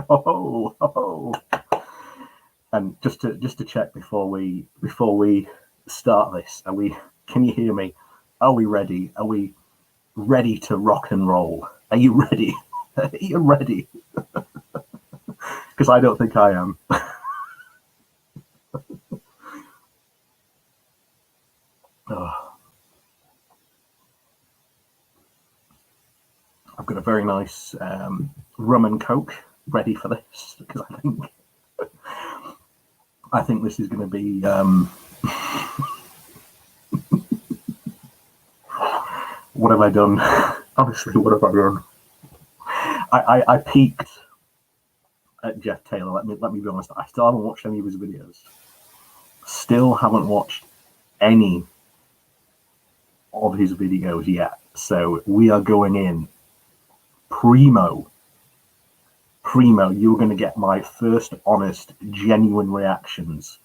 Oh, oh. And just to check before we start this, are we? Can you hear me? Are we ready? Are we ready to rock and roll? Are you ready? Are you ready? Because I don't think I am. Oh, I've got a very nice rum and coke ready for this because I think this is going to be. What have I done? Honestly, what have I done? I peaked at Jeff Taylor. Let me be honest. I still haven't watched any of his videos. Still haven't watched any of his videos yet. So we are going in primo. You're going to get my first honest, genuine reactions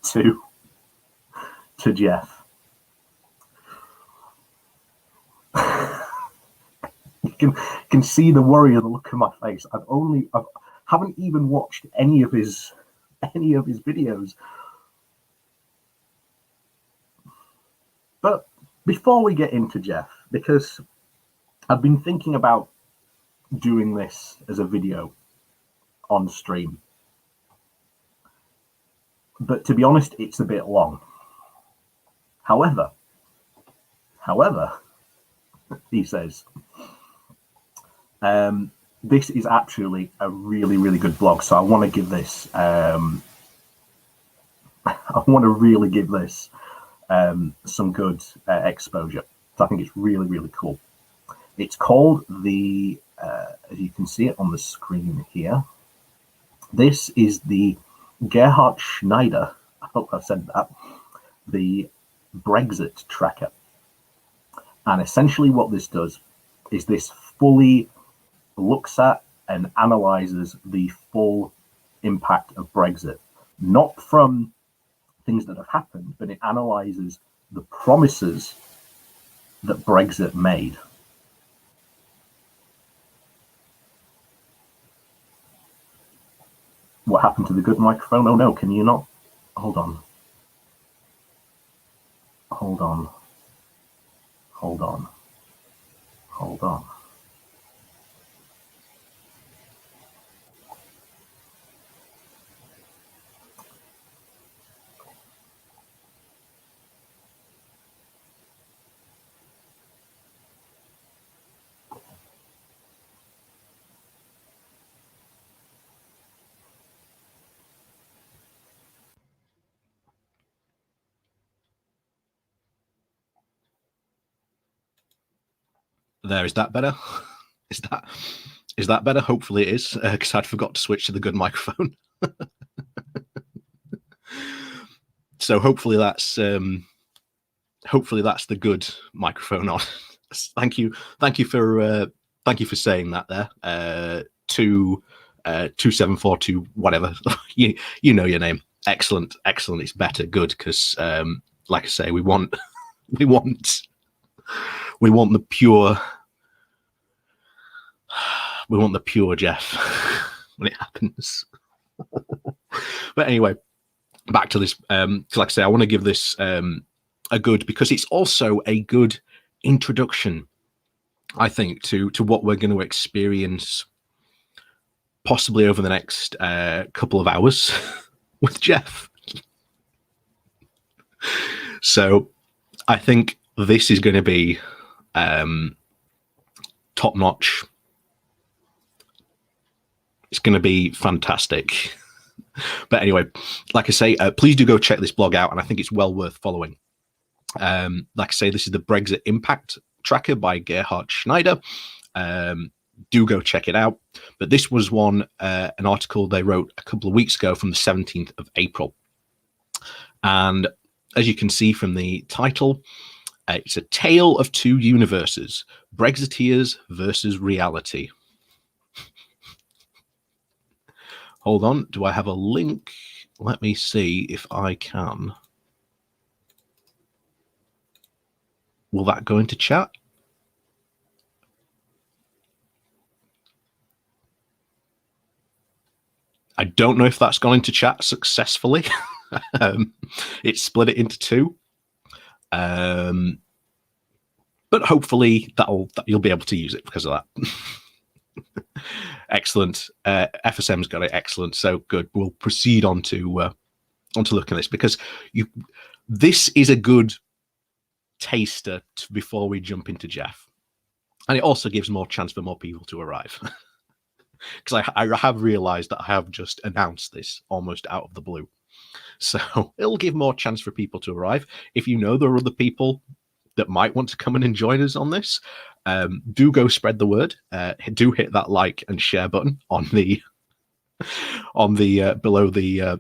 to Jeff. You can see the worry of the look on my face. I haven't even watched any of his videos. But before we get into Jeff, because I've been thinking about doing this as a video on stream, but to be honest, it's a bit long. However, he says, this is actually a really, really good blog. So I want to give this, I want to really give this some good exposure. So I think it's really, really cool. It's called the, as you can see it on the screen here, this is the Gerhard Schneider, I hope I said that, the Brexit tracker. And essentially what this does is this fully looks at and analyzes the full impact of Brexit, not from things that have happened, but it analyzes the promises that Brexit made. What happened to the good microphone? Oh no, can you not? Hold on. Hold on. Hold on. Hold on. There, is that better? Is that better? Hopefully it is, because I'd forgot to switch to the good microphone. So hopefully that's the good microphone on. Thank you for saying that there. 2742 whatever. you know your name. Excellent. It's better. Good, because like I say, we want the pure. We want the pure Jeff when it happens. But anyway, back to this. Like I say, I want to give this a good, because it's also a good introduction, I think, to what we're going to experience possibly over the next couple of hours with Jeff. So I think this is going to be top notch. It's going to be fantastic. But anyway, like I say, please do go check this blog out, and I think it's well worth following. Like I say, this is the Brexit Impact Tracker by Gerhard Schneider. Do go check it out. But this was an article they wrote a couple of weeks ago from the 17th of April. And as you can see from the title, it's a tale of two universes, Brexiteers versus reality. Hold on, do I have a link? Let me see if I can. Will that go into chat? I don't know if that's gone into chat successfully. It split it into two. But hopefully you'll be able to use it because of that. Excellent. FSM's got it. Excellent. So good. We'll proceed on to looking at this, because this is a good taster before we jump into Jeff, and it also gives more chance for more people to arrive. Because I have realized that I have just announced this almost out of the blue, so it'll give more chance for people to arrive. If you know there are other people that might want to come in and join us on this, do go spread the word. Do hit that like and share button on the below the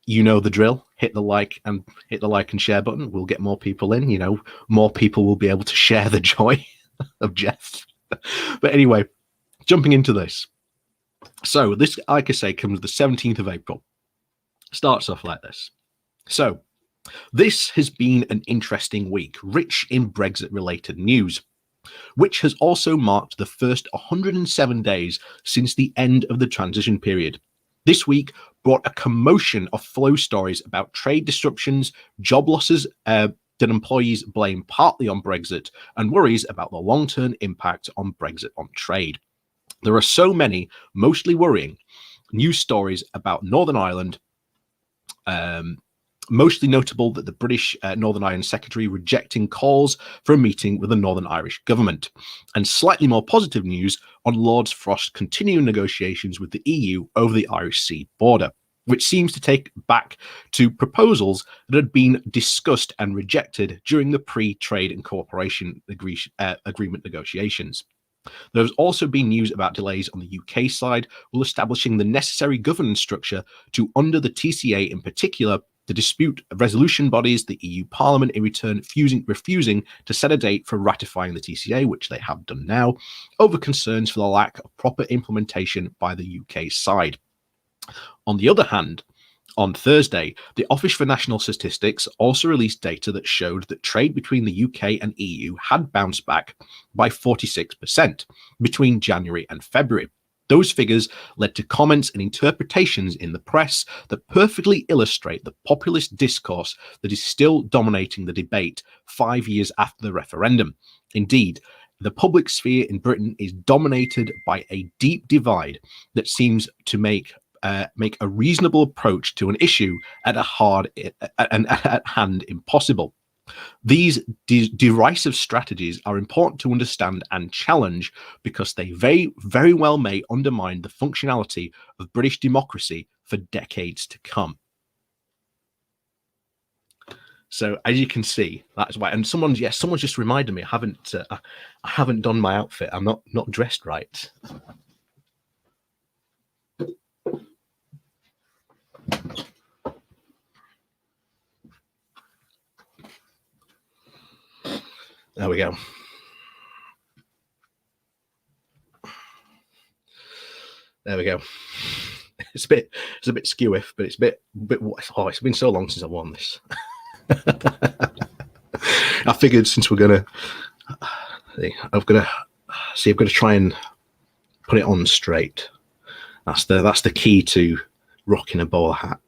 you know the drill. Hit the like and share button. We'll get more people in. More people will be able to share the joy of Jeff. But anyway, jumping into this. So this, like I say, comes the 17th of April. Starts off like this. So this has been an interesting week, rich in Brexit-related news, which has also marked the first 107 days since the end of the transition period. This week brought a commotion of flow stories about trade disruptions, job losses that employees blame partly on Brexit, and worries about the long-term impact on Brexit on trade. There are so many, mostly worrying, news stories about Northern Ireland, mostly notable that the British Northern Ireland Secretary rejecting calls for a meeting with the Northern Irish government, and slightly more positive news on Lord Frost's continuing negotiations with the EU over the Irish Sea border, which seems to take back to proposals that had been discussed and rejected during the pre-trade and cooperation agreement negotiations. There has also been news about delays on the UK side while establishing the necessary governance structure to, under the TCA in particular, the dispute resolution bodies, the EU Parliament, in return refusing to set a date for ratifying the TCA, which they have done now, over concerns for the lack of proper implementation by the UK side. On the other hand, on Thursday, the Office for National Statistics also released data that showed that trade between the UK and EU had bounced back by 46% between January and February. Those figures led to comments and interpretations in the press that perfectly illustrate the populist discourse that is still dominating the debate 5 years after the referendum. Indeed, the public sphere in Britain is dominated by a deep divide that seems to make a reasonable approach to an issue at hand impossible. These derisive strategies are important to understand and challenge because they very, very well may undermine the functionality of British democracy for decades to come. So as you can see, that's why. And someone's just reminded me I haven't done my outfit. I'm not dressed right. There we go. There we go. It's a bit skewiff, but it's a bit. Oh, it's been so long since I've worn this. I figured since I've got to try and put it on straight. That's the key to rocking a bowler hat.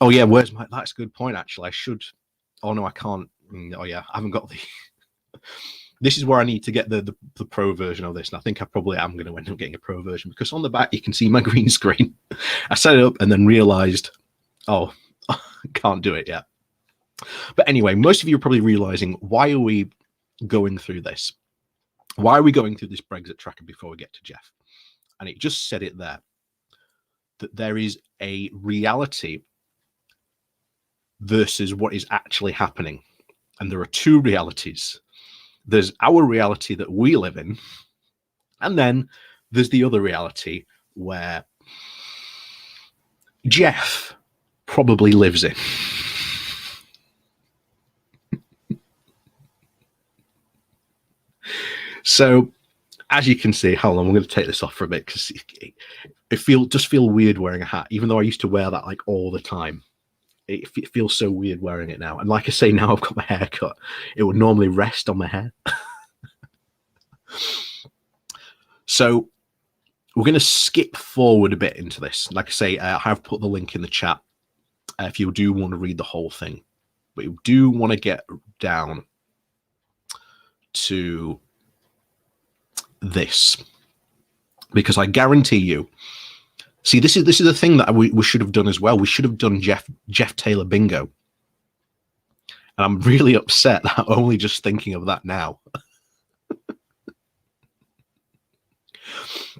Oh yeah, that's a good point actually. I should. Oh no, I can't. Oh yeah, I haven't got the. This is where I need to get the pro version of this, and I think I probably am going to end up getting a pro version because on the back you can see my green screen. I set it up and then realized, oh, I can't do it yet. But anyway, most of you are probably realizing, why are we going through this? Why are we going through this Brexit tracker before we get to Jeff? And it just said it there, that there is a reality versus what is actually happening. And there are two realities. There's our reality that we live in, and then there's the other reality where Jeff probably lives in. So, as you can see, hold on, I'm going to take this off for a bit because it feels weird wearing a hat, even though I used to wear that like all the time. It feels so weird wearing it now. And like I say, now I've got my hair cut, it would normally rest on my hair. So we're going to skip forward a bit into this. Like I say, I have put the link in the chat if you do want to read the whole thing. But you do want to get down to this, because I guarantee you, see, this is the thing that we should have done as well. We should have done Jeff Taylor bingo. And I'm really upset that I'm only just thinking of that now.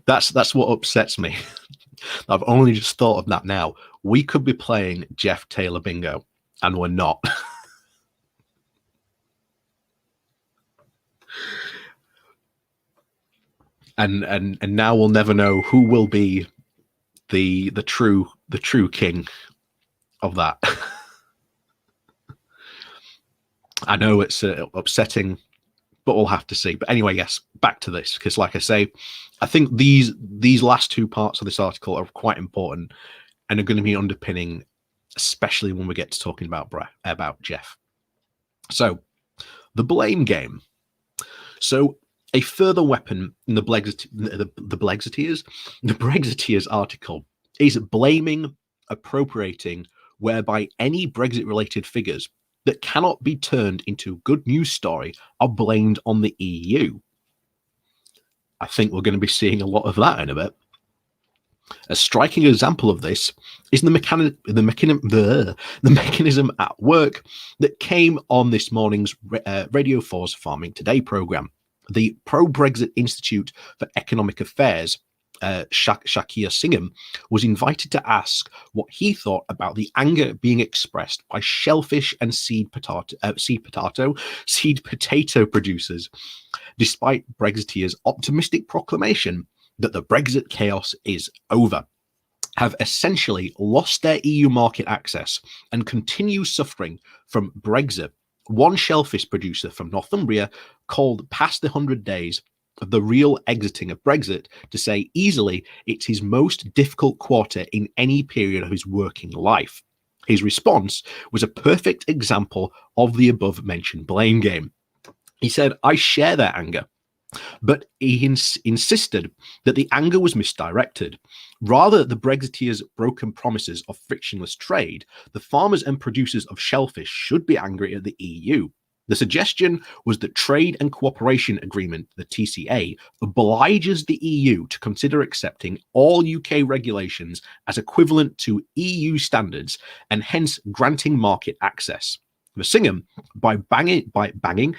That's what upsets me. I've only just thought of that now. We could be playing Jeff Taylor bingo, and we're not. and now we'll never know who will be the true king of that. I know it's upsetting, but we'll have to see. But anyway, yes, back to this, because like I say, I think these last two parts of this article are quite important and are going to be underpinning, especially when we get to talking about Jeff. So, the blame game. So, a further weapon in the Brexiteers article is blaming, appropriating, whereby any Brexit-related figures that cannot be turned into a good news story are blamed on the EU. I think we're going to be seeing a lot of that in a bit. A striking example of this is the mechanism at work that came on this morning's Radio 4's Farming Today programme. The Pro-Brexit Institute for Economic Affairs, Shakir Singham, was invited to ask what he thought about the anger being expressed by shellfish and seed potato producers, despite Brexiteers' optimistic proclamation that the Brexit chaos is over, have essentially lost their EU market access and continue suffering from Brexit. One shellfish producer from Northumbria called past the 100 days of the real exiting of Brexit to say easily it's his most difficult quarter in any period of his working life. His response was a perfect example of the above-mentioned blame game. He said, "I share their anger," but he insisted that the anger was misdirected. Rather, the Brexiteers' broken promises of frictionless trade, the farmers and producers of shellfish should be angry at the EU. The suggestion was that Trade and Cooperation Agreement, the TCA, obliges the EU to consider accepting all UK regulations as equivalent to EU standards and hence granting market access. For Singham, by banning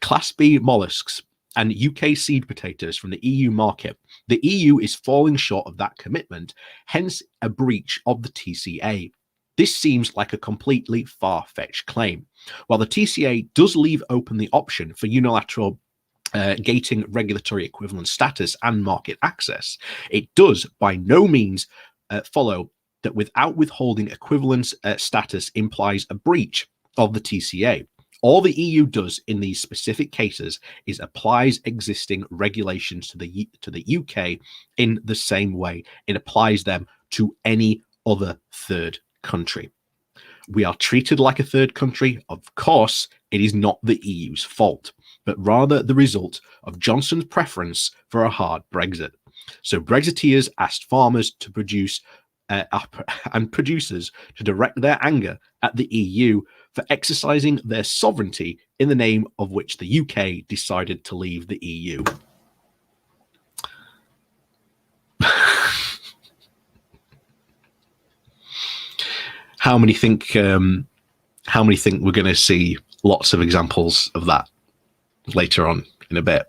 Class B mollusks and UK seed potatoes from the EU market, the EU is falling short of that commitment, hence a breach of the TCA. This seems like a completely far-fetched claim. While the TCA does leave open the option for unilateral gating regulatory equivalent status and market access, it does by no means follow that without withholding equivalence status implies a breach of the TCA. All the EU does in these specific cases is applies existing regulations to the UK in the same way it applies them to any other third country. We are treated like a third country. Of course, it is not the EU's fault, but rather the result of Johnson's preference for a hard Brexit. So Brexiteers asked farmers to produce and producers to direct their anger at the EU for exercising their sovereignty in the name of which the UK decided to leave the EU. How many think we're going to see lots of examples of that later on in a bit?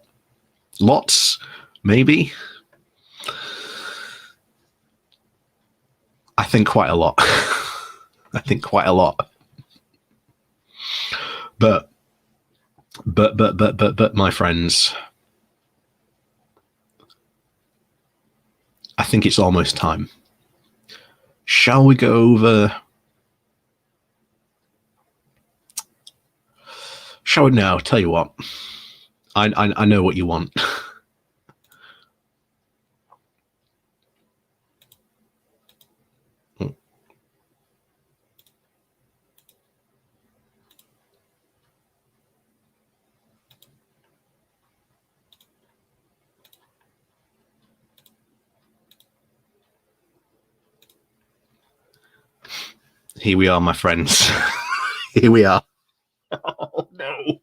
Lots, maybe. I think quite a lot. I think quite a lot. But, my friends, I think it's almost time. Shall we go over? Shall we now? Tell you what, I know what you want. Here we are, my friends. Here we are. Oh no.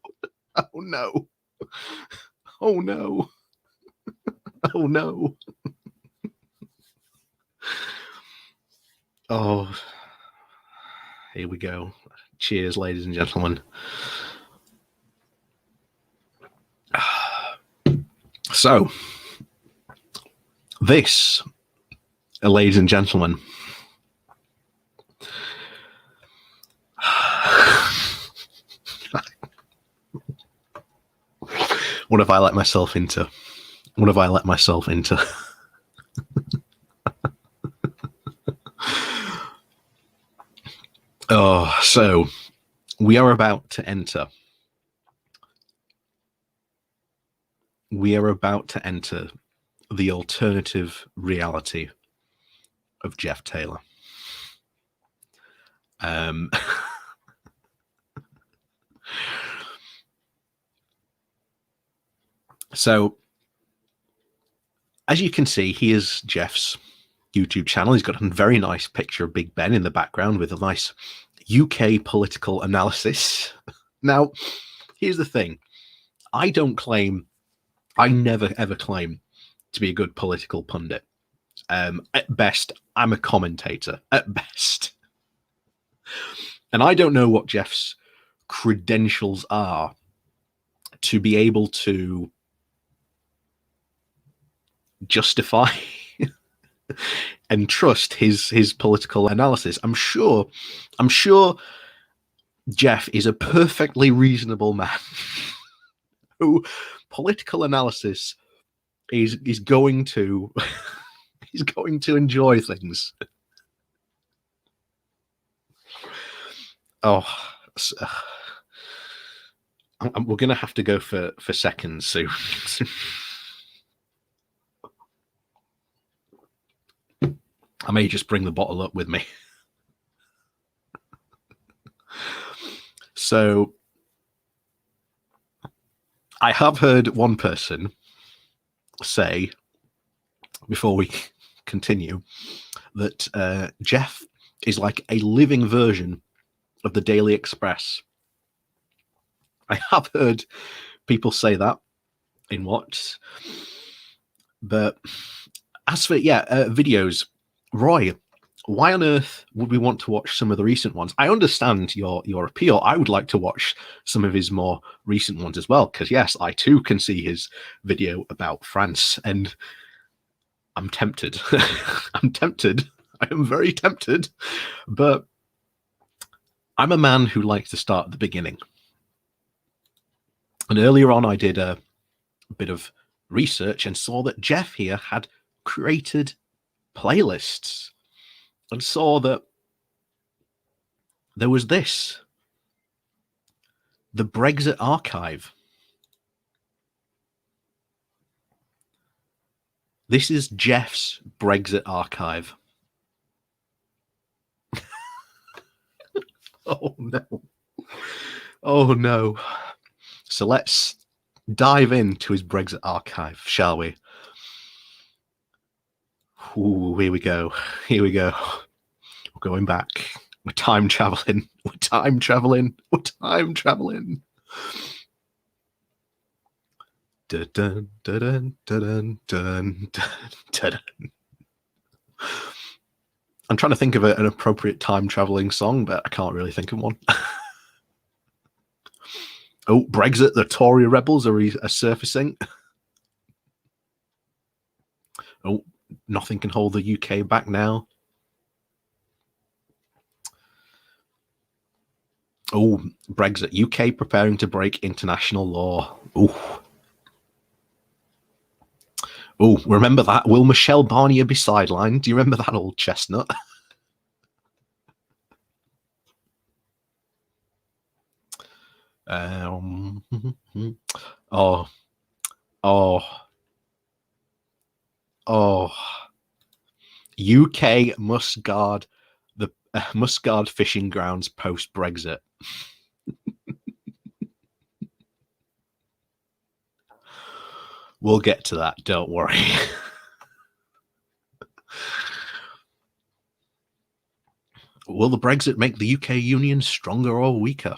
Oh no. Oh no. Oh no. Oh, here we go. Cheers, ladies and gentlemen. So, this, ladies and gentlemen, what have I let myself into? What have I let myself into? Oh, so we are about to enter. We are about to enter the alternative reality of Jeff Taylor. So, as you can see, here's Jeff's YouTube channel. He's got a very nice picture of Big Ben in the background with a nice UK political analysis. Now, here's the thing. I never ever claim to be a good political pundit. At best, I'm a commentator, at best. And I don't know what Jeff's credentials are to be able to justify and trust his political analysis. I'm sure Jeff is a perfectly reasonable man who political analysis is going to he's going to enjoy things. Oh, we're going to have to go for seconds soon. I may just bring the bottle up with me. So, I have heard one person say, before we continue, that Jeff is like a living version of the Daily Express. I have heard people say that in what, but as for videos, Roy, why on earth would we want to watch some of the recent ones? I understand your appeal. I would like to watch some of his more recent ones as well, because yes, I too can see his video about France, and I'm tempted. I'm tempted. I am very tempted, but I'm a man who likes to start at the beginning. And earlier on, I did a bit of research and saw that Jeff here had created playlists, and saw that there was this, the Brexit archive. This is Jeff's Brexit archive. Oh no. Oh no. So let's dive into his Brexit archive, shall we? Ooh, here we go. Here we go. We're going back. We're time traveling. We're time traveling. We're time traveling. Dun, dun, dun, dun, dun, dun, dun. I'm trying to think of an appropriate time traveling song, but I can't really think of one. Oh, Brexit, the Tory rebels are surfacing. Oh, nothing can hold the UK back now. Oh, Brexit, UK preparing to break international law. Oh. Oh, remember that? Will Michelle Barnier be sidelined? Do you remember that old chestnut? Oh. UK must guard fishing grounds post Brexit. We'll get to that, don't worry. Will the Brexit make the UK Union stronger or weaker?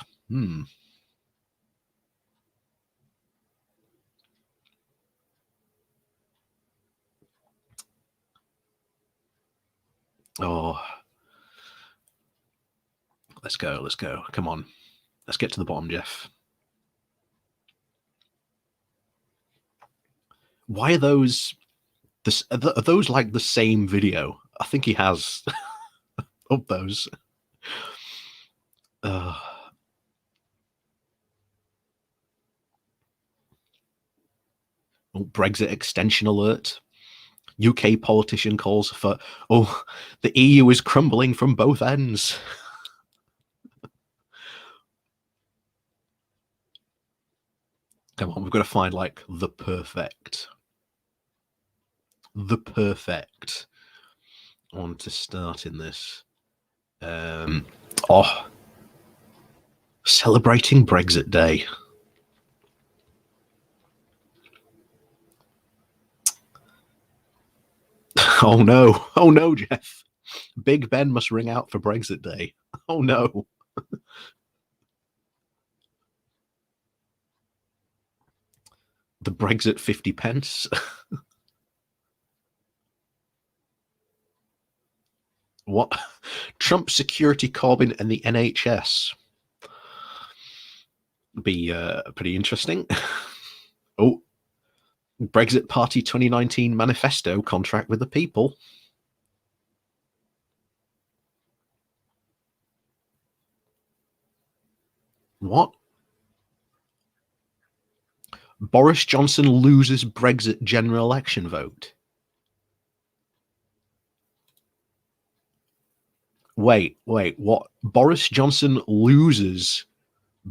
Oh, let's go. Come on. Let's get to the bottom, Jeff. Why are those like the same video? I think he has of those. Brexit extension alert. UK politician calls for, the EU is crumbling from both ends. Come on, we've got to find like the perfect one to start in this. Celebrating Brexit Day. Oh no, Jeff. Big Ben must ring out for Brexit Day. Oh no. The Brexit 50 pence. What? Trump security Corbyn and the NHS. Be pretty interesting. Brexit Party 2019 manifesto contract with the people. What? Boris Johnson loses Brexit general election vote. Wait, what? Boris Johnson loses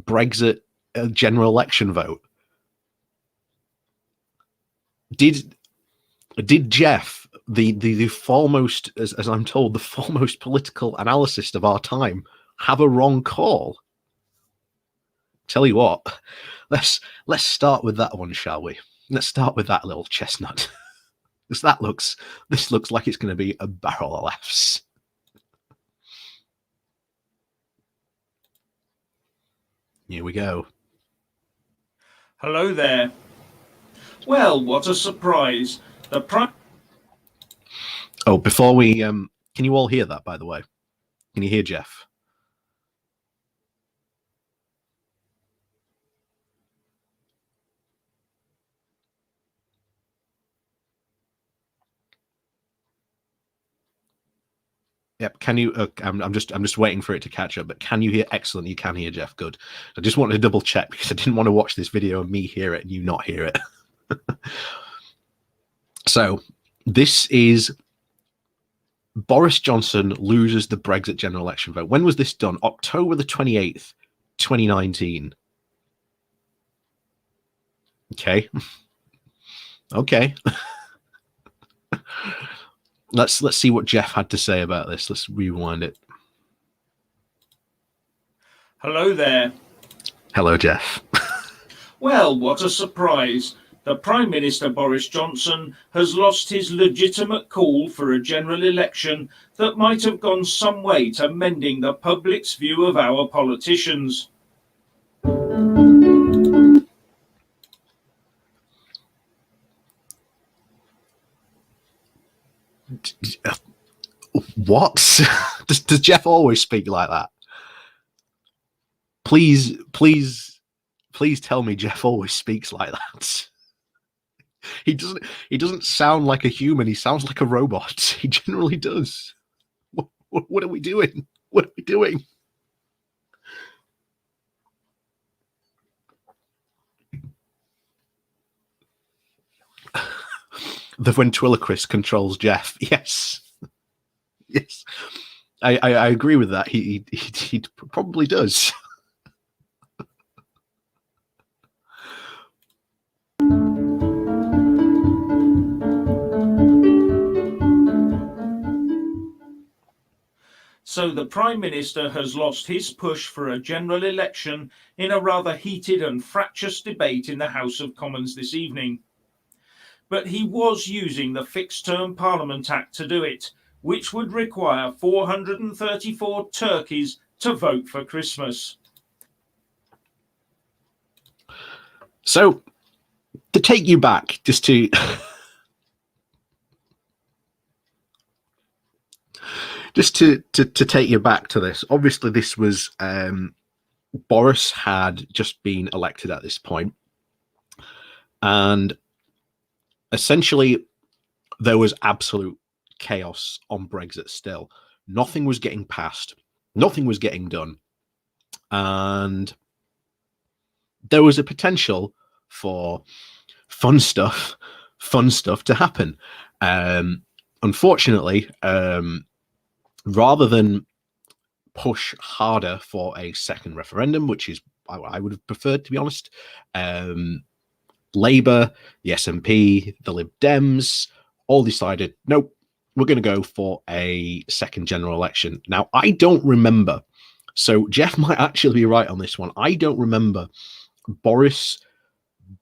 Brexit general election vote. Did Jeff, the foremost, as I'm told, the foremost political analyst of our time, have a wrong call? Tell you what, let's start with that one, shall we? Let's start with that little chestnut. Because this looks like it's going to be a barrel of laughs. Here we go. Hello there. Well, what a surprise. Before we can you all hear that, by the way? Can you hear Jeff? Yep. Can you? I'm just waiting for it to catch up. But can you hear? Excellent. You can hear Jeff. Good. I just wanted to double check because I didn't want to watch this video and me hear it and you not hear it. So this is Boris Johnson loses the Brexit general election vote. When was this done? October the 28th, 2019. Okay. Okay. Let's see what Jeff had to say about this. Let's rewind it. Hello there. Hello, Jeff. Well, what a surprise. The Prime Minister Boris Johnson has lost his legitimate call for a general election that might have gone some way to mending the public's view of our politicians. What? Does Jeff always speak like that? Please tell me Jeff always speaks like that. He doesn't sound like a human. He sounds like a robot. He generally does. What are we doing? What are we doing? The ventriloquist controls Jeff. Yes. Yes. I agree with that. He probably does. So the Prime Minister has lost his push for a general election in a rather heated and fractious debate in the House of Commons this evening. But he was using the Fixed Term Parliament Act to do it, which would require 434 turkeys to vote for Christmas. So, to take you back, just to take you back to this, obviously this was Boris had just been elected at this point, and essentially there was absolute chaos on Brexit still. Nothing was getting passed, nothing was getting done, and there was a potential for fun stuff to happen. Unfortunately, rather than push harder for a second referendum, which is I would have preferred, to be honest, Labour, the SNP, the Lib Dems all decided, nope, we're going to go for a second general election. Now, I don't remember, so Jeff might actually be right on this one. I don't remember Boris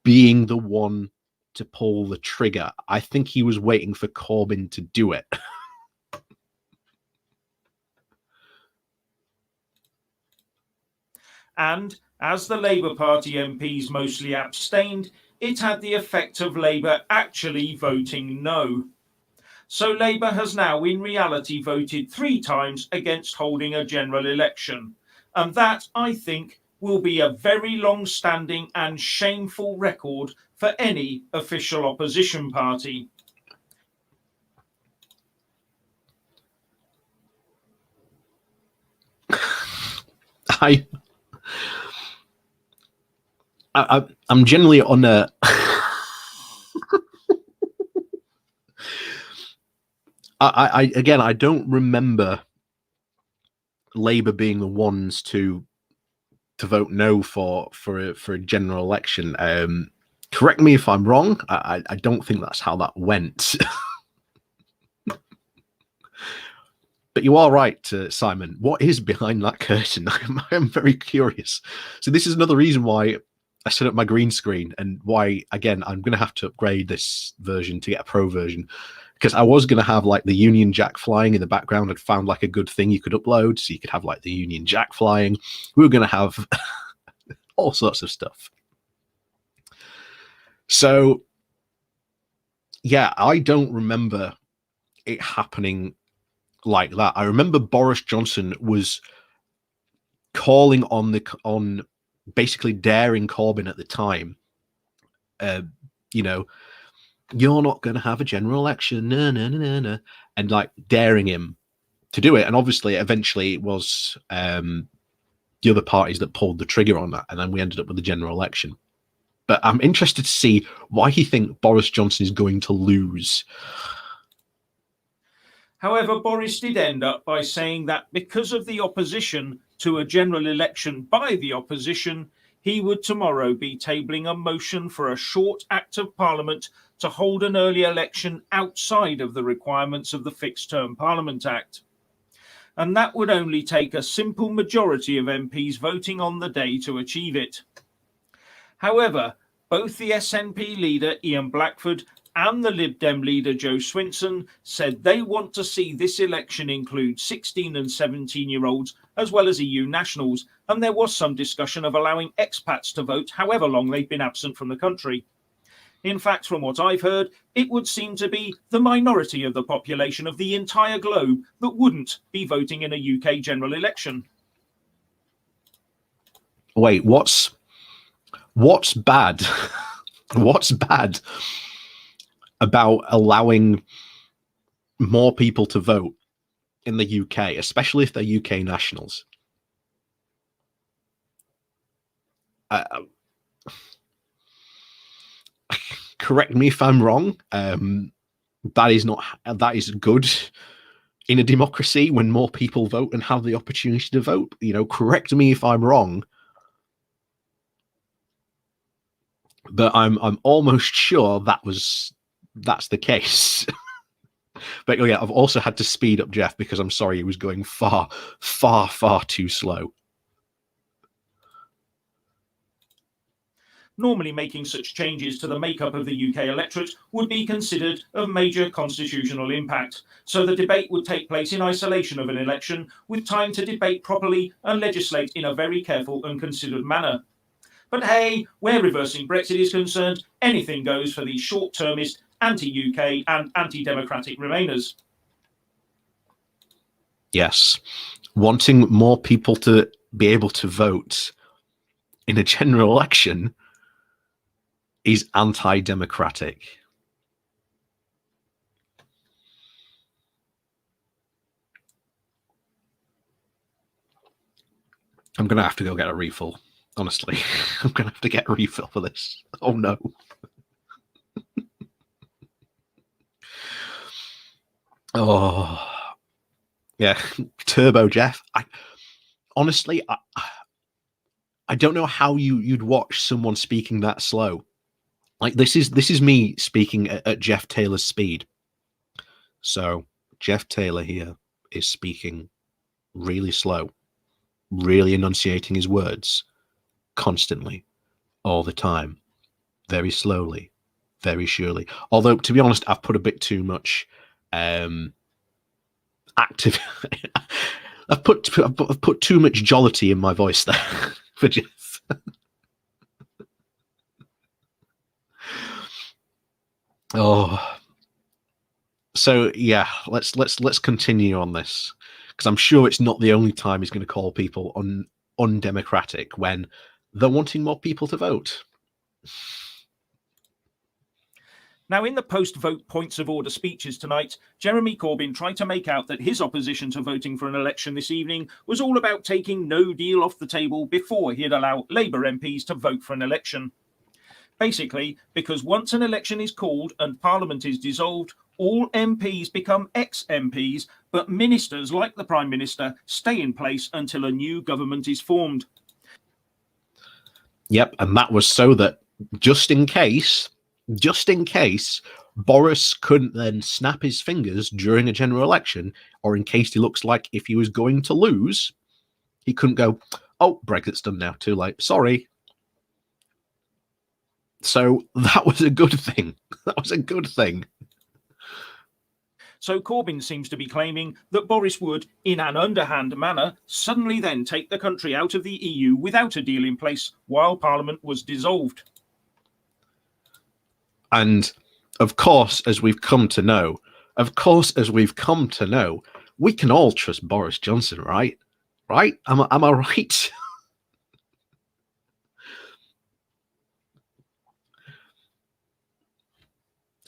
being the one to pull the trigger. I think he was waiting for Corbyn to do it. And as the Labour Party MPs mostly abstained, it had the effect of Labour actually voting no. So Labour has now in reality voted 3 times against holding a general election. And that, I think, will be a very long-standing and shameful record for any official opposition party. I'm generally on a I don't remember Labour being the ones to vote no for a general election. Correct me if I'm wrong. I don't think that's how that went. But you are right, Simon. What is behind that curtain? I am very curious. So this is another reason why I set up my green screen, and why, again, I'm going to have to upgrade this version to get a pro version, because I was going to have like the Union Jack flying in the background. I'd found like a good thing you could upload, so you could have like the Union Jack flying. We were going to have all sorts of stuff. So, yeah, I don't remember it happening like that. I remember Boris Johnson was calling on basically daring Corbyn at the time. You know, you're not going to have a general election, no, and like daring him to do it. And obviously, eventually, it was the other parties that pulled the trigger on that, and then we ended up with the general election. But I'm interested to see why he thinks Boris Johnson is going to lose. However, Boris did end up by saying that because of the opposition to a general election by the opposition, he would tomorrow be tabling a motion for a short Act of Parliament to hold an early election outside of the requirements of the Fixed Term Parliament Act. And that would only take a simple majority of MPs voting on the day to achieve it. However, both the SNP leader Ian Blackford and the Lib Dem leader Joe Swinson said they want to see this election include 16 and 17-year-olds as well as EU nationals, and there was some discussion of allowing expats to vote however long they've been absent from the country. In fact, from what I've heard, it would seem to be the minority of the population of the entire globe that wouldn't be voting in a UK general election. Wait, what's bad? What's bad about allowing more people to vote in the UK, especially if they're UK nationals? Correct me if I'm wrong. That is good in a democracy when more people vote and have the opportunity to vote. You know, correct me if I'm wrong. But I'm almost sure that's the case. But yeah, I've also had to speed up Jeff because I'm sorry, he was going far too slow. Normally making such changes to the makeup of the UK electorate would be considered of major constitutional impact, so the debate would take place in isolation of an election, with time to debate properly and legislate in a very careful and considered manner. But hey, where reversing Brexit is concerned, anything goes for these short-termist, anti-UK and anti-democratic Remainers. Yes. Wanting more people to be able to vote in a general election is anti-democratic. I'm going to have to go get a refill. Honestly, I'm going to have to get a refill for this. Oh, no. Oh, yeah. Turbo Jeff. Honestly, I don't know how you'd watch someone speaking that slow. Like, this is me speaking at Jeff Taylor's speed. So Jeff Taylor here is speaking really slow, really enunciating his words constantly, all the time, very slowly, very surely. Although, to be honest, I've put a bit too much active. I've put too much jollity in my voice there for Jeff. Oh, so yeah, let's continue on this, because I'm sure it's not the only time he's going to call people undemocratic when they're wanting more people to vote. Now, in the post-vote points of order speeches tonight, Jeremy Corbyn tried to make out that his opposition to voting for an election this evening was all about taking no deal off the table before he'd allow Labour MPs to vote for an election. Basically, because once an election is called and Parliament is dissolved, all MPs become ex-MPs, but ministers, like the Prime Minister, stay in place until a new government is formed. Yep, and that was so that just in case Boris couldn't then snap his fingers during a general election, or in case he looks like if he was going to lose, he couldn't go, oh, Brexit's done now, too late, sorry. So that was a good thing. That was a good thing. So Corbyn seems to be claiming that Boris would, in an underhand manner, suddenly then take the country out of the EU without a deal in place while Parliament was dissolved. And of course, as we've come to know, we can all trust Boris Johnson, right? Right? Am I right?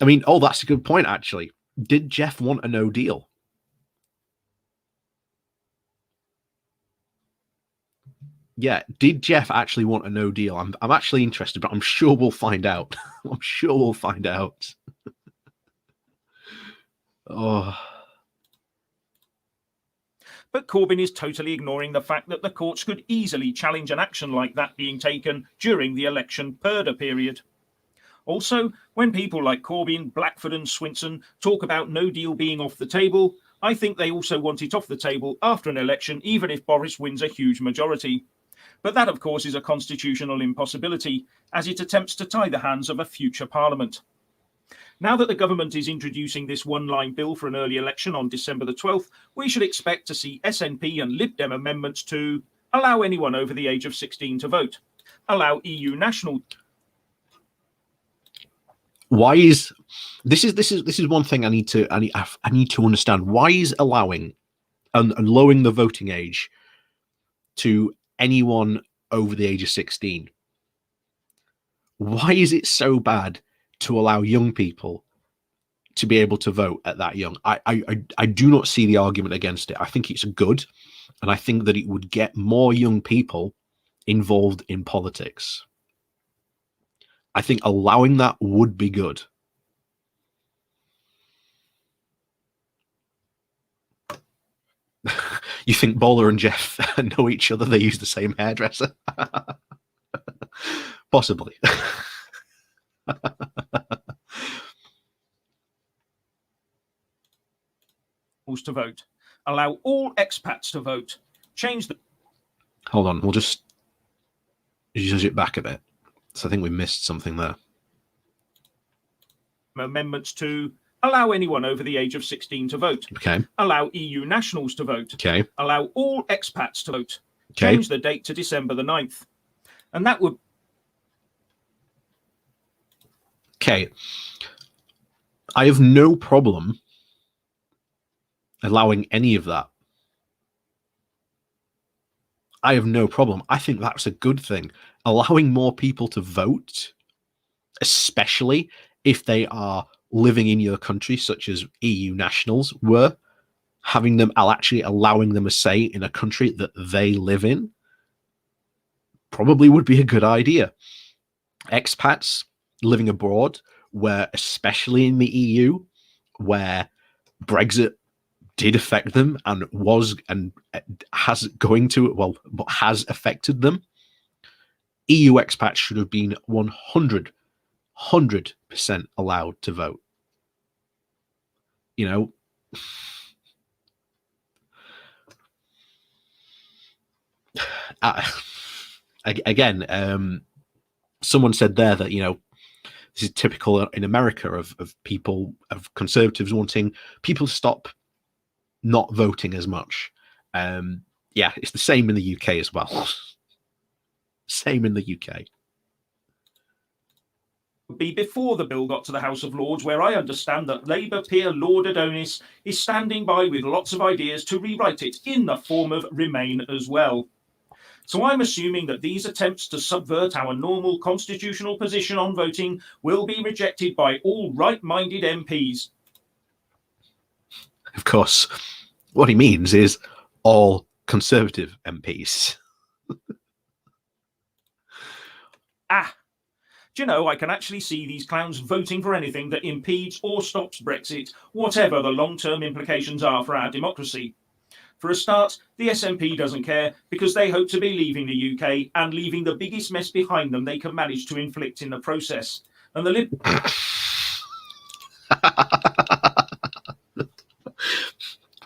I mean, oh, that's a good point, actually. Did Jeff want a no deal? Yeah, did Jeff actually want a no deal? I'm actually interested, but I'm sure we'll find out. I'm sure we'll find out. Oh. But Corbyn is totally ignoring the fact that the courts could easily challenge an action like that being taken during the election purdah period. Also, when people like Corbyn, Blackford and Swinson talk about no deal being off the table, I think they also want it off the table after an election, even if Boris wins a huge majority. But that, of course, is a constitutional impossibility, as it attempts to tie the hands of a future parliament. Now that the government is introducing this one-line bill for an early election on December the 12th, we should expect to see SNP and Lib Dem amendments to allow anyone over the age of 16 to vote, allow EU national. Why is this is one thing I need to understand. Why is allowing and lowering the voting age to anyone over the age of 16? Why is it so bad to allow young people to be able to vote at that young? I do not see the argument against it. I think it's good, and I think that it would get more young people involved in politics. I think allowing that would be good. You think Bowler and Jeff know each other? They use the same hairdresser? Possibly. To vote, allow all expats to vote, change the. Hold on, we'll just zhuzh it back a bit. So I think we missed something there. Amendments to allow anyone over the age of 16 to vote. Okay. Allow EU nationals to vote. Okay. Allow all expats to vote. Okay. Change the date to December the 9th. And that would... Okay. I have no problem allowing any of that. I have no problem. I think that's a good thing. Allowing more people to vote, especially if they are living in your country, such as EU nationals were, actually allowing them a say in a country that they live in, probably would be a good idea. Expats living abroad, where especially in the EU, where Brexit did affect them and has affected them, EU expats should have been 100% allowed to vote. You know, again, someone said there that, you know, this is typical in America of people, of conservatives wanting people to stop not voting as much. Yeah, it's the same in the UK as well. Same in the UK. Be before the bill got to the House of Lords, where I understand that Labour peer Lord Adonis is standing by with lots of ideas to rewrite it in the form of Remain as well. So I'm assuming that these attempts to subvert our normal constitutional position on voting will be rejected by all right-minded MPs. Of course, what he means is all Conservative MPs. Do you know, I can actually see these clowns voting for anything that impedes or stops Brexit, whatever the long-term implications are for our democracy. For a start, the SNP doesn't care because they hope to be leaving the UK and leaving the biggest mess behind them they can manage to inflict in the process. And the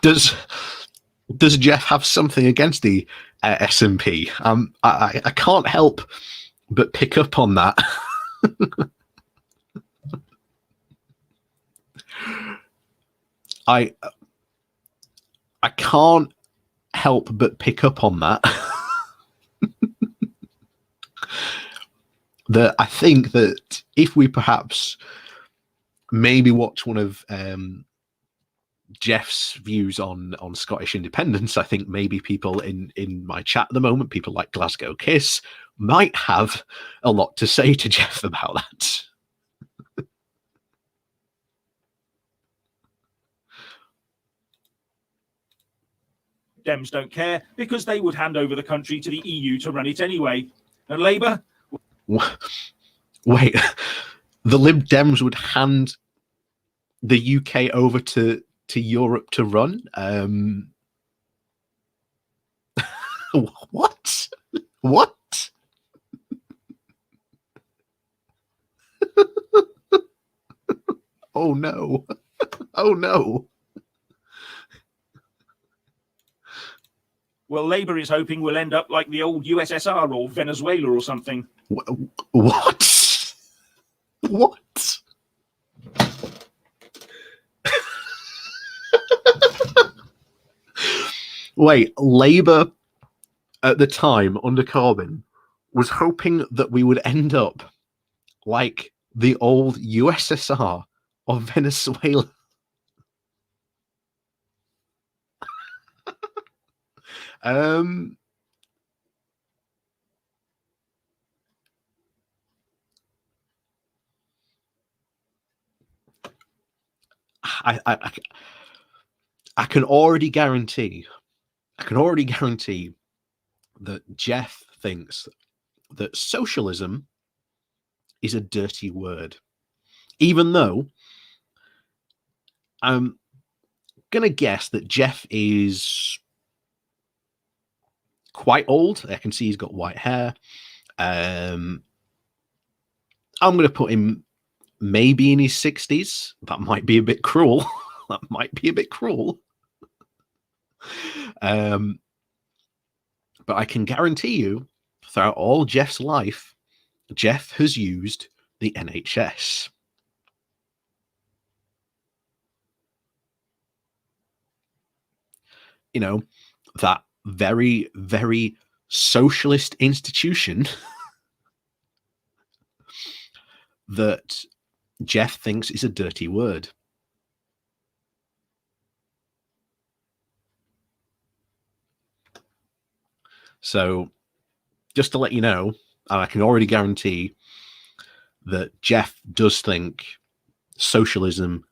Does Jeff have something against the SNP? I can't help but pick up on that. I can't help but pick up on that. That I think that if we perhaps maybe watch one of Jeff's views on Scottish independence, I think maybe people in my chat at the moment, people like Glasgow Kiss, might have a lot to say to Jeff about that. Dems don't care because they would hand over the country to the EU to run it anyway. And Labour? Wait, the Lib Dems would hand the UK over to Europe to run? What? What? Oh no. Oh no. Well, Labour is hoping we'll end up like the old USSR or Venezuela or something. What? What? Wait, Labour at the time under Corbyn was hoping that we would end up like the old USSR or Venezuela. I can already guarantee that Jeff thinks that socialism is a dirty word, even though I'm gonna guess that Jeff is quite old. I can see he's got white hair. I'm gonna put him maybe in his 60s. That might be a bit cruel. That might be a bit cruel. But I can guarantee you, throughout all Jeff's life, Jeff has used the NHS. You know, that very, very socialist institution that Jeff thinks is a dirty word. So just to let you know, and I can already guarantee that Jeff does think socialism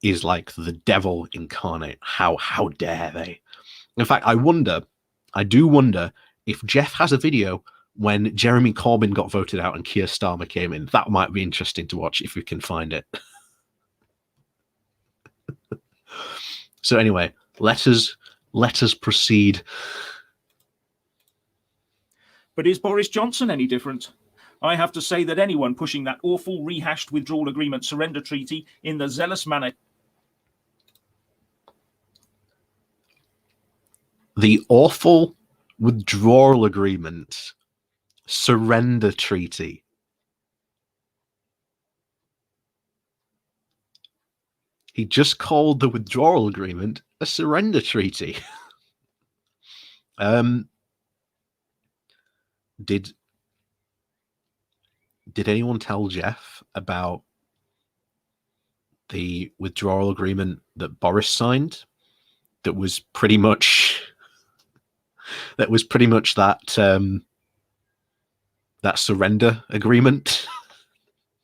is like the devil incarnate. How dare they? In fact, I do wonder if Jeff has a video when Jeremy Corbyn got voted out and Keir Starmer came in. That might be interesting to watch if we can find it. So anyway, let us proceed. But is Boris Johnson any different? I have to say that anyone pushing that awful rehashed withdrawal agreement surrender treaty in the zealous manner. The awful withdrawal agreement surrender treaty. He just called the withdrawal agreement a surrender treaty. Did anyone tell Jeff about the withdrawal agreement that Boris signed? That was pretty much that surrender agreement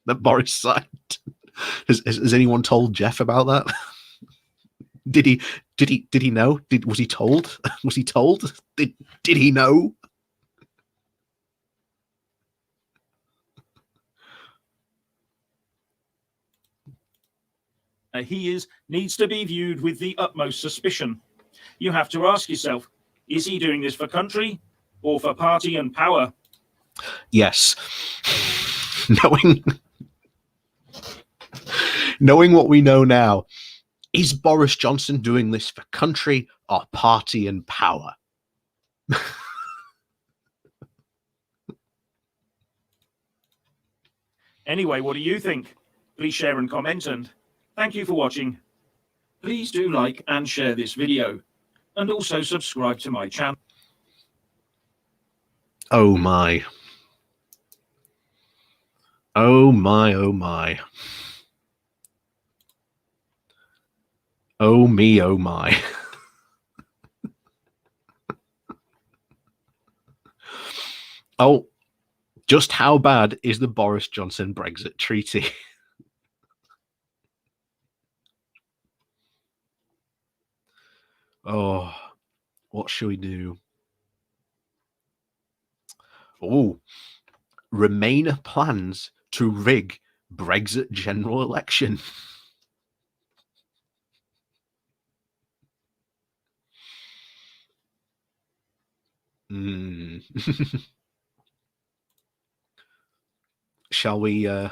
that Boris signed. Has anyone told Jeff about that? Did he know? Was he told? Was he told? Did he know? Needs to be viewed with the utmost suspicion. You have to ask yourself, is he doing this for country or for party and power? Yes. Knowing what we know now, is Boris Johnson doing this for country or party and power? Anyway, what do you think? Please share and comment, and thank you for watching. Please do like and share this video, and also subscribe to my channel. Oh my. Oh my, oh my. Oh me, oh my. Oh, just how bad is the Boris Johnson Brexit treaty? Oh, what should we do? Oh, Remainer plans to rig Brexit general election. Shall we do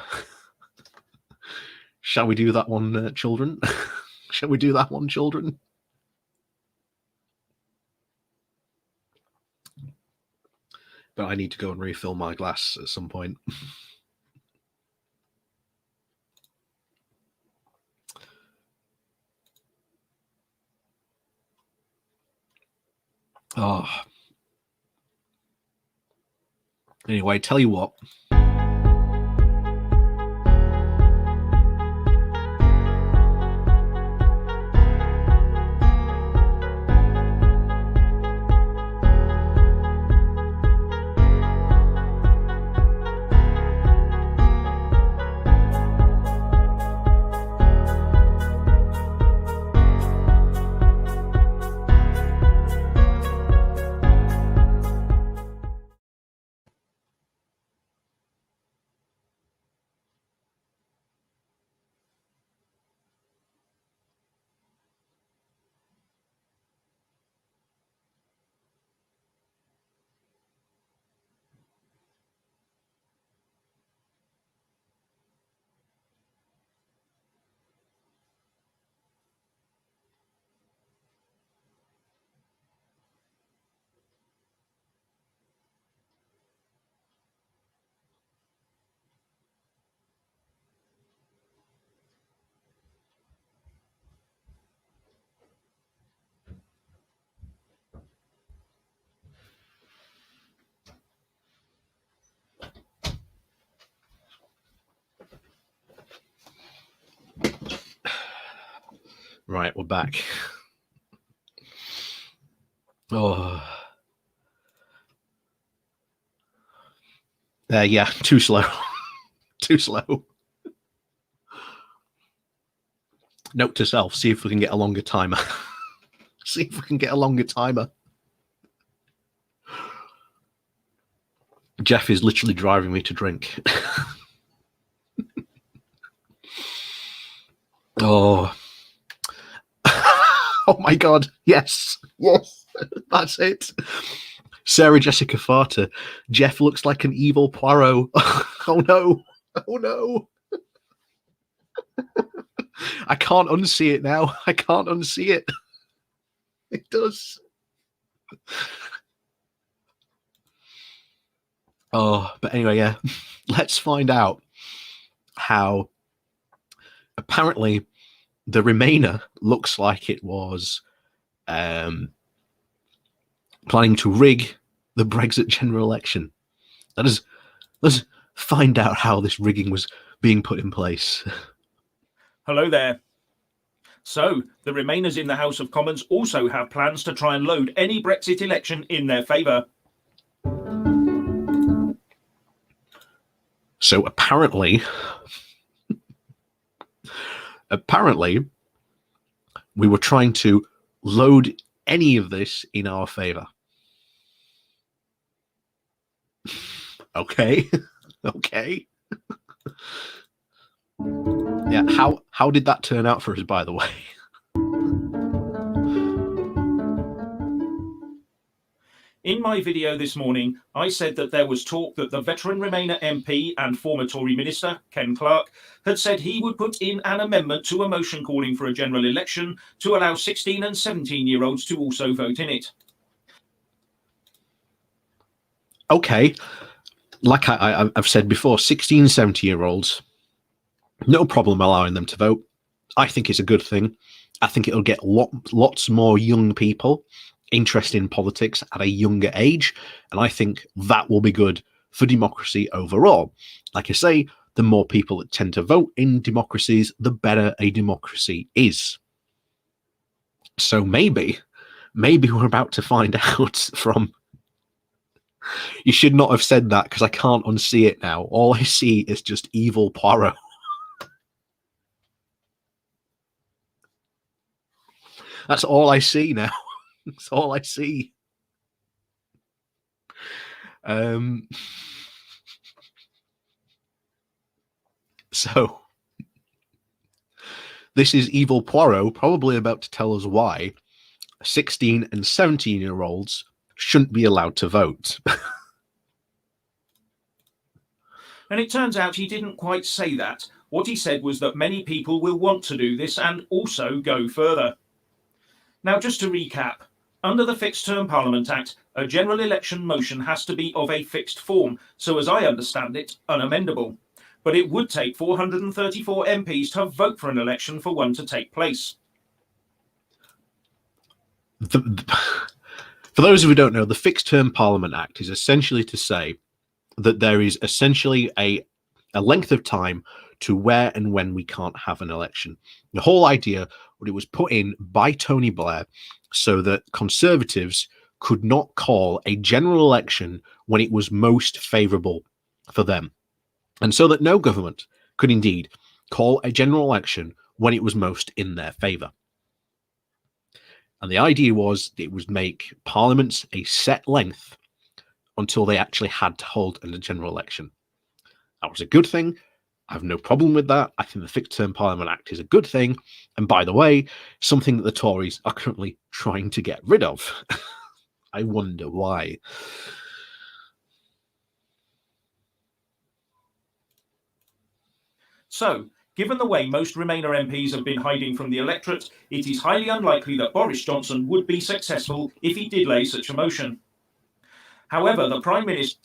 that one, children? Shall we do that one, children? But I need to go and refill my glass at some point. Oh. Anyway, tell you what. Right, we're back. Oh. Yeah, too slow. Too slow. Note to self, see if we can get a longer timer. See if we can get a longer timer. Jeff is literally driving me to drink. Oh. Oh my God. Yes. Yes. That's it. Sarah Jessica Farter. Jeff looks like an evil Poirot. Oh no. Oh no. I can't unsee it now. I can't unsee it. It does. Oh, but anyway, yeah. Let's find out how apparently the Remainer looks like it was planning to rig the Brexit general election. Let's find out how this rigging was being put in place. Hello there. So, the Remainers in the House of Commons also have plans to try and load any Brexit election in their favour. So apparently, we were trying to load any of this in our favour. Okay. Okay. Yeah, how did that turn out for us, by the way? In my video this morning, I said that there was talk that the veteran Remainer MP and former Tory Minister, Ken Clarke, had said he would put in an amendment to a motion calling for a general election to allow 16 and 17-year-olds to also vote in it. Okay. Like I've said before, 16, 17-year-olds, no problem allowing them to vote. I think it's a good thing. I think it'll get lots more young people interested in politics at a younger age, and I think that will be good for democracy overall. Like I say, the more people that tend to vote in democracies, the better a democracy is. So maybe we're about to find out from... You should not have said that, because I can't unsee it now. All I see is just evil Poirot. That's all I see now. That's all I see. So this is evil Poirot probably about to tell us why 16 and 17-year-olds shouldn't be allowed to vote. And it turns out he didn't quite say that. What he said was that many people will want to do this and also go further. Now, just to recap, under the Fixed Term Parliament Act, a general election motion has to be of a fixed form, so as I understand it, unamendable. But it would take 434 MPs to vote for an election for one to take place. For those who don't know, the Fixed Term Parliament Act is essentially to say that there is essentially a length of time to where and when we can't have an election. The whole idea, what it was put in by Tony Blair, so that Conservatives could not call a general election when it was most favourable for them. And so that no government could indeed call a general election when it was most in their favour. And the idea was it would make parliaments a set length until they actually had to hold a general election. That was a good thing. I have no problem with that. I think the Fixed Term Parliament Act is a good thing. And by the way, something that the Tories are currently trying to get rid of. I wonder why. So, given the way most Remainer MPs have been hiding from the electorate, it is highly unlikely that Boris Johnson would be successful if he did lay such a motion. However, the Prime Minister...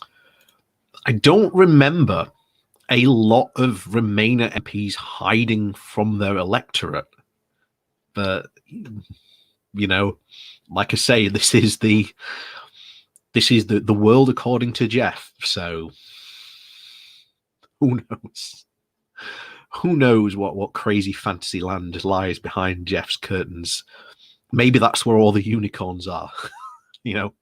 I don't remember a lot of Remainer MPs hiding from their electorate. But, you know, like I say, this is the world according to Jeff. So who knows? who knows what crazy fantasy land lies behind Jeff's curtains. Maybe that's where all the unicorns are, you know.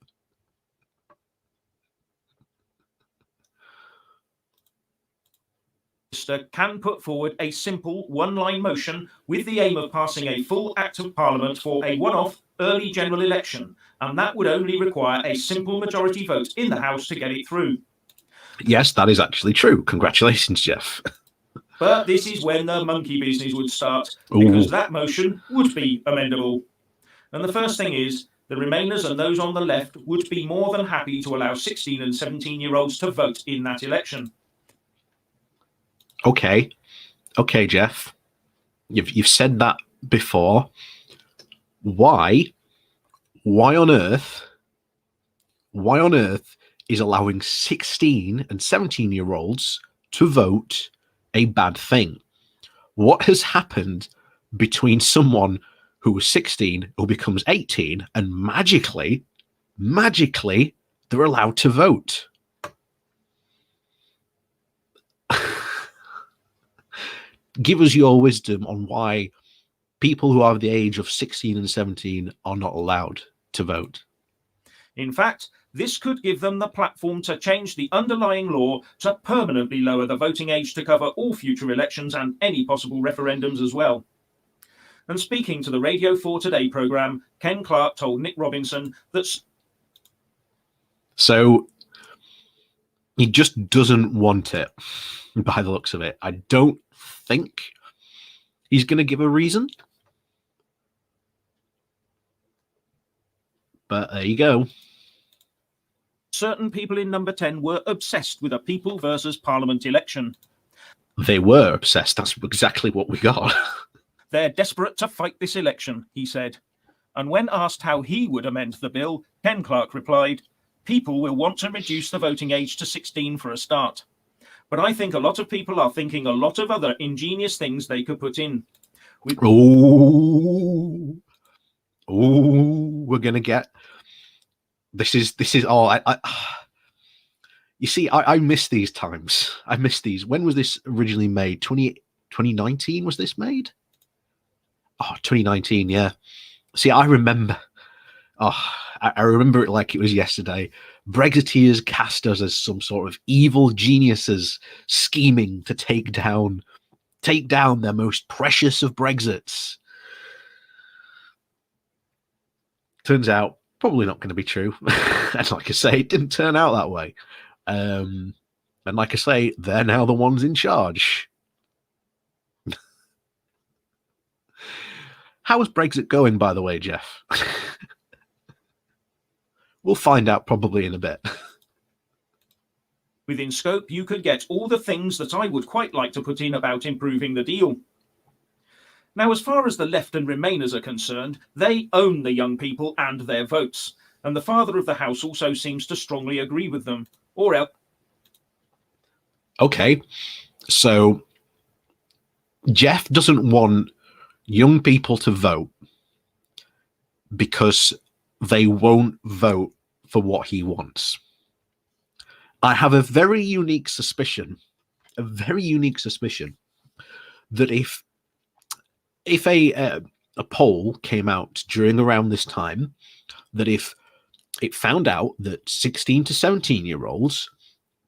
Can put forward a simple one-line motion with the aim of passing a full Act of Parliament for a one-off early general election, and that would only require a simple majority vote in the House to get it through. Yes, that is actually true. Congratulations, Jeff. But this is when the monkey business would start, because that motion would be amendable. And the first thing is, the Remainers and those on the left would be more than happy to allow 16 and 17-year-olds to vote in that election. Okay, Jeff, you've said that before. Why on earth is allowing 16 and 17-year-olds to vote a bad thing? What has happened between someone who was 16 who becomes 18 and magically they're allowed to vote? Give us your wisdom on why people who are the age of 16 and 17 are not allowed to vote. In fact, this could give them the platform to change the underlying law to permanently lower the voting age to cover all future elections and any possible referendums as well. And speaking to the Radio 4 Today programme, Ken Clark told Nick Robinson that... So he just doesn't want it, by the looks of it. I don't think he's going to give a reason. But there you go. Certain people in number 10 were obsessed with a people versus parliament election. They were obsessed. That's exactly what we got. They're desperate to fight this election, he said. And when asked how he would amend the bill, Ken Clark replied, "People will want to reduce the voting age to 16 for a start. But I think a lot of people are thinking a lot of other ingenious things they could put in." We're gonna get this is all you see, I miss these times. I miss these. When was this originally made? 2019 was this made? 2019, yeah. See, I remember I remember it like it was yesterday. Brexiteers cast us as some sort of evil geniuses scheming to take down their most precious of Brexits. Turns out, probably not going to be true. And like I say, it didn't turn out that way. And like I say, they're now the ones in charge. How is Brexit going, by the way, Jeff? We'll find out probably in a bit. Within scope, you could get all the things that I would quite like to put in about improving the deal. Now, as far as the left and Remainers are concerned, they own the young people and their votes. And the father of the house also seems to strongly agree with them. Or else. Okay, so Jeff doesn't want young people to vote because they won't vote for what he wants. I have a very unique suspicion that if a poll came out during around this time, that if it found out that 16 to 17-year-olds,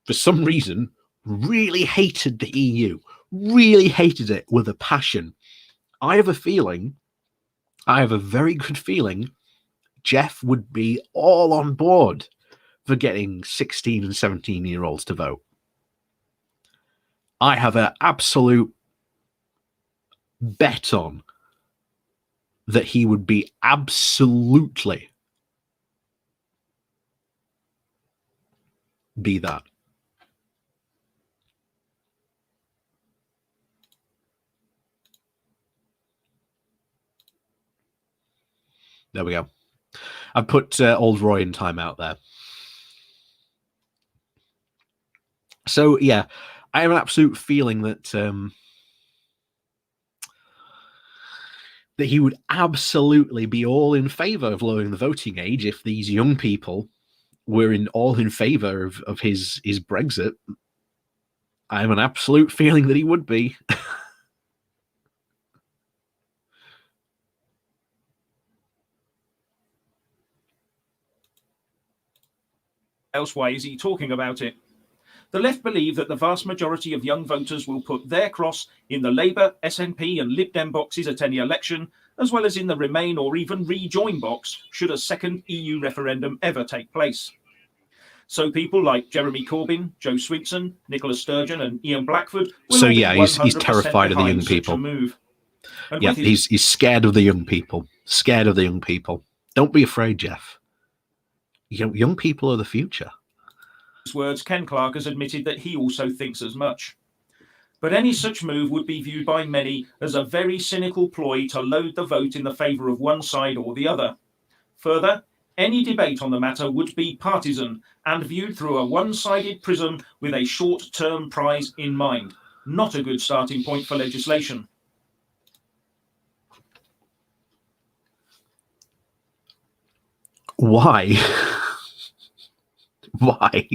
for some reason, really hated the EU, really hated it with a passion, I have a very good feeling Jeff would be all on board for getting 16 and 17-year-olds to vote. I have an absolute bet on that he would be absolutely be that. There we go. I've put old Roy in timeout there. So, yeah, I have an absolute feeling that that he would absolutely be all in favour of lowering the voting age if these young people were all in favour of his Brexit. I have an absolute feeling that he would be. else, why is he talking about it? The left believe that the vast majority of young voters will put their cross in the Labour, SNP and Lib Dem boxes at any election, as well as in the Remain or even Rejoin box should a second EU referendum ever take place. So people like Jeremy Corbyn, Joe Swinson, Nicola Sturgeon and Ian Blackford will So all be yeah, he's 100% terrified of the young behind such a people. move. And Yeah, with his he's scared of the young people. Scared of the young people. Don't be afraid, Jeff. Young people are the future. words, Ken Clarke has admitted that he also thinks as much. But any such move would be viewed by many as a very cynical ploy to load the vote in the favour of one side or the other. Further, any debate on the matter would be partisan and viewed through a one-sided prism with a short-term prize in mind. Not a good starting point for legislation. Why? Why?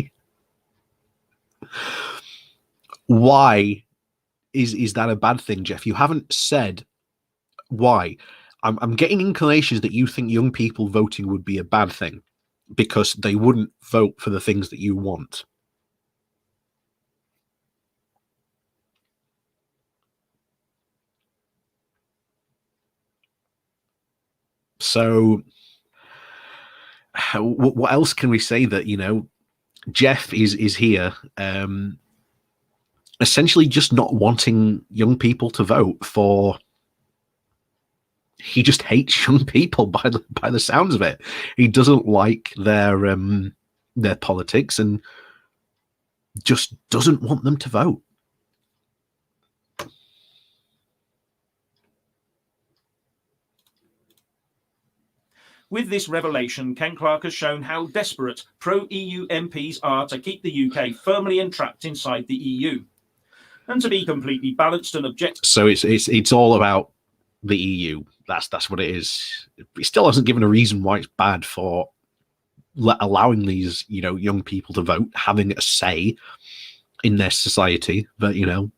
Why is that a bad thing, Jeff? You haven't said why. I'm getting inclinations that you think young people voting would be a bad thing because they wouldn't vote for the things that you want. So what else can we say that, you know, Jeff is here essentially just not wanting young people to vote for. He just hates young people by the sounds of it. He doesn't like their politics and just doesn't want them to vote. With this revelation, Ken Clarke has shown how desperate pro-EU MPs are to keep the UK firmly entrapped inside the EU. And to be completely balanced and objective. So it's all about the EU. That's what it is. He still hasn't given a reason why it's bad for allowing these, you know, young people to vote, having a say in their society. But, you know,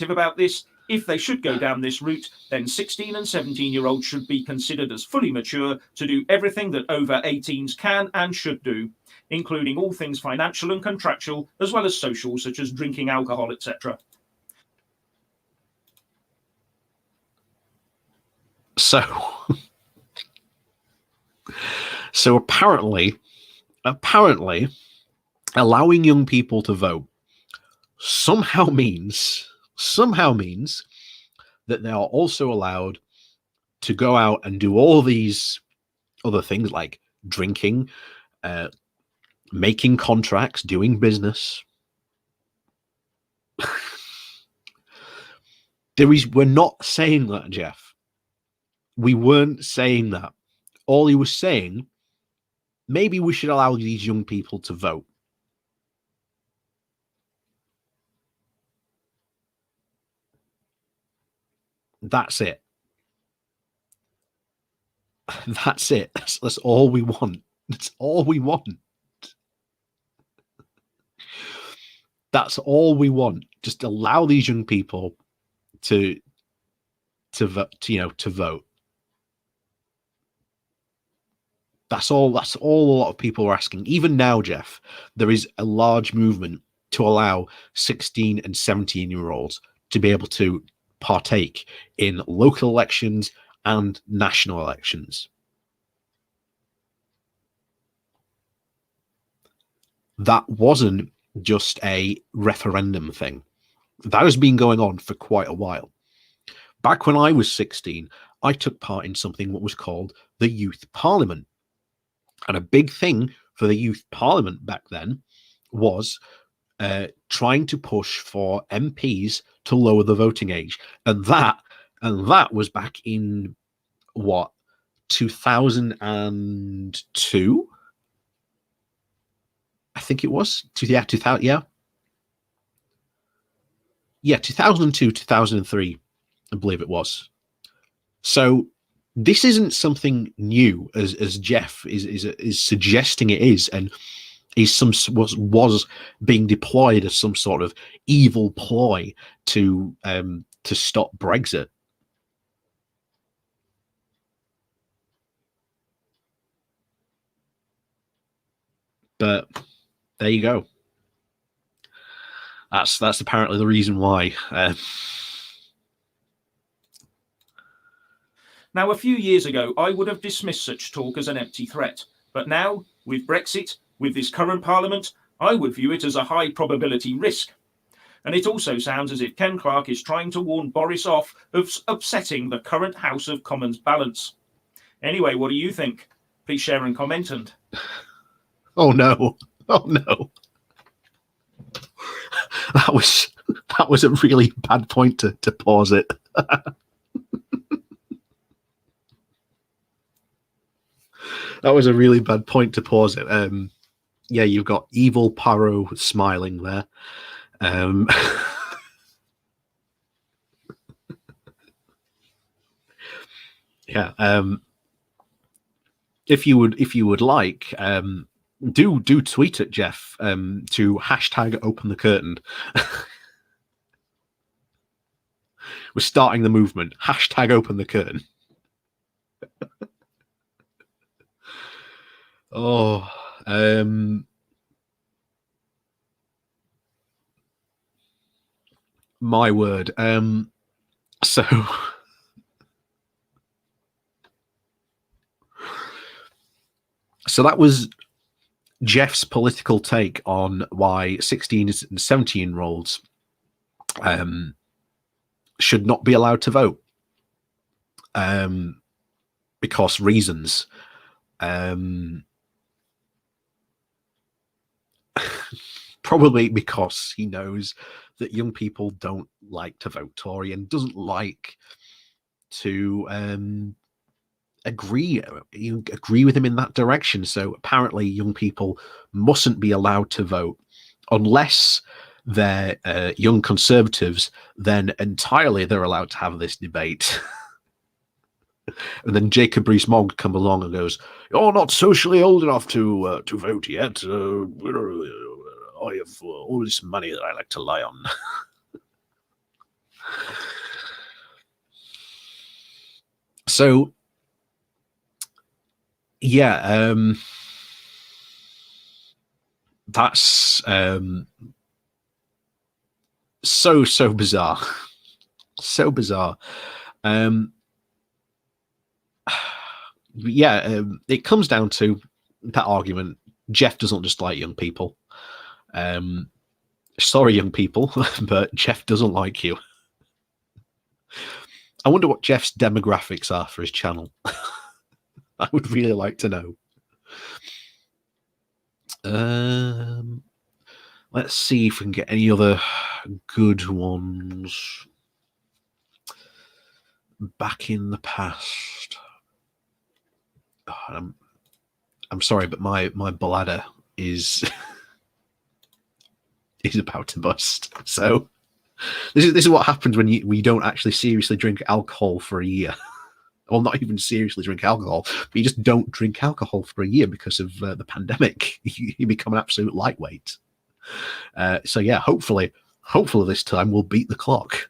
about this, if they should go down this route, then 16 and 17-year-olds should be considered as fully mature to do everything that over 18s can and should do, including all things financial and contractual, as well as social, such as drinking alcohol, etc. So apparently, allowing young people to vote somehow means that they are also allowed to go out and do all these other things like drinking, making contracts, doing business. We're not saying that, Jeff. We weren't saying that. All he was saying, maybe we should allow these young people to vote. That's it. That's it. That's all we want. That's all we want. That's all we want. Just allow these young people to vote. To vote. That's all a lot of people are asking. Even now, Jeff, there is a large movement to allow 16 and 17-year-olds to be able to partake in local elections and national elections. That wasn't just a referendum thing. That has been going on for quite a while. Back when I was 16, I took part in something what was called the Youth Parliament. And a big thing for the Youth Parliament back then was trying to push for MPs to lower the voting age. And that was back in, what, 2002? I think it was. 2000, yeah. Yeah, 2002, 2003, I believe it was. So this isn't something new, as Jeff is suggesting it is, and was being deployed as some sort of evil ploy to stop Brexit. But there you go. That's apparently the reason why. Now, a few years ago, I would have dismissed such talk as an empty threat. But now, with Brexit, with this current Parliament, I would view it as a high probability risk. And it also sounds as if Ken Clarke is trying to warn Boris off of upsetting the current House of Commons balance. Anyway, what do you think? Please share and comment. And oh no, that was a really bad point to pause it. That was a really bad point to pause it. Yeah, you've got evil Paro smiling there. Yeah. If you would like, do tweet at Jeff to hashtag open the curtain. We're starting the movement. Hashtag open the curtain. Oh, my word. So that was Jeff's political take on why 16 and 17-year-olds should not be allowed to vote. Because reasons. Probably because he knows that young people don't like to vote Tory and doesn't like to agree with him in that direction. So apparently young people mustn't be allowed to vote unless they're young conservatives. Then entirely they're allowed to have this debate. And then Jacob Rees-Mogg come along and goes, "You're not socially old enough to vote yet. I have all this money that I like to lie on." So, yeah, that's so bizarre, so bizarre. Yeah, it comes down to that argument. Jeff doesn't just like young people. Sorry, young people, but Jeff doesn't like you. I wonder what Jeff's demographics are for his channel. I would really like to know. Let's see if we can get any other good ones back in the past. Oh, I'm sorry, but my bladder is about to bust. So this is what happens when you don't actually seriously drink alcohol for a year. Well, not even seriously drink alcohol, but you just don't drink alcohol for a year because of the pandemic. You become an absolute lightweight. So yeah, hopefully this time we'll beat the clock.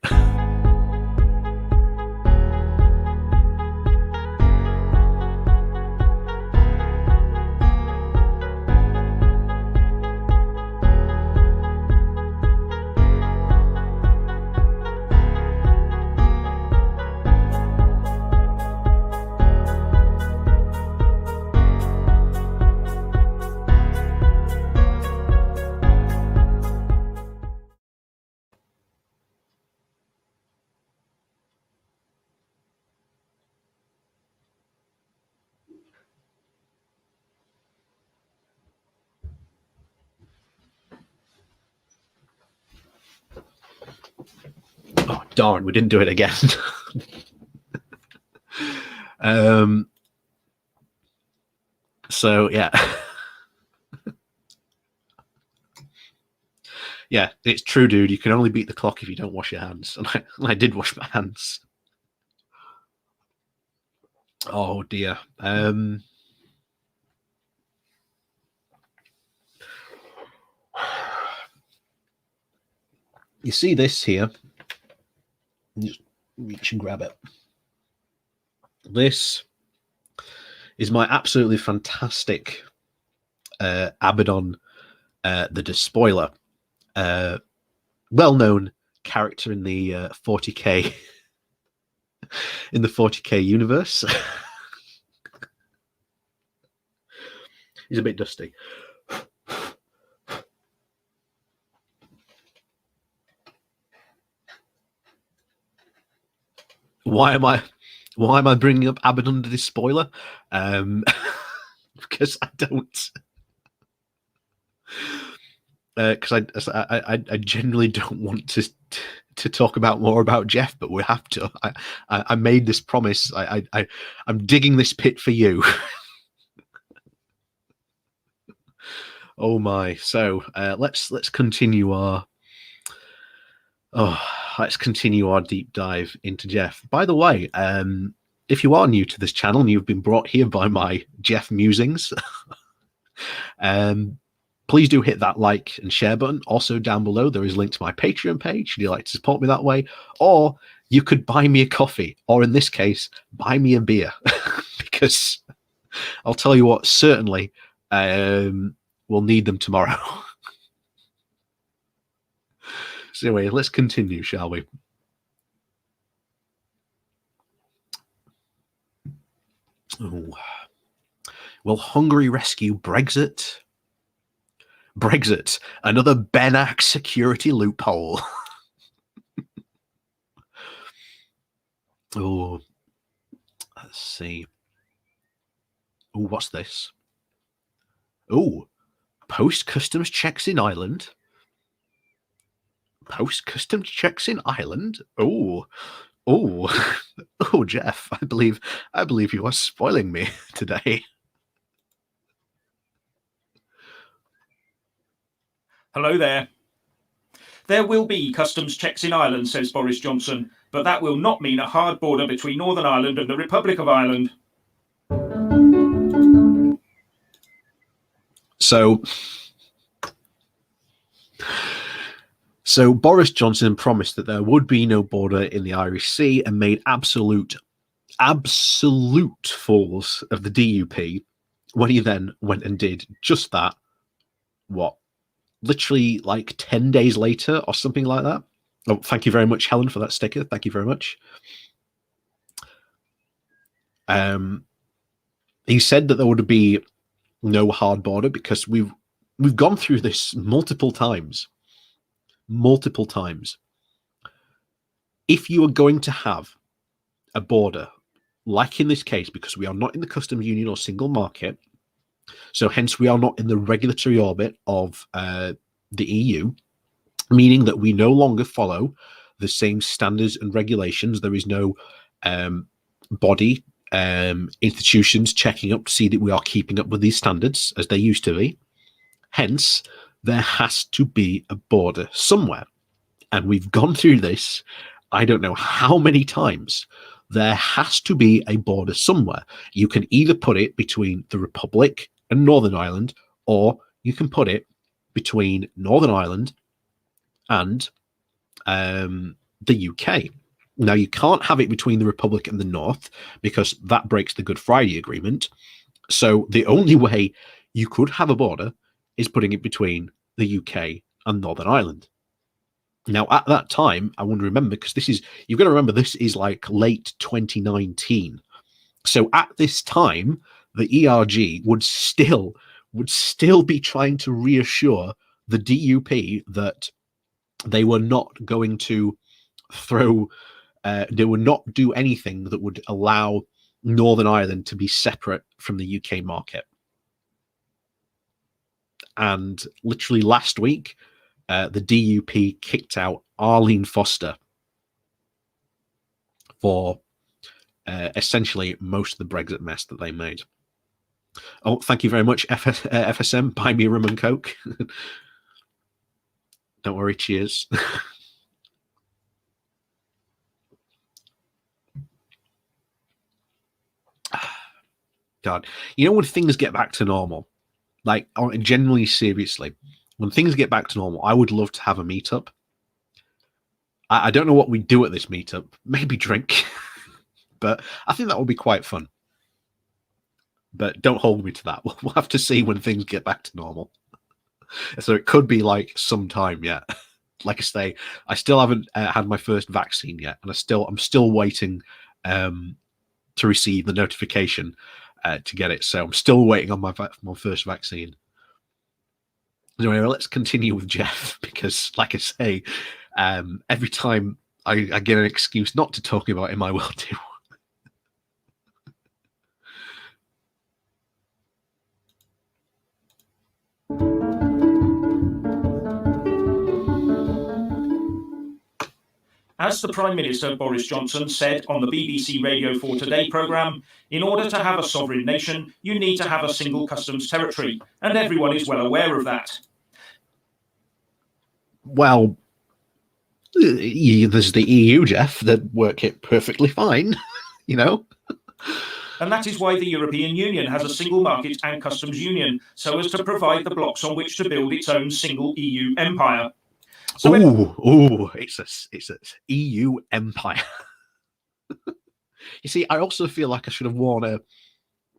Oh, darn, we didn't do it again. So, yeah. Yeah, it's true, dude. You can only beat the clock if you don't wash your hands. And I did wash my hands. Oh, dear. You see this here? Just reach and grab it. This is my absolutely fantastic Abaddon the Despoiler, well-known character in the 40k in the 40k universe. He's a bit dusty. Why am I bringing up Abaddon the Despoiler? Because I don't. Because I generally don't want to talk about more about Jeff, but we have to. I made this promise. I'm digging this pit for you. Oh my! So let's continue our deep dive into Jeff. By the way, if you are new to this channel and you've been brought here by my Jeff musings, please do hit that like and share button. Also down below there is a link to my Patreon page should you like to support me that way, or you could buy me a coffee, or in this case buy me a beer, because I'll tell you what, certainly we'll need them tomorrow. So anyway, let's continue, shall we? Oh. Will Hungary rescue Brexit? Brexit, another Benak security loophole. Oh, let's see. Oh, what's this? Oh, post customs checks in Ireland. Post customs checks in Ireland. Oh, oh, Jeff, I believe you are spoiling me today. Hello there. There will be customs checks in Ireland, says Boris Johnson, but that will not mean a hard border between Northern Ireland and the Republic of Ireland. So Boris Johnson promised that there would be no border in the Irish Sea and made absolute fools of the DUP when he then went and did just that. What? Literally like 10 days later or something like that. Oh, thank you very much, Helen, for that sticker. Thank you very much. He said that there would be no hard border because we've gone through this multiple times. If you are going to have a border, like in this case, because we are not in the customs union or single market, so hence we are not in the regulatory orbit of the EU, meaning that we no longer follow the same standards and regulations. There is no body, institutions checking up to see that we are keeping up with these standards as they used to be. Hence, there has to be a border somewhere. And we've gone through this, I don't know how many times. There has to be a border somewhere. You can either put it between the Republic and Northern Ireland, or you can put it between Northern Ireland and the UK. Now, you can't have it between the Republic and the North because that breaks the Good Friday Agreement. So the only way you could have a border is putting it between the UK and Northern Ireland. Now, at that time, I want to remember, because you've got to remember, this is like late 2019. So at this time, the ERG would still be trying to reassure the DUP that they were not going to they would not do anything that would allow Northern Ireland to be separate from the UK market. And literally last week, the DUP kicked out Arlene Foster for essentially most of the Brexit mess that they made. Oh, thank you very much, FSM. Buy me a rum and coke. Don't worry, cheers. God, you know when things get back to normal, like genuinely seriously, when things get back to normal, I would love to have a meetup. I don't know what we do at this meetup. Maybe drink, but I think that would be quite fun. but don't hold me to that. We'll have to see when things get back to normal. So it could be like some time yet. Like I say, I still haven't had my first vaccine yet, and I'm still waiting to receive the notification to get it. So I'm still waiting on my first vaccine. Anyway, let's continue with Jeff, because, like I say, every time I get an excuse not to talk about him, I will do. As the Prime Minister Boris Johnson said on the BBC Radio 4 Today programme, in order to have a sovereign nation, you need to have a single customs territory, and everyone is well aware of that. Well, there's the EU, Jeff, that work it perfectly fine, you know? And that is why the European Union has a single market and customs union, so as to provide the blocks on which to build its own single EU empire. So it's a EU empire. You see, I also feel like I should have worn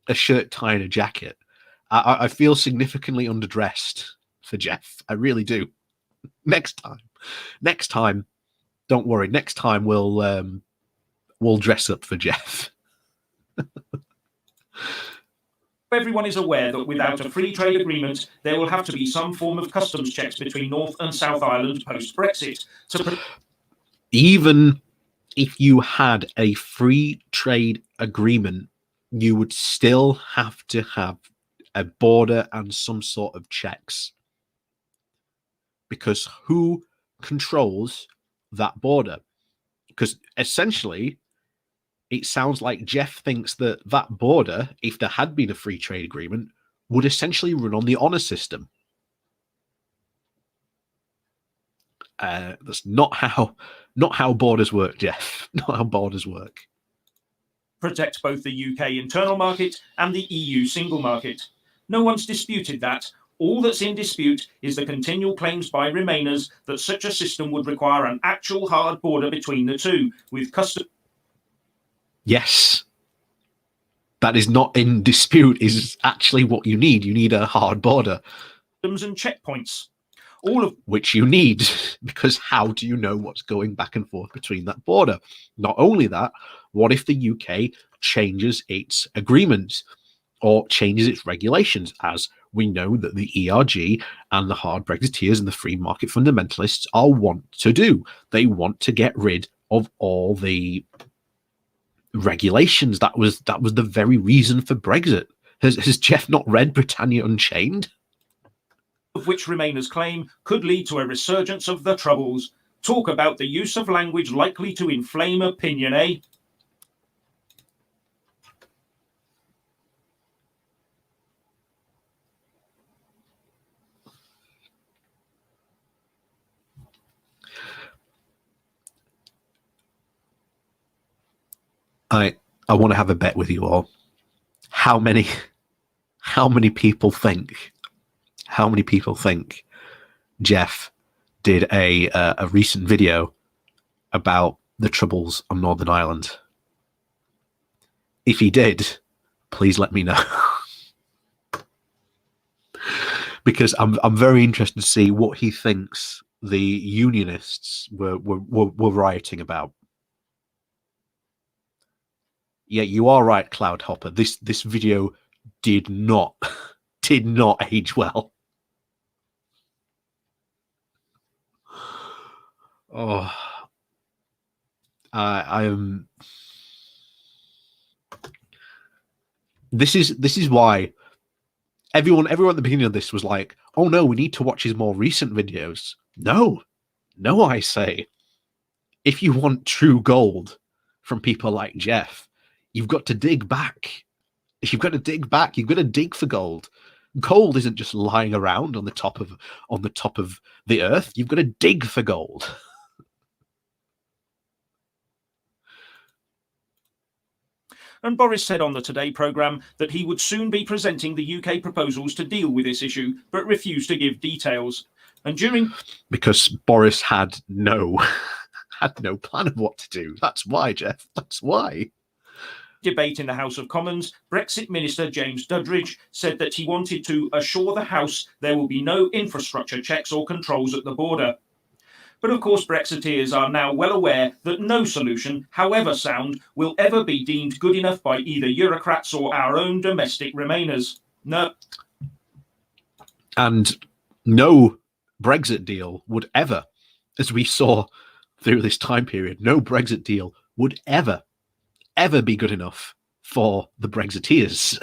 a shirt, tie, and a jacket. I feel significantly underdressed for Jeff. I really do. Next time, don't worry. Next time we'll dress up for Jeff. Everyone is aware that without a free trade agreement, there will have to be some form of customs checks between North and South Ireland post-Brexit. Even if you had a free trade agreement, you would still have to have a border and some sort of checks. Because who controls that border? Because essentially, it sounds like Jeff thinks that that border, if there had been a free trade agreement, would essentially run on the honor system. That's not how borders work, Jeff. Not how borders work. Protect both the UK internal market and the EU single market. No one's disputed that. All that's in dispute is the continual claims by Remainers that such a system would require an actual hard border between the two, with customs. Yes, that is not in dispute, is actually what you need. You need a hard border. And checkpoints. All of which you need, because how do you know what's going back and forth between that border? Not only that, what if the UK changes its agreements or changes its regulations, as we know that the ERG and the hard Brexiteers and the free market fundamentalists all want to do? They want to get rid of all the regulations. That was the very reason for Brexit. Has Jeff not read Britannia Unchained? Of which Remainers claim could lead to a resurgence of the Troubles. Talk about the use of language likely to inflame opinion, eh? I want to have a bet with you all. How many people think Jeff did a recent video about the Troubles on Northern Ireland? If he did, please let me know. Because I'm very interested to see what he thinks the Unionists were rioting about. Yeah, you are right, Cloudhopper. This video did not age well. Oh, I am. This is why everyone at the beginning of this was like, "Oh no, we need to watch his more recent videos." No, I say, if you want true gold from people like Jeff, you've got to dig back. You've got to dig back. You've got to dig for gold. Gold isn't just lying around on the top of the earth. You've got to dig for gold. And Boris said on the Today programme that he would soon be presenting the UK proposals to deal with this issue, but refused to give details. And because Boris had no plan of what to do. That's why, Jeff. That's why. debate in the House of Commons, Brexit Minister James Duddridge said that he wanted to assure the House there will be no infrastructure checks or controls at the border. But of course, Brexiteers are now well aware that no solution, however sound, will ever be deemed good enough by either Eurocrats or our own domestic Remainers. No. And no Brexit deal would ever, as we saw through this time period, no Brexit deal would ever be good enough for the Brexiteers.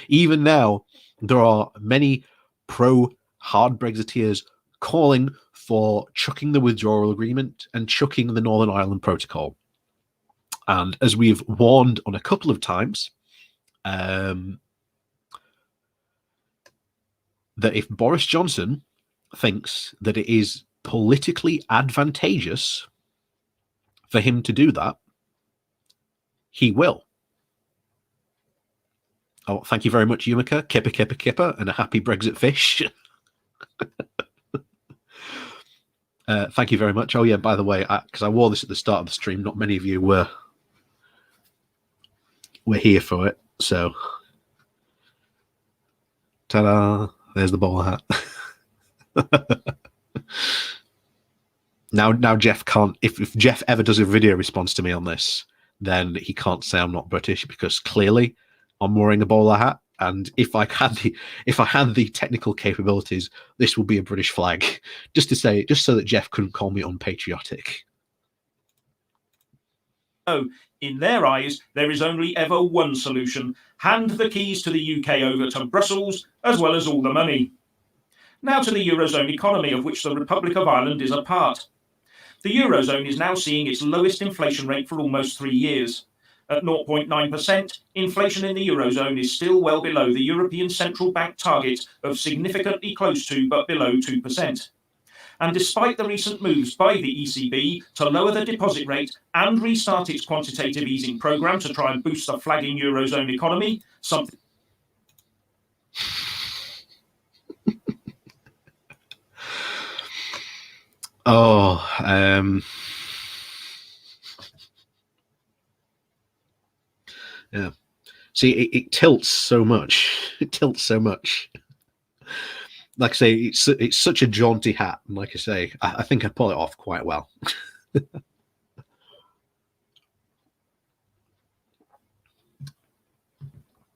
Even now, there are many pro-hard Brexiteers calling for chucking the withdrawal agreement and chucking the Northern Ireland Protocol. And as we've warned on a couple of times, that if Boris Johnson thinks that it is politically advantageous for him to do that, he will. Oh, thank you very much, Yumika. Kipper, kipper, kipper, and a happy Brexit fish. Thank you very much. Oh, yeah, by the way, because I wore this at the start of the stream, not many of you were here for it. So, ta-da, there's the bowler hat. Now Jeff can't, if Jeff ever does a video response to me on this, then he can't say I'm not British, because clearly I'm wearing a bowler hat, and if I had the technical capabilities, this will be a British flag, just so that Jeff couldn't call me unpatriotic. Oh, in their eyes, there is only ever one solution: hand the keys to the UK over to Brussels, as well as all the money. Now to the Eurozone economy, of which the Republic of Ireland is a part. The Eurozone is now seeing its lowest inflation rate for almost 3 years. At 0.9%, inflation in the Eurozone is still well below the European Central Bank target of significantly close to but below 2%. And despite the recent moves by the ECB to lower the deposit rate and restart its quantitative easing programme to try and boost the flagging Eurozone economy, something... Yeah. See, it tilts so much. It tilts so much. Like I say, it's such a jaunty hat. And like I say, I think I pull it off quite well.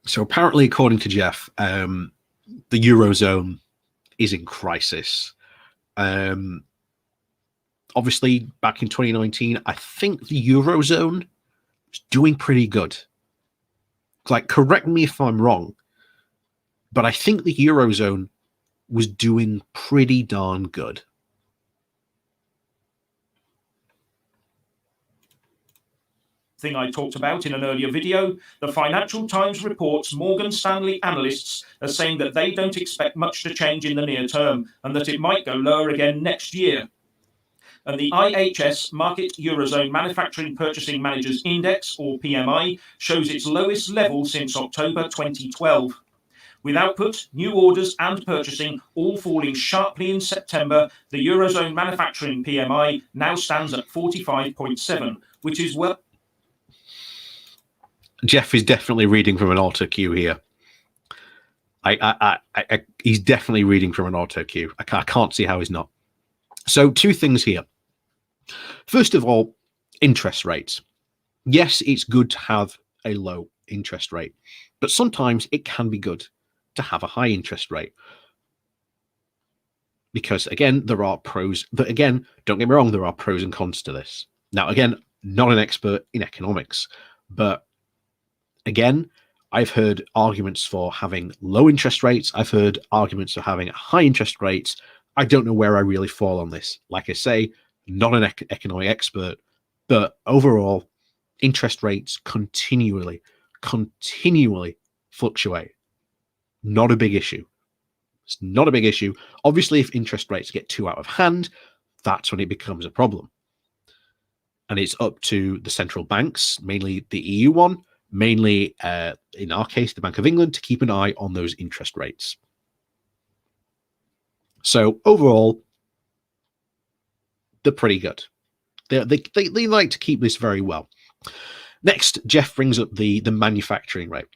So apparently, according to Jeff, the Eurozone is in crisis. Obviously, back in 2019, I think the Eurozone was doing pretty good. Like, correct me if I'm wrong, but I think the Eurozone was doing pretty darn good. Thing I talked about in an earlier video, the Financial Times reports Morgan Stanley analysts as saying that they don't expect much to change in the near term and that it might go lower again next year. And the IHS Market Eurozone Manufacturing Purchasing Managers Index, or PMI, shows its lowest level since October 2012. With output, new orders and purchasing all falling sharply in September, the Eurozone Manufacturing PMI now stands at 45.7, which is well... Jeff is definitely reading from an auto cue here. He's definitely reading from an auto cue. I can't see how he's not. So, two things here. First of all, interest rates. Yes, it's good to have a low interest rate, but sometimes it can be good to have a high interest rate. Because again, there are pros, but again, don't get me wrong, there are pros and cons to this. Now, again, not an expert in economics, but again, I've heard arguments for having low interest rates. I've heard arguments for having high interest rates. I don't know where I really fall on this. Like I say, not an economic expert, but overall, interest rates continually fluctuate. Not a big issue. It's not a big issue. Obviously, if interest rates get too out of hand, that's when it becomes a problem. And it's up to the central banks, mainly the EU one, mainly, in our case, the Bank of England, to keep an eye on those interest rates. So overall, they're pretty good. They like to keep this very well. Next, Jeff brings up the manufacturing rate.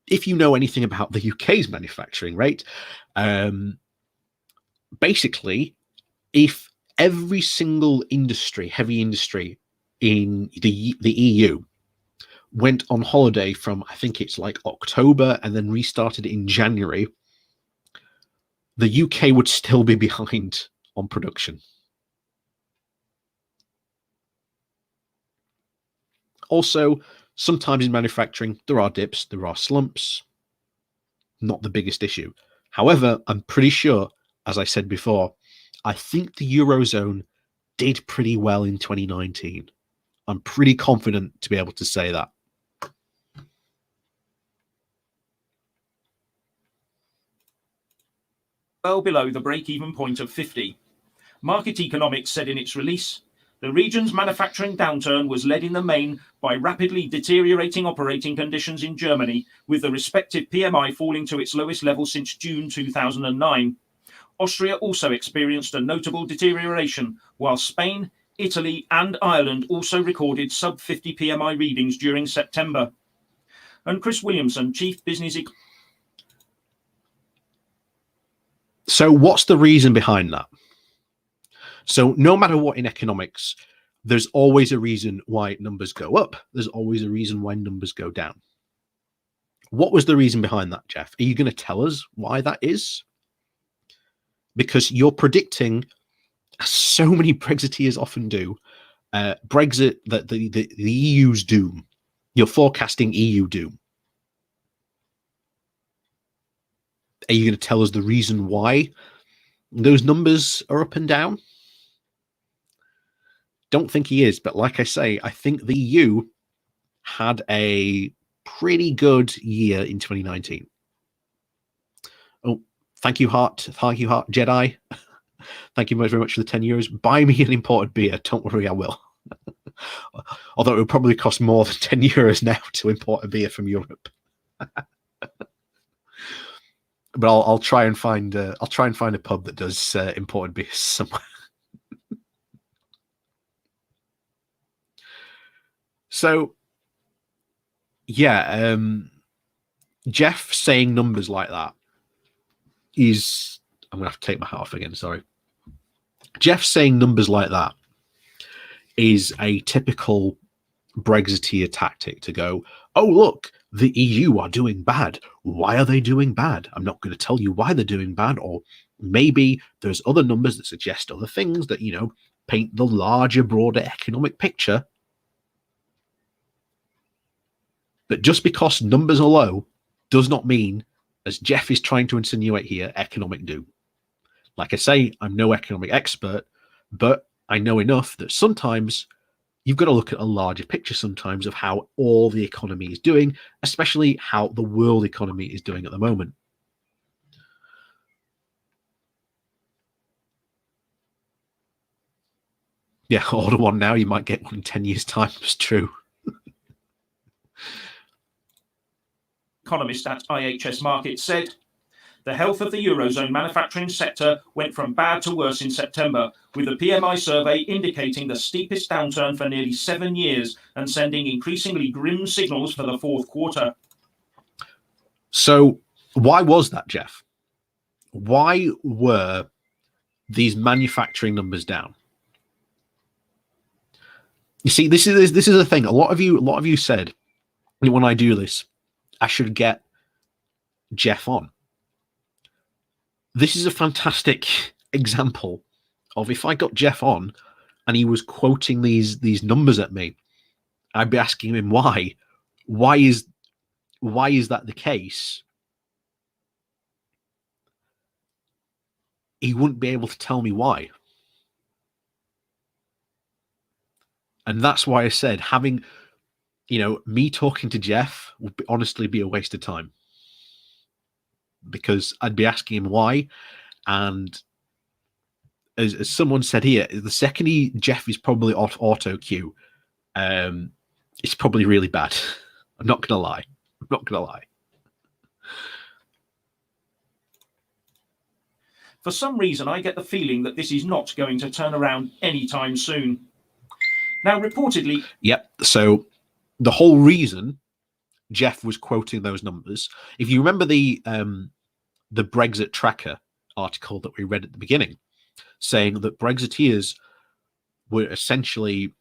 If you know anything about the UK's manufacturing rate, basically, if every single industry, heavy industry in the EU went on holiday from, I think it's like October and then restarted in January, the UK would still be behind on production. Also, sometimes in manufacturing, there are dips, there are slumps. Not the biggest issue. However, I'm pretty sure, as I said before, I think the Eurozone did pretty well in 2019. I'm pretty confident to be able to say that. Well below the break-even point of 50. Market Economics said in its release, the region's manufacturing downturn was led in the main by rapidly deteriorating operating conditions in Germany, with the respective PMI falling to its lowest level since June 2009. Austria also experienced a notable deterioration, while Spain, Italy and Ireland also recorded sub-50 PMI readings during September. And Chris Williamson, Chief Business Economist. So what's the reason behind that? So no matter what in economics, there's always a reason why numbers go up. There's always a reason why numbers go down. What was the reason behind that, Jeff? Are you going to tell us why that is? Because you're predicting, as so many Brexiteers often do, Brexit, the EU's doom. You're forecasting EU doom. Are you going to tell us the reason why those numbers are up and down? Don't think he is, but like I say, I think the EU had a pretty good year in 2019. Oh, thank you, Heart. Thank you, Heart Jedi. Thank you very much for the €10. Buy me an imported beer. Don't worry, I will. Although it would probably cost more than €10 now to import a beer from Europe. But I'll try and find a pub that does imported beers somewhere. So, yeah, Jeff saying numbers like that is, I'm going to have to take my hat off again, sorry. Jeff saying numbers like that is a typical Brexiteer tactic to go, oh, look, the EU are doing bad. Why are they doing bad? I'm not going to tell you why they're doing bad, or maybe there's other numbers that suggest other things that, paint the larger, broader economic picture. But just because numbers are low does not mean, as Jeff is trying to insinuate here, economic doom. Like I say, I'm no economic expert, but I know enough that sometimes you've got to look at a larger picture sometimes of how all the economy is doing, especially how the world economy is doing at the moment. Yeah, order one now, you might get one in 10 years' time. It's true. Economist at IHS Markit said, the health of the Eurozone manufacturing sector went from bad to worse in September, with the PMI survey indicating the steepest downturn for nearly 7 years and sending increasingly grim signals for the fourth quarter. So why was that, Jeff? Why were these manufacturing numbers down? You see, this is the thing. A lot of you said when I do this, I should get Jeff on. This is a fantastic example of if I got Jeff on and he was quoting these numbers at me, I'd be asking him why. Why is that the case? He wouldn't be able to tell me why. And that's why I said having, me talking to Jeff would honestly be a waste of time. Because I'd be asking him why. And as someone said here, the second Jeff is probably off auto cue, it's probably really bad. I'm not going to lie. For some reason, I get the feeling that this is not going to turn around anytime soon. Now, reportedly... Yep, so the whole reason Jeff was quoting those numbers, if you remember the Brexit tracker article that we read at the beginning, saying that Brexiteers were essentially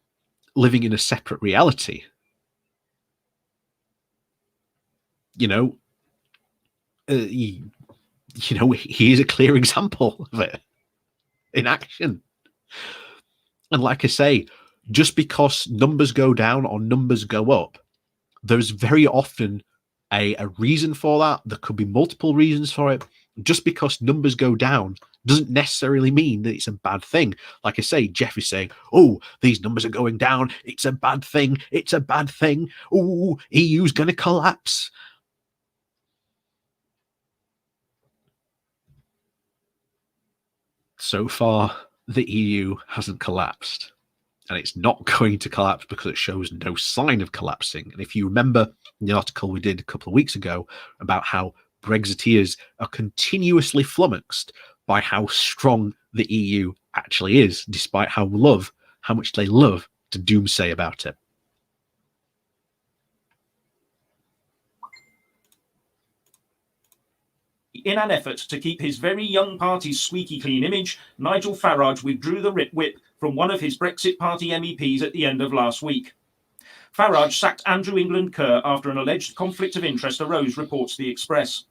living in a separate reality. He is a clear example of it in action. And like I say, just because numbers go down or numbers go up, there's very often a reason for that. There could be multiple reasons for it. Just because numbers go down doesn't necessarily mean that it's a bad thing. Like I say, Jeff is saying, oh, these numbers are going down. It's a bad thing. It's a bad thing. Oh, EU's going to collapse. So far, the EU hasn't collapsed. And it's not going to collapse because it shows no sign of collapsing. And if you remember the article we did a couple of weeks ago about how Brexiteers are continuously flummoxed by how strong the EU actually is, despite how much they love to doomsay about it. In an effort to keep his very young party's squeaky clean image, Nigel Farage withdrew the whip from one of his Brexit Party MEPs at the end of last week. Farage sacked Andrew England Kerr after an alleged conflict of interest arose, reports The Express.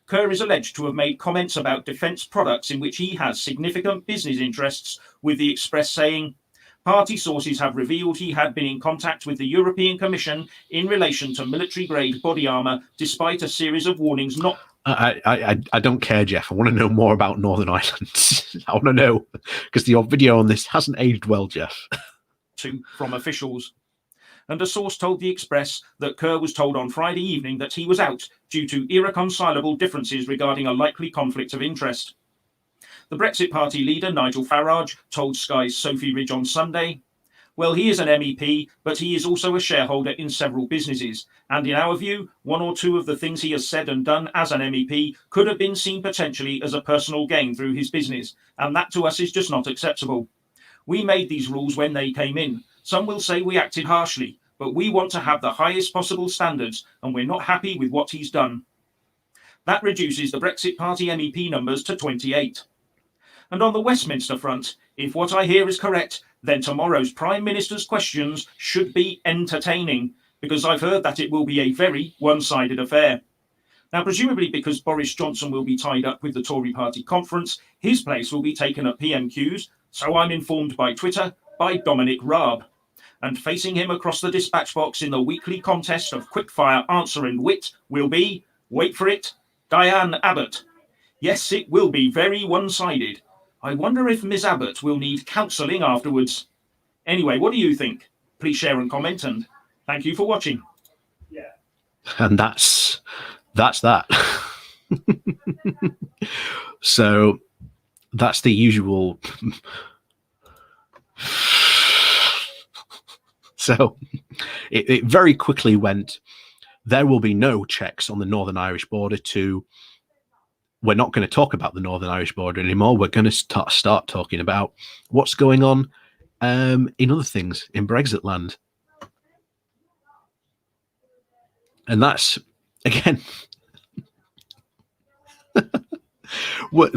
Kerr is alleged to have made comments about defence products in which he has significant business interests, with The Express saying, party sources have revealed he had been in contact with the European Commission in relation to military-grade body armour, despite a series of warnings not... I don't care, Jeff. I want to know more about Northern Ireland. I want to know, because your video on this hasn't aged well, Jeff. From officials. And a source told The Express that Kerr was told on Friday evening that he was out due to irreconcilable differences regarding a likely conflict of interest. The Brexit Party leader, Nigel Farage, told Sky's Sophie Ridge on Sunday, well, he is an MEP, but he is also a shareholder in several businesses. And in our view, one or two of the things he has said and done as an MEP could have been seen potentially as a personal gain through his business. And that to us is just not acceptable. We made these rules when they came in. Some will say we acted harshly, but we want to have the highest possible standards, and we're not happy with what he's done. That reduces the Brexit Party MEP numbers to 28. And on the Westminster front, if what I hear is correct, then tomorrow's Prime Minister's questions should be entertaining, because I've heard that it will be a very one-sided affair. Now, presumably because Boris Johnson will be tied up with the Tory party conference, his place will be taken at PMQs, so I'm informed by Twitter, by Dominic Raab. And facing him across the dispatch box in the weekly contest of quickfire answer and wit will be, wait for it, Diane Abbott. Yes, it will be very one-sided. I wonder if Ms. Abbott will need counselling afterwards. Anyway, what do you think? Please share and comment, and thank you for watching. Yeah. And that's that. So that's the usual. So it very quickly went, there will be no checks on the Northern Irish border to, we're not going to talk about the Northern Irish border anymore. We're going to start talking about what's going on in other things in Brexit land. And that's, again, what,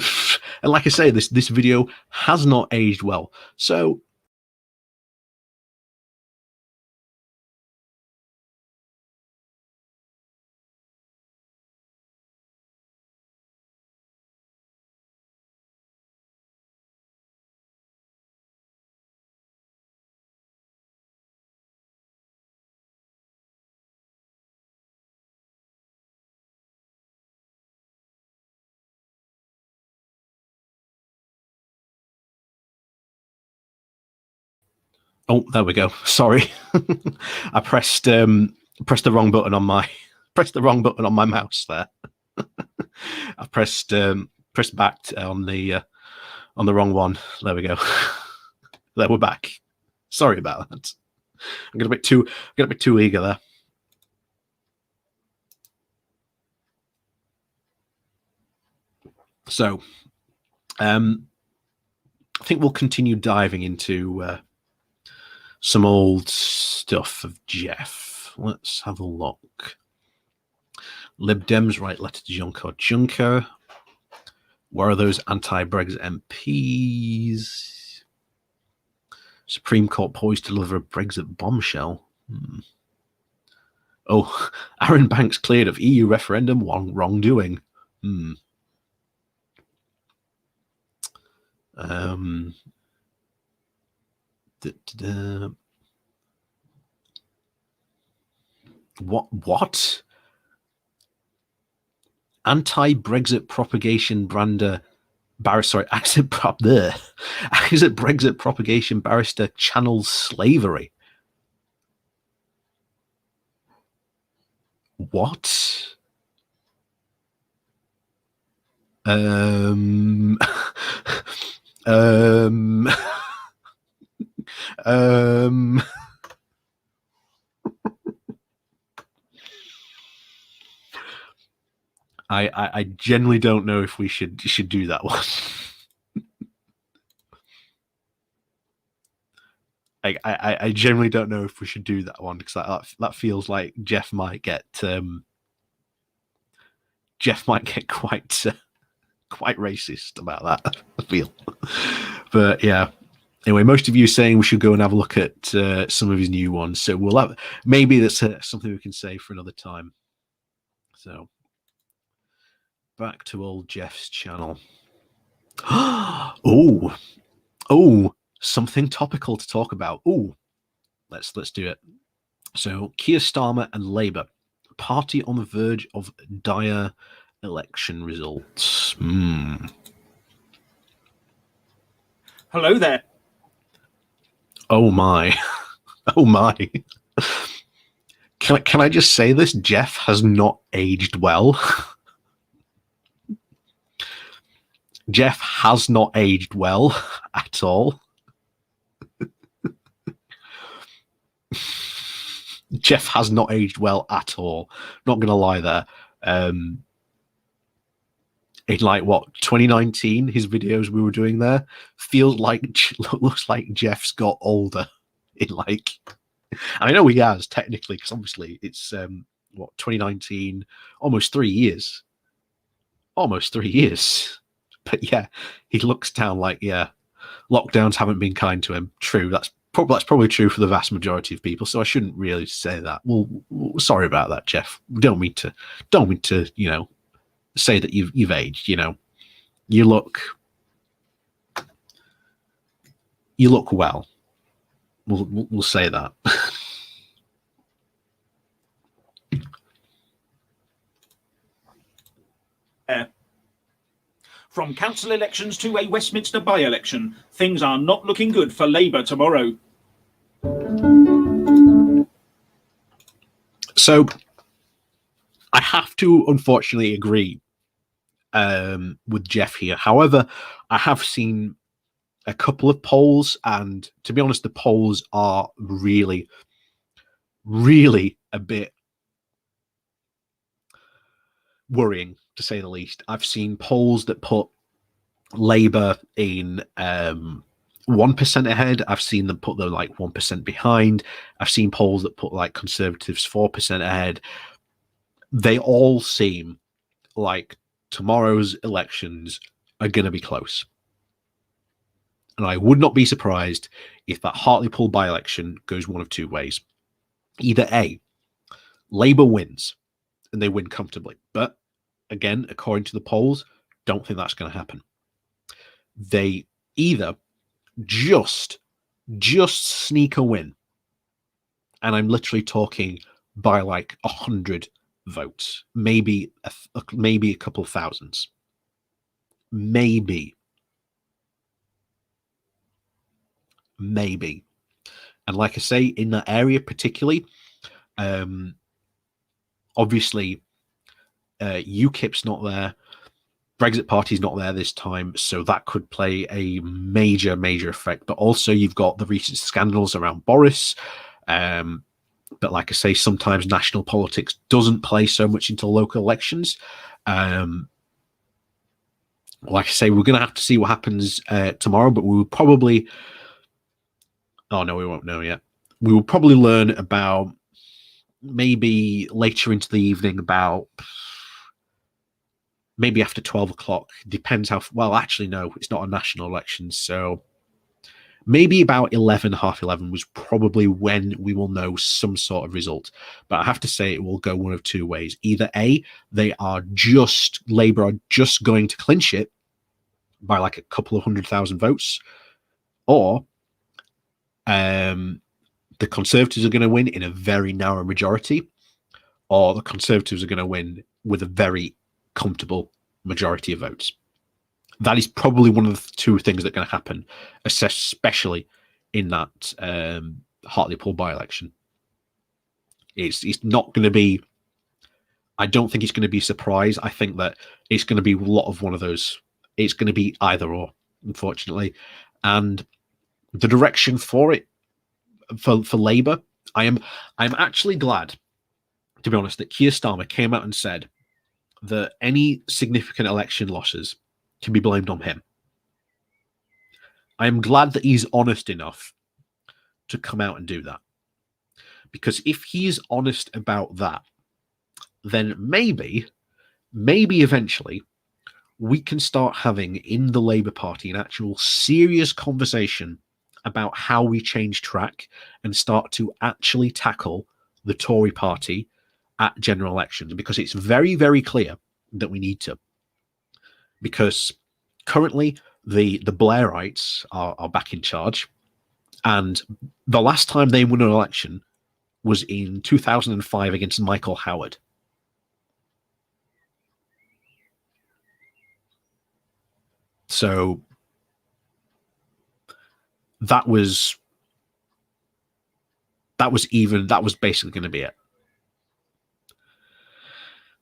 and like I say, this video has not aged well. So oh, there we go. Sorry, I pressed the wrong button on my mouse there. I pressed back on the wrong one. There we go. There, we're back. Sorry about that. I got a bit too eager there. So, I think we'll continue diving into some old stuff of Jeff. Let's have a look. Lib Dems write letter to Jean-Claude Juncker. Where are those anti-Brexit MPs? Supreme Court poised to deliver a Brexit bombshell. Oh, Aaron Banks cleared of EU referendum wrongdoing. What? Anti-Brexit propagation Brexit propagation barrister channels slavery. What? I generally don't know if we should do that one. I generally don't know if we should do that one because that feels like Jeff might get quite racist about that. I feel, but yeah. Anyway, most of you are saying we should go and have a look at some of his new ones. So we'll have, maybe that's something we can say for another time. So back to old Jeff's channel. Oh, something topical to talk about. Oh, let's do it. So Keir Starmer and Labour, party on the verge of dire election results. Hello there. Oh my. Oh my. Can I just say this? Jeff has not aged well. Jeff has not aged well at all. Jeff has not aged well at all. Not gonna lie there. In like what 2019, his videos we were doing there looks like Jeff's got older. In like, I know he has technically because obviously it's 2019, almost 3 years. But yeah, he looks down like lockdowns haven't been kind to him. True, that's probably true for the vast majority of people. So I shouldn't really say that. Well, sorry about that, Jeff. Don't mean to say that you've aged. You look well. We'll say that. From council elections to a Westminster by-election, things are not looking good for Labour tomorrow. So I have to unfortunately agree with Jeff here. However, I have seen a couple of polls, and to be honest, the polls are really, really a bit worrying, to say the least. I've seen polls that put Labour in 1% ahead. I've seen them put them like 1% behind. I've seen polls that put like Conservatives 4% ahead. They all seem like tomorrow's elections are going to be close. And I would not be surprised if that Hartlepool by-election goes one of two ways. Either A, Labour wins, and they win comfortably. But again, according to the polls, don't think that's going to happen. They either just sneak a win, and I'm literally talking by like 100 votes, maybe a couple of thousands, maybe. And like I say, in that area particularly, obviously UKIP's not there, Brexit Party's not there this time, so that could play a major effect. But also you've got the recent scandals around Boris, but like I say, sometimes national politics doesn't play so much into local elections. like I say, we're going to have to see what happens tomorrow, but we will probably, oh no, we won't know yet. We will probably learn about maybe later into the evening, about maybe after 12 o'clock. Depends how, well, actually, no, it's not a national election. So maybe about 11, half 11 was probably when we will know some sort of result. But I have to say it will go one of two ways. Either A, Labour are just going to clinch it by like a couple of 100,000 votes, or the Conservatives are going to win in a very narrow majority, or the Conservatives are going to win with a very comfortable majority of votes. That is probably one of the two things that are going to happen, especially in that Hartlepool by-election. It's not going to be, I don't think it's going to be a surprise. I think that it's going to be a lot of one of those. It's going to be either or, unfortunately. And the direction for it, for Labour, I'm actually glad, to be honest, that Keir Starmer came out and said that any significant election losses can be blamed on him. I am glad that he's honest enough to come out and do that. Because if he's honest about that, then maybe eventually we can start having in the Labour Party an actual serious conversation about how we change track and start to actually tackle the Tory party at general elections, because it's very, very clear that we need to. Because currently the Blairites are back in charge, and the last time they won an election was in 2005 against Michael Howard. So that was basically going to be it.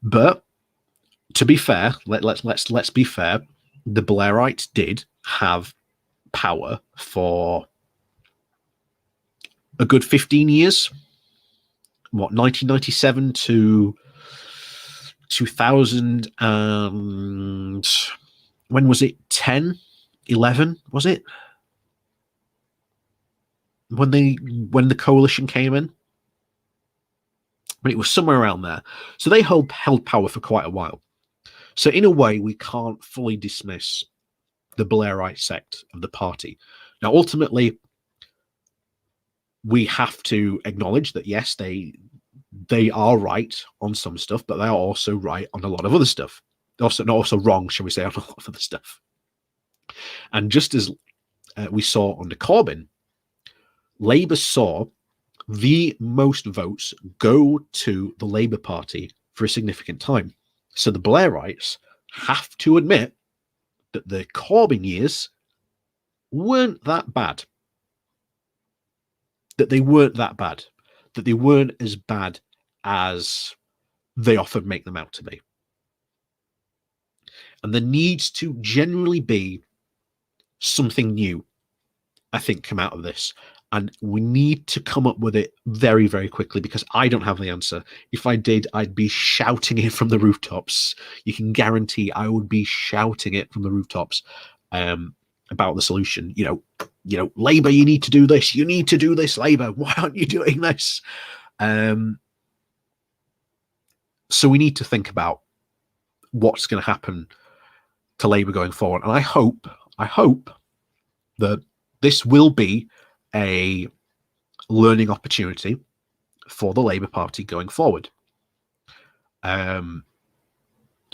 But to be fair, let's be fair. The Blairites did have power for a good 15 years. What, 1997 to 2000 and when was it? 10, 11, was it? When the coalition came in? But it was somewhere around there. So they held power for quite a while. So in a way, we can't fully dismiss the Blairite sect of the party. Now, ultimately, we have to acknowledge that, yes, they are right on some stuff, but they are also right on a lot of other stuff. They're also wrong, shall we say, on a lot of other stuff. And just as we saw under Corbyn, Labour saw the most votes go to the Labour Party for a significant time. So the Blairites have to admit that the Corbyn years weren't that bad. That they weren't as bad as they often make them out to be. And there needs to generally be something new, I think, come out of this. And we need to come up with it very, very quickly, because I don't have the answer. If I did, I'd be shouting it from the rooftops. You can guarantee I would be shouting it from the rooftops about the solution. You know, Labour, you need to do this. You need to do this, Labour. Why aren't you doing this? So we need to think about what's going to happen to Labour going forward. And I hope that this will be a learning opportunity for the Labour Party going forward.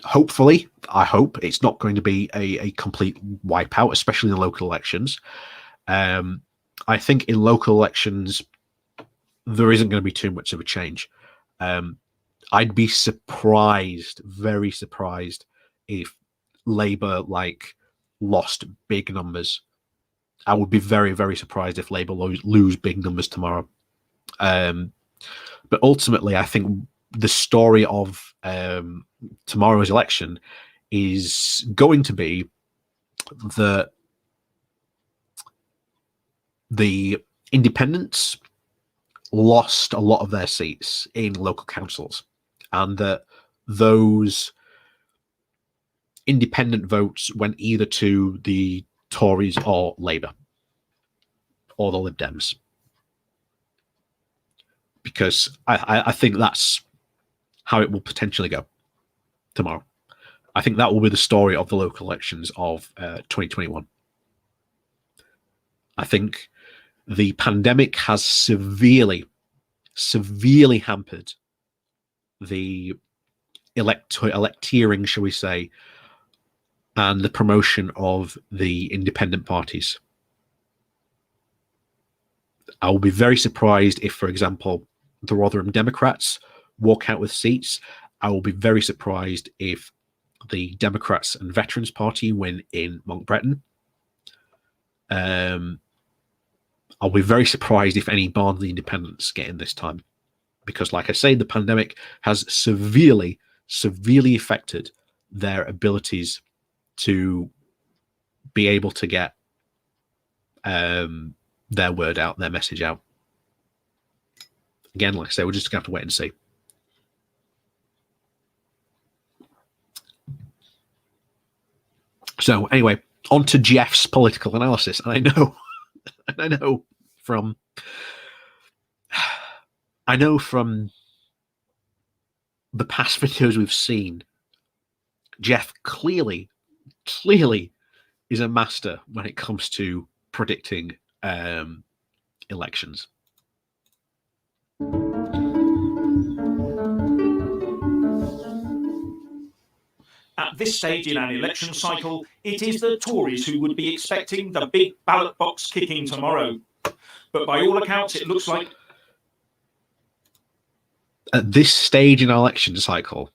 Hopefully, I hope it's not going to be a complete wipeout, especially in the local elections. I think in local elections, there isn't going to be too much of a change. I'd be surprised, very surprised, if Labour lost big numbers. I would be very, very surprised if Labour lose big numbers tomorrow. But ultimately, I think the story of tomorrow's election is going to be that the independents lost a lot of their seats in local councils, and that those independent votes went either to the Tories or Labour or the Lib Dems. Because I think that's how it will potentially go tomorrow. I think that will be the story of the local elections of 2021. I think the pandemic has severely hampered the electeering, shall we say, and the promotion of the independent parties. I will be very surprised if, for example, the Rotherham Democrats walk out with seats. I will be very surprised if the Democrats and Veterans Party win in Monkbretton. I'll be very surprised if any Barnsley Independents get in this time, because, like I say, the pandemic has severely affected their abilities to be able to get their word out, their message out. Again, like I say, we're just going to have to wait and see. So anyway, on to Jeff's political analysis. And I know from the past videos we've seen, Jeff clearly is a master when it comes to predicting elections. At this stage in an election cycle, it is the Tories who would be expecting the big ballot box kicking tomorrow. But by all accounts, it looks like... At this stage in our election cycle,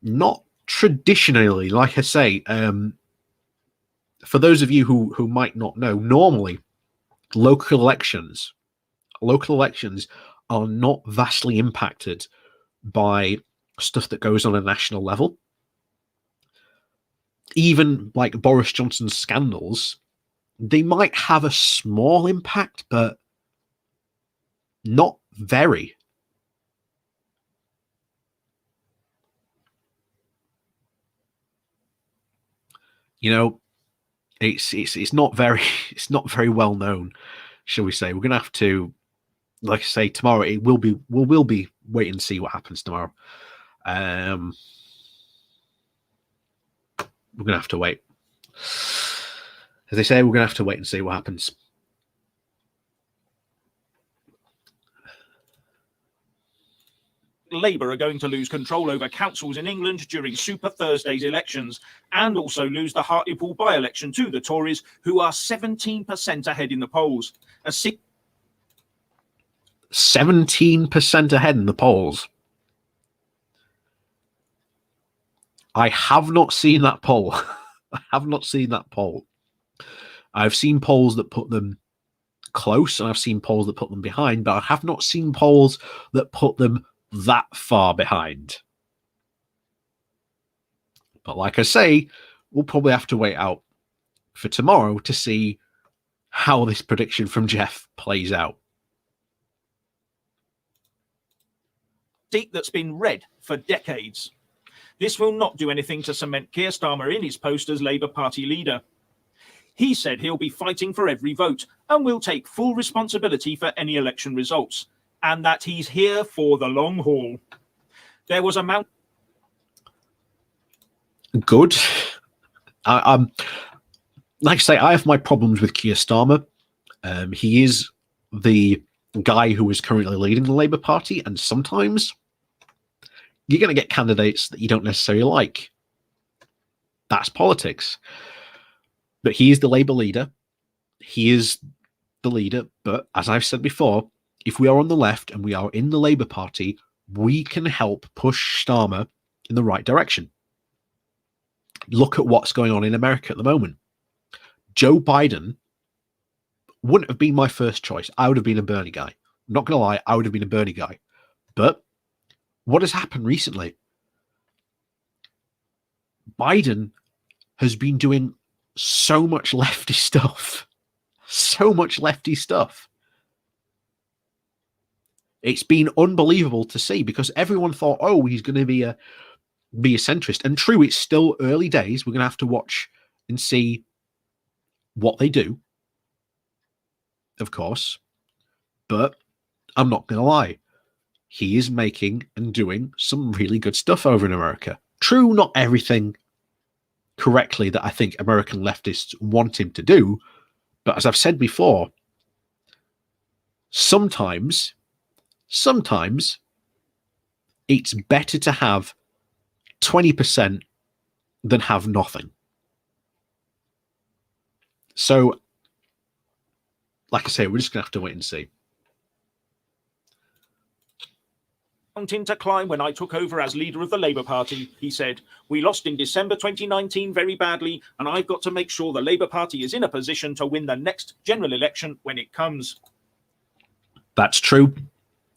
not traditionally, like I say, for those of you who might not know, normally local elections are not vastly impacted by stuff that goes on a national level. Even like Boris Johnson's scandals, they might have a small impact, but not very. You know, it's not very well known, shall we say. We're gonna have to, like I say, tomorrow it will be we'll be waiting to see what happens tomorrow. We're gonna have to wait. As they say, we're gonna have to wait and see what happens. Labour are going to lose control over councils in England during Super Thursday's elections, and also lose the Hartlepool by-election to the Tories, who are 17% ahead in the polls. 17% ahead in the polls. I have not seen that poll. I have not seen that poll. I've seen polls that put them close, and I've seen polls that put them behind, but I have not seen polls that put them that far behind. But like I say, we'll probably have to wait out for tomorrow to see how this prediction from Jeff plays out. Seat that's been red for decades. This will not do anything to cement Keir Starmer in his post as Labour Party leader. He said he'll be fighting for every vote and will take full responsibility for any election results, and that he's here for the long haul. There was a mount. Good. Like I say, I have my problems with Keir Starmer. He is the guy who is currently leading the Labour Party, and sometimes you're going to get candidates that you don't necessarily like. That's politics. But he is the Labour leader. He is the leader. But as I've said before, if we are on the left and we are in the Labour Party, we can help push Starmer in the right direction. Look at what's going on in America at the moment. Joe Biden wouldn't have been my first choice. I would have been a Bernie guy. I'm not going to lie, I would have been a Bernie guy. But what has happened recently? Biden has been doing so much lefty stuff. So much lefty stuff. It's been unbelievable to see, because everyone thought, oh, he's going to be be a centrist. And true, it's still early days. We're going to have to watch and see what they do, of course. But I'm not going to lie. He is making and doing some really good stuff over in America. True, not everything correctly that I think American leftists want him to do. But as I've said before, sometimes it's better to have 20% than have nothing. So, like I say, we're just going to have to wait and see. Mountain to climb when I took over as leader of the Labour Party, he said. We lost in December 2019 very badly, and I've got to make sure the Labour Party is in a position to win the next general election when it comes. That's true.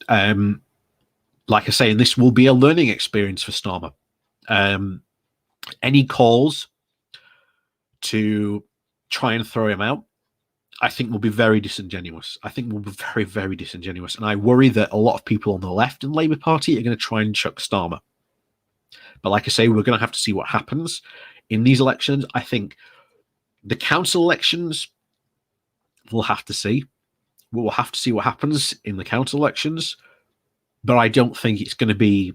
Like I say, and this will be a learning experience for Starmer. Any calls to try and throw him out, I think will be very disingenuous. I think will be very, very disingenuous. And I worry that a lot of people on the left and Labour Party are going to try and chuck Starmer. But like I say, we're going to have to see what happens in these elections. I think the council elections, we'll have to see. We'll have to see what happens in the council elections. But I don't think it's going to be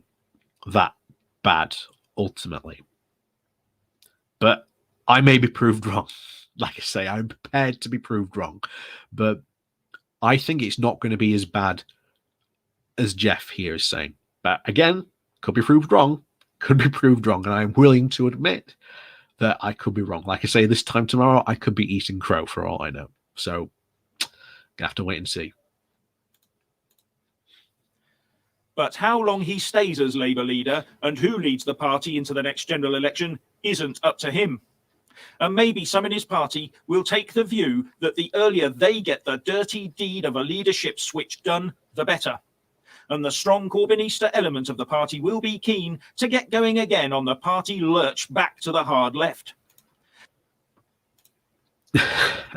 that bad, ultimately. But I may be proved wrong. Like I say, I'm prepared to be proved wrong. But I think it's not going to be as bad as Jeff here is saying. But again, could be proved wrong. Could be proved wrong. And I'm willing to admit that I could be wrong. Like I say, this time tomorrow, I could be eating crow for all I know. So, gonna have to wait and see. But how long he stays as Labour leader and who leads the party into the next general election isn't up to him. And maybe some in his party will take the view that the earlier they get the dirty deed of a leadership switch done, the better. And the strong Corbynista element of the party will be keen to get going again on the party lurch back to the hard left.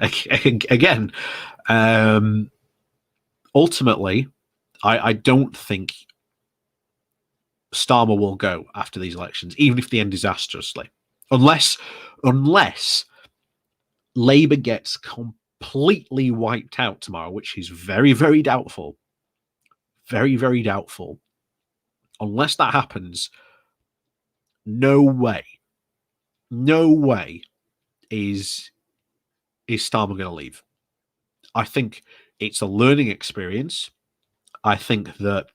Again, ultimately, I don't think Starmer will go after these elections, even if they end disastrously. Unless Labour gets completely wiped out tomorrow, which is very, very doubtful. Very, very doubtful. Unless that happens, no way is Starmer going to leave. I think it's a learning experience. I think that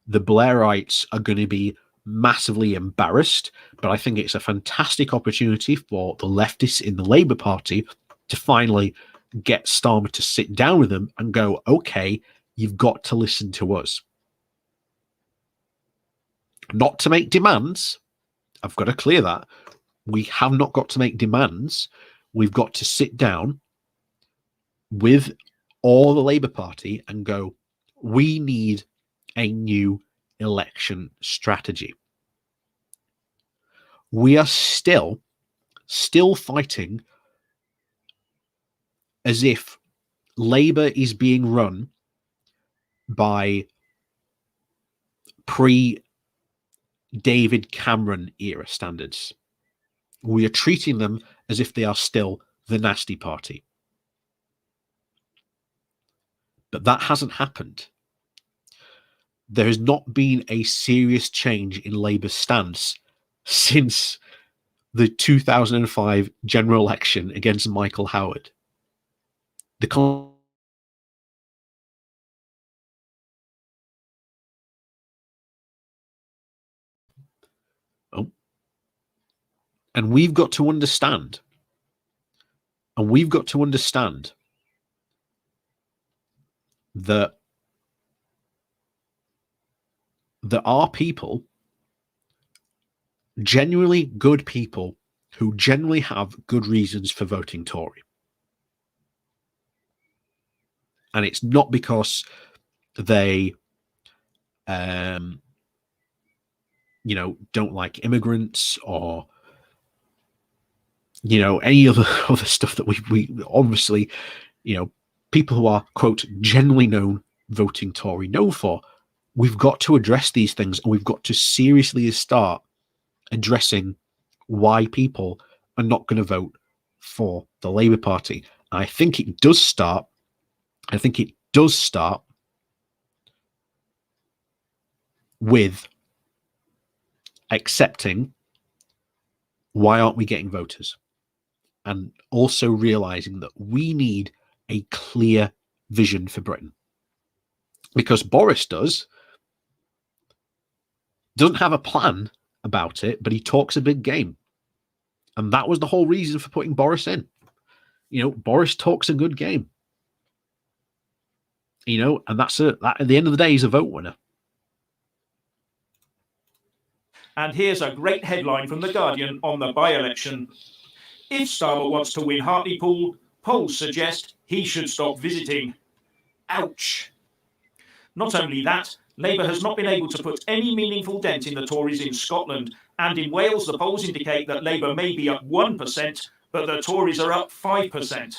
the Blairites are going to be massively embarrassed, but I think it's a fantastic opportunity for the leftists in the Labour Party to finally get Starmer to sit down with them and go, okay, you've got to listen to us. Not to make demands. I've got to clear that. We have not got to make demands. We've got to sit down with all the Labour Party and go, we need a new election strategy. We are still fighting as if Labour is being run by pre-David Cameron era standards. We are treating them as if they are still the nasty party. But that hasn't happened. There has not been a serious change in Labour's stance since the 2005 general election against Michael Howard. And we've got to understand, that there are people, genuinely good people, who generally have good reasons for voting Tory. And it's not because they, don't like immigrants or, any other stuff that we obviously, people who are, quote, generally known voting Tory know for. We've got to address these things, and we've got to seriously start addressing why people are not going to vote for the Labour Party. And I think it does start. With accepting why aren't we getting voters, and also realizing that we need a clear vision for Britain, because Boris doesn't have a plan about it, but he talks a big game, and that was the whole reason for putting Boris in. Boris talks a good game, and that at the end of the day is a vote winner. And here's a great headline from The Guardian on the by-election. If Starmer wants to win Hartlepool, polls suggest he should stop visiting. Ouch. Not only that, Labour has not been able to put any meaningful dent in the Tories in Scotland, and in Wales the polls indicate that Labour may be up 1%, but the Tories are up 5%.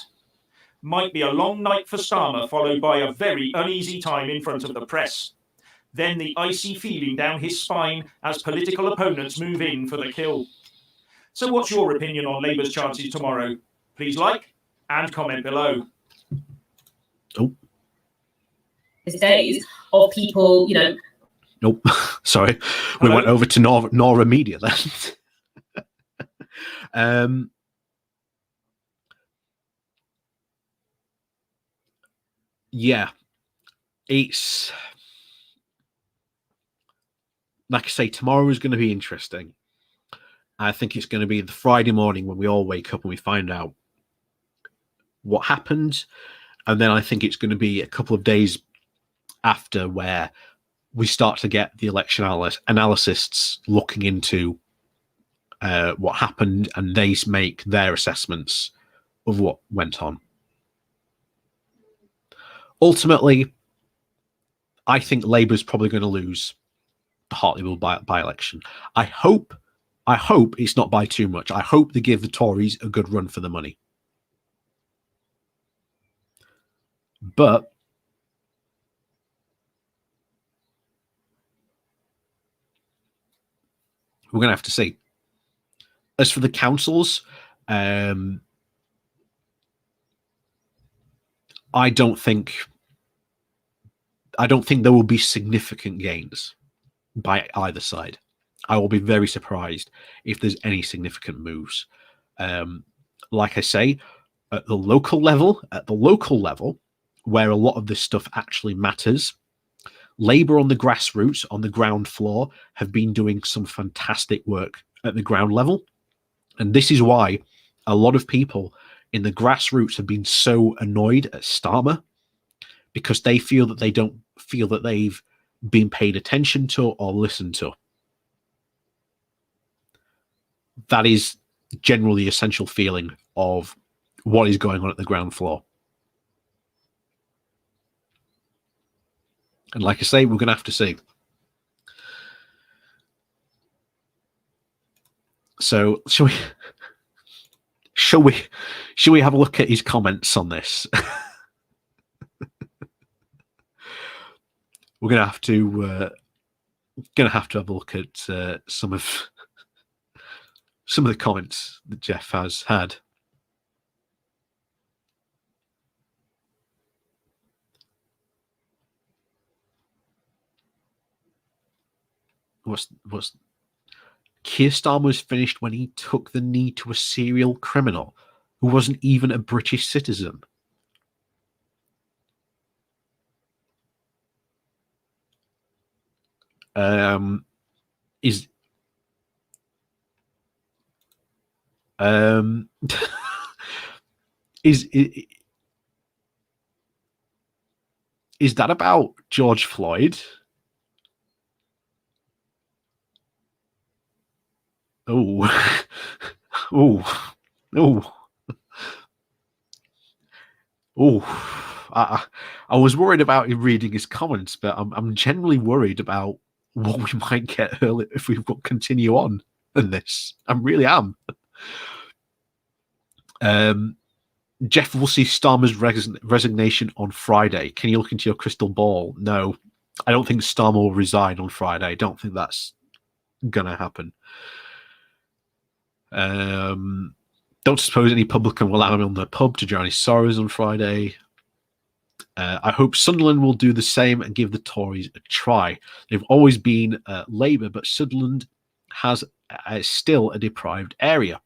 Might be a long night for Starmer, followed by a very uneasy time in front of the press. Then the icy feeling down his spine as political opponents move in for the kill. So what's your opinion on Labour's chances tomorrow? Please like and comment below. Days of people, Nope. Sorry. We went over to Nora Media then. Yeah. It's... Like I say, tomorrow is going to be interesting. I think it's going to be the Friday morning when we all wake up and we find out what happened. And then I think it's going to be a couple of days after where we start to get the election analysts looking into what happened, and they make their assessments of what went on. Ultimately, I think Labour's probably going to lose the Hartlepool by-election. I hope it's not by too much. I hope they give the Tories a good run for the money. But we're going to have to see. As for the councils, I don't think there will be significant gains by either side. I will be very surprised if there's any significant moves. Like I say, at the local level, where a lot of this stuff actually matters, Labour on the grassroots, on the ground floor, have been doing some fantastic work at the ground level. And this is why a lot of people in the grassroots have been so annoyed at Starmer, because they feel that they don't feel that they've been paid attention to or listened to. That is generally the essential feeling of what is going on at the ground floor. And like I say, we're going to have to see. So shall we have a look at his comments on this? We're going to have to have a look at some of the comments that Jeff has had. What's Keir Starmer was finished when he took the knee to a serial criminal who wasn't even a British citizen. Is that about George Floyd? Oh, oh, oh, oh! I was worried about him reading his comments, but I'm generally worried about what we might get early if we continue on in this. I really am. Jeff will see Starmer's resignation on Friday. Can you look into your crystal ball? No, I don't think Starmer will resign on Friday. I don't think that's gonna happen. Don't suppose any publican will allow him on the pub to drown his sorrows on Friday. I hope Sunderland will do the same and give the Tories a try. They've always been Labour, but Sunderland has still a deprived area.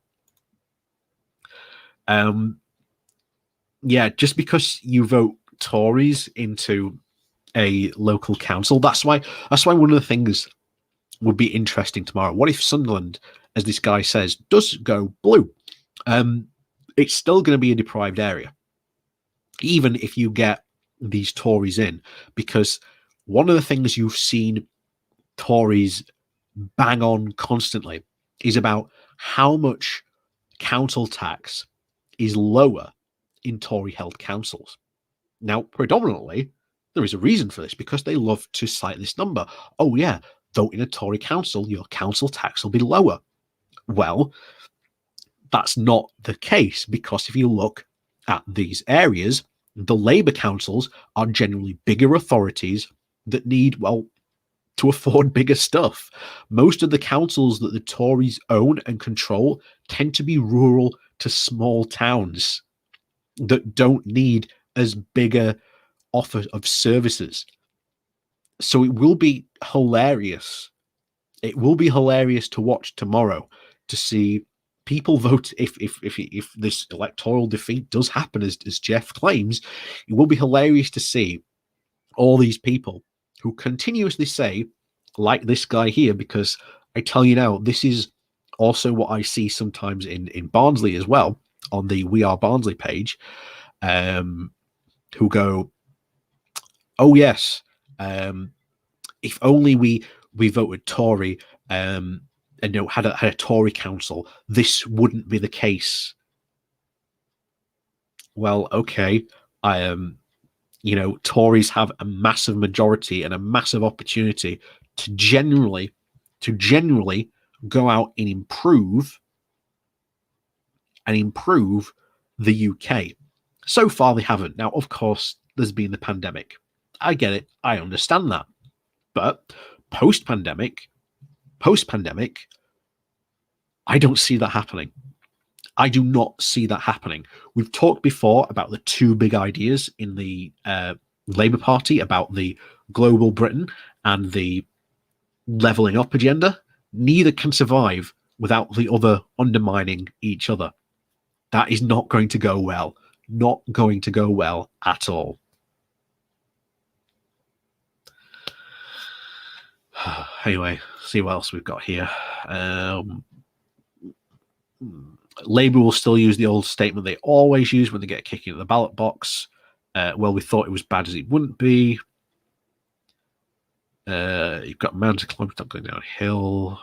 Yeah, just because you vote Tories into a local council, that's why one of the things would be interesting tomorrow. What if Sunderland, as this guy says, does go blue? It's still going to be a deprived area, even if you get these Tories in, because one of the things you've seen Tories bang on constantly is about how much council tax is lower in Tory-held councils. Now, predominantly, there is a reason for this, because they love to cite this number. Oh yeah, vote in a Tory council, your council tax will be lower. Well, that's not the case, because if you look at these areas, the Labour councils are generally bigger authorities that need, well, to afford bigger stuff. Most of the councils that the Tories own and control tend to be rural to small towns that don't need as bigger offer of services. So it will be hilarious. It will be hilarious to watch tomorrow to see people vote if this electoral defeat does happen, as Jeff claims. It will be hilarious to see all these people who continuously say, like this guy here, because I tell you now, this is also what I see sometimes in Barnsley as well, on the We Are Barnsley page, who go, oh yes, if only we voted Tory and had a Tory council, this wouldn't be the case. Well, okay, Tories have a massive majority and a massive opportunity to genuinely go out and improve the UK. So far, they haven't. Now, of course, there's been the pandemic. I get it. I understand that. But post-pandemic, I don't see that happening. I do not see that happening. We've talked before about the two big ideas in the Labour Party about the global Britain and the levelling up agenda. Neither can survive without the other undermining each other. That is not going to go well. Not going to go well at all. Anyway, see what else we've got here. Labour will still use the old statement they always use when they get kicking at the ballot box. Well, we thought it was bad as it wouldn't be. You've got mountain climbers not going downhill.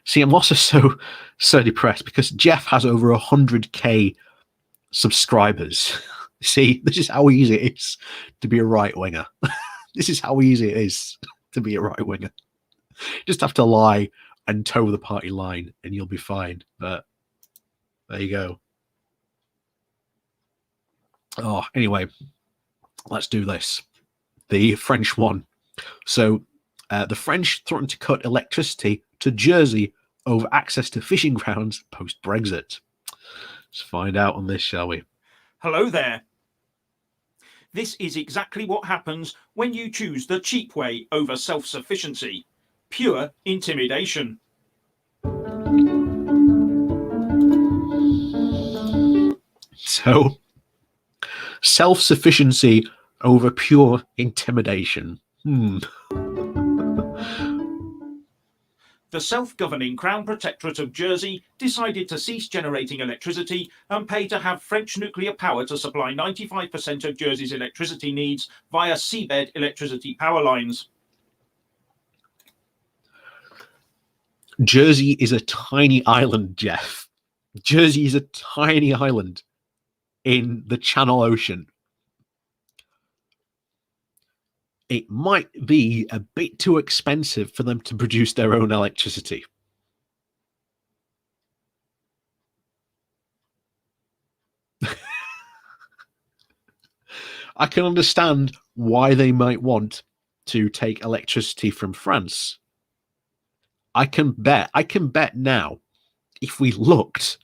See, I'm also so depressed because Jeff has over 100k subscribers. See, this is how easy it is to be a right winger. This is how easy it is to be a right winger. Just have to lie and toe the party line, and you'll be fine. But there you go. Oh, anyway, let's do this. The French one. So the French threatened to cut electricity to Jersey over access to fishing grounds post-Brexit. Let's find out on this, shall we? Hello there. This is exactly what happens when you choose the cheap way over self-sufficiency. Pure intimidation. So, self-sufficiency over pure intimidation. The self-governing Crown Protectorate of Jersey decided to cease generating electricity and pay to have French nuclear power to supply 95% of Jersey's electricity needs via seabed electricity power lines. Jersey is a tiny island, Jeff. Jersey is a tiny island. in the Channel Ocean, it might be a bit too expensive for them to produce their own electricity. I can understand why they might want to take electricity from France. I can bet now, if we looked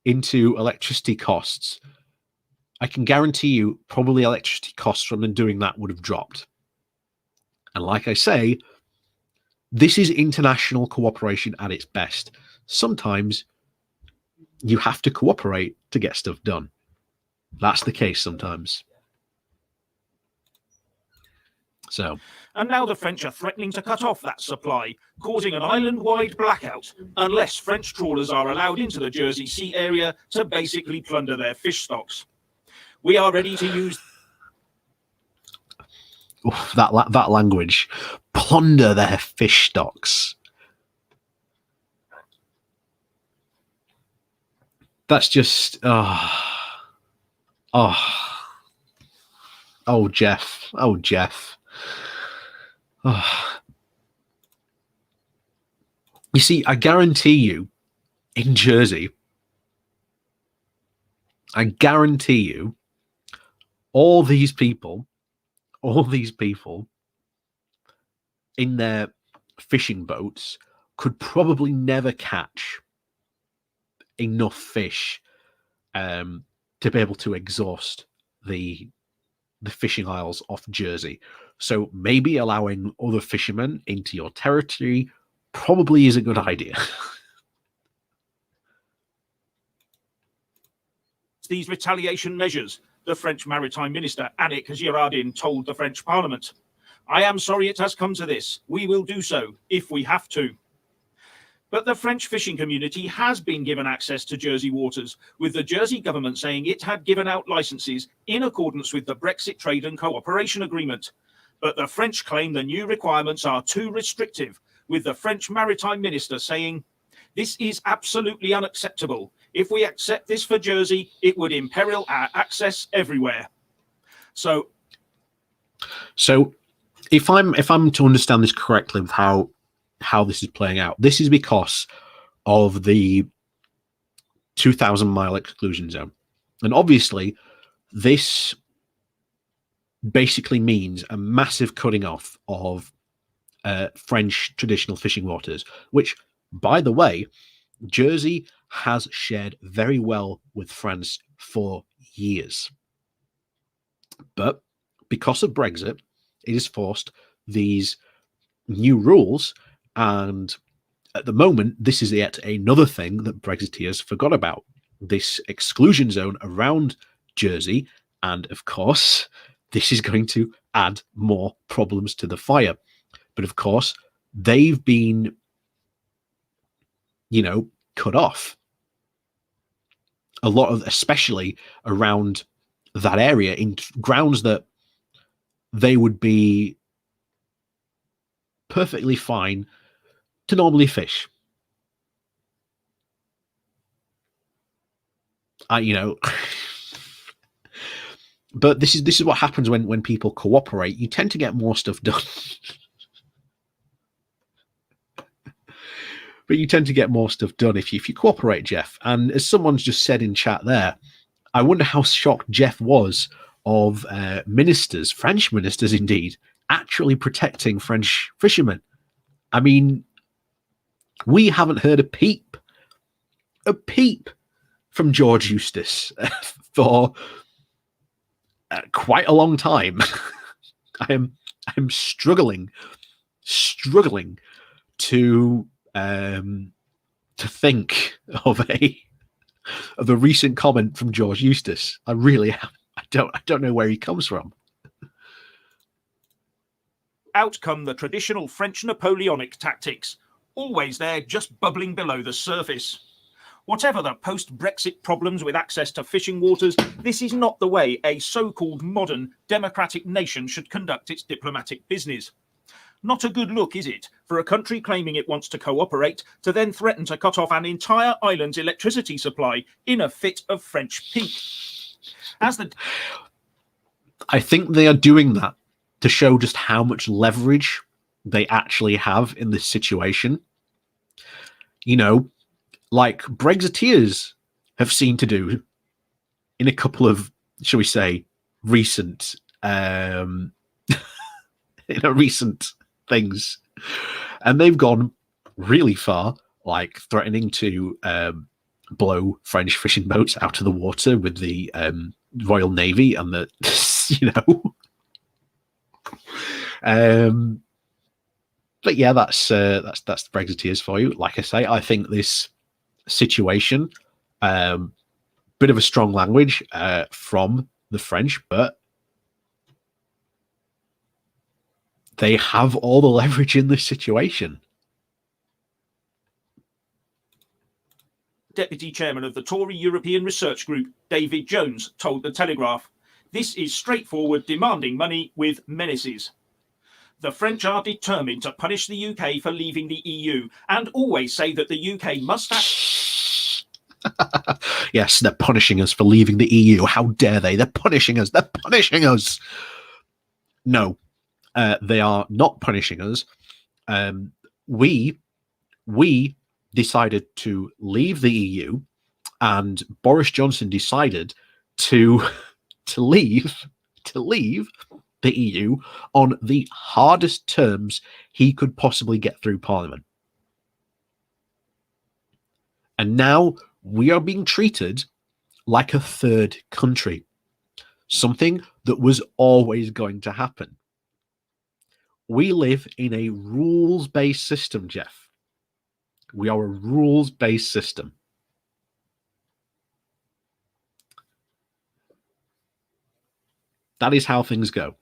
into electricity costs, I can guarantee you probably electricity costs from them doing that would have dropped. And like I say, this is international cooperation at its best. Sometimes you have to cooperate to get stuff done. That's the case sometimes. So, And now the French are threatening to cut off that supply, causing an island-wide blackout, unless French trawlers are allowed into the Jersey Sea area to basically plunder their fish stocks. We are ready to use... Oof, that language. Plunder their fish stocks. That's just... Oh, Jeff. Oh, Jeff. Oh. You see, I guarantee you, in Jersey, all these people in their fishing boats could probably never catch enough fish to be able to exhaust the fishing isles off Jersey. So maybe allowing other fishermen into your territory probably is a good idea. these retaliation measures, the French Maritime Minister, Annick Girardin, told the French Parliament. I am sorry it has come to this. We will do so if we have to. But the French fishing community has been given access to Jersey waters, with the Jersey government saying it had given out licenses in accordance with the Brexit Trade and Cooperation Agreement. But the French claim the new requirements are too restrictive, with the French Maritime Minister saying, "This is absolutely unacceptable. If we accept this for Jersey, it would imperil our access everywhere." So if I'm to understand this correctly with how this is playing out, this is because of the 2,000-mile exclusion zone. And obviously, this basically means a massive cutting off of French traditional fishing waters, which, by the way, Jersey has shared very well with France for years. But because of Brexit, it has forced these new rules. And at the moment, this is yet another thing that Brexiteers forgot about, this exclusion zone around Jersey. And of course, this is going to add more problems to the fire. But of course, they've been, cut off. A lot of, especially around that area, in grounds that they would be perfectly fine to normally fish. But this is what happens when people cooperate. You tend to get more stuff done. But you tend to get more stuff done if you cooperate, Jeff. And as someone's just said in chat there, I wonder how shocked Jeff was of ministers, French ministers indeed, actually protecting French fishermen. I mean, we haven't heard a peep from George Eustace for quite a long time. I'm struggling to think of a recent comment from George Eustace. I really am. I don't know where he comes from. out come the traditional French Napoleonic tactics, always there just bubbling below the surface. Whatever the post-Brexit problems with access to fishing waters, this is not the way a so-called modern democratic nation should conduct its diplomatic business. Not a good look, is it, for a country claiming it wants to cooperate to then threaten to cut off an entire island's electricity supply in a fit of French pique? I think they are doing that to show just how much leverage they actually have in this situation. You know, like Brexiteers have seen to do in a couple of, shall we say, recent recent things, and they've gone really far, like threatening to blow French fishing boats out of the water with the Royal Navy and the but yeah, that's the Brexiteers for you. Like I say, I think this situation, bit of a strong language from the French, but they have all the leverage in this situation. Deputy Chairman of the Tory European Research Group, David Jones, told The Telegraph, "This is straightforward demanding money with menaces. The French are determined to punish the UK for leaving the EU and always say that the UK must act." Yes, they're punishing us for leaving the EU. How dare they? They're punishing us. They're punishing us. No, they are not punishing us. We decided to leave the EU, and Boris Johnson decided to leave the EU on the hardest terms he could possibly get through Parliament. And now we are being treated like a third country, something that was always going to happen. We live in a rules-based system, Jeff. We are a rules-based system. That is how things go.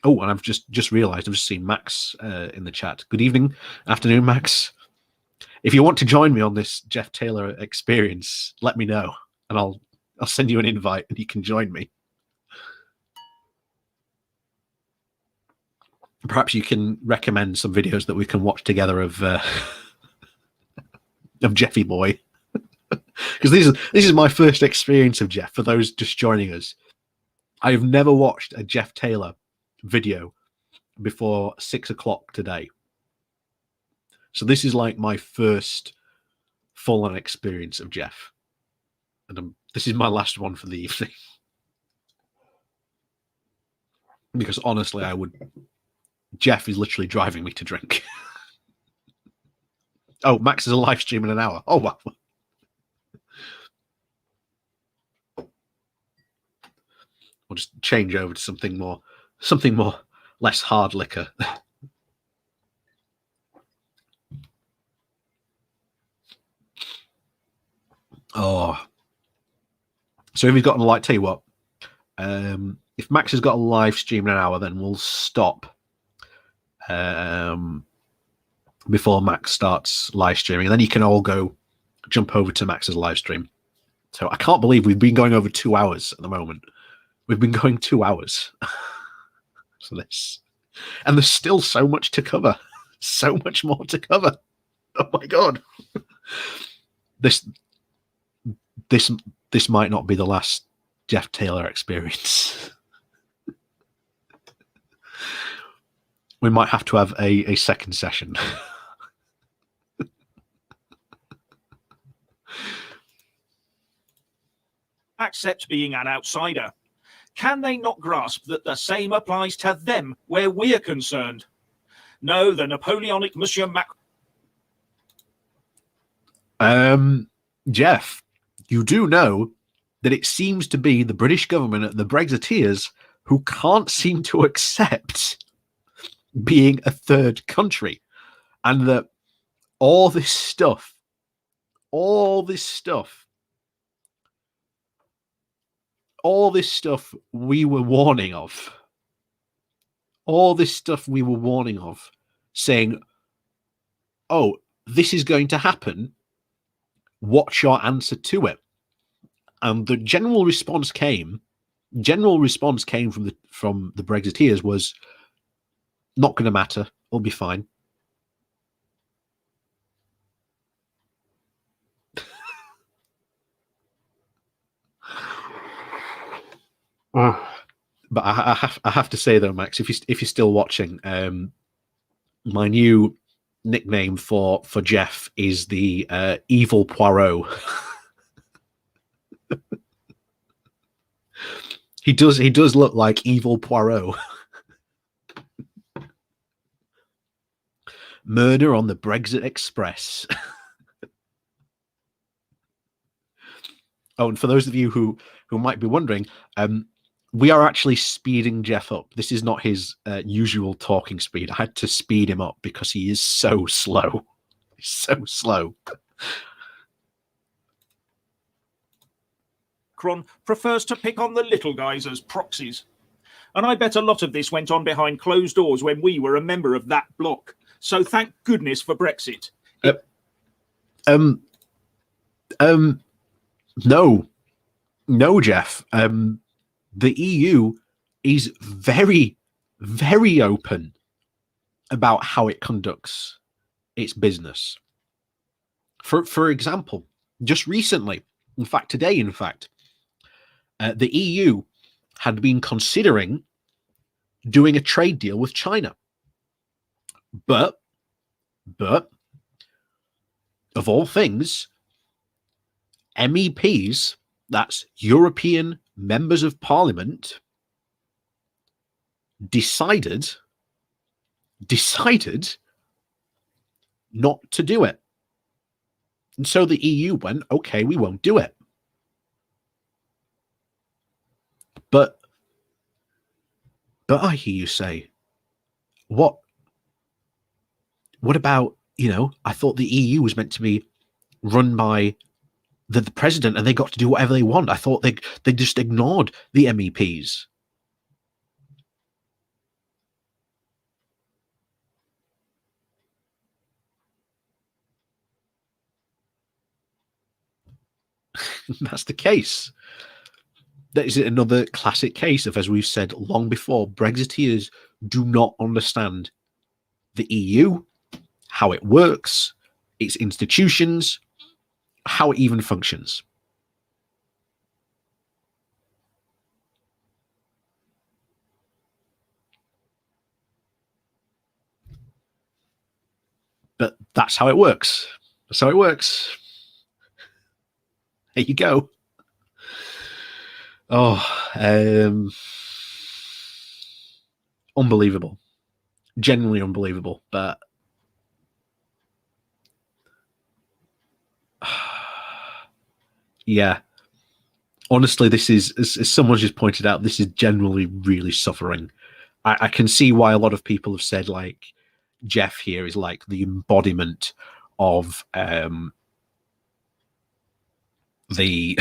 Oh, and I've just realized, I've just seen Max in the chat. Good evening, afternoon, Max. If you want to join me on this Jeff Taylor experience, let me know, and I'll send you an invite and you can join me. Perhaps you can recommend some videos that we can watch together of Jeffy Boy, because this is my first experience of Jeff. For those just joining us, I have never watched a Jeff Taylor video before 6 o'clock today. So this is like my first full-on experience of Jeff, and this is my last one for the evening. Because honestly, Jeff is literally driving me to drink. Oh, Max is a live stream in an hour. Oh, wow. We'll just change over to something more less hard liquor. Oh. So if he's got a tell you what, if Max has got a live stream in an hour, then we'll stop before Max starts live streaming, and then you can all go jump over to Max's live stream. So I can't believe we've been going over 2 hours at the moment. We've been going 2 hours for this, and there's still so much to cover. So much more to cover. Oh my god. This might not be the last Jeff Taylor experience. We might have to have a second session. Accept being an outsider. Can they not grasp that the same applies to them where we're concerned? No, the Napoleonic Monsieur Mac... Jeff, you do know that it seems to be the British government, the Brexiteers, who can't seem to accept being a third country, and that all this stuff we were warning of, saying, oh, this is going to happen, what's your answer to it? And the general response came from the Brexiteers was, Not going to matter. It'll be fine. But I have to say though, Max, if you're still watching, my new nickname for Jeff is the Evil Poirot. He does look like Evil Poirot. Murder on the Brexit Express. Oh, and for those of you who might be wondering, we are actually speeding Jeff up. This is not his usual talking speed. I had to speed him up because he is so slow. He's so slow. Macron prefers to pick on the little guys as proxies. And I bet a lot of this went on behind closed doors when we were a member of that bloc. So thank goodness for Brexit. No, Jeff. The EU is very, very open about how it conducts its business. For example, just recently, today, the EU had been considering doing a trade deal with China. But of all things, MEPs, that's European members of Parliament, decided not to do it. And so the EU went, okay, we won't do it. But I hear you say, what about, I thought the EU was meant to be run by the president and they got to do whatever they want. I thought they just ignored the MEPs. That's the case. That is another classic case of, as we've said long before, Brexiteers do not understand the EU, how it works, its institutions, how it even functions. But that's how it works. That's how it works. There you go. Oh, unbelievable. Genuinely unbelievable. But yeah, honestly, this is, as someone just pointed out, this is generally really suffering. I can see why a lot of people have said, like, Jeff here is like the embodiment of he's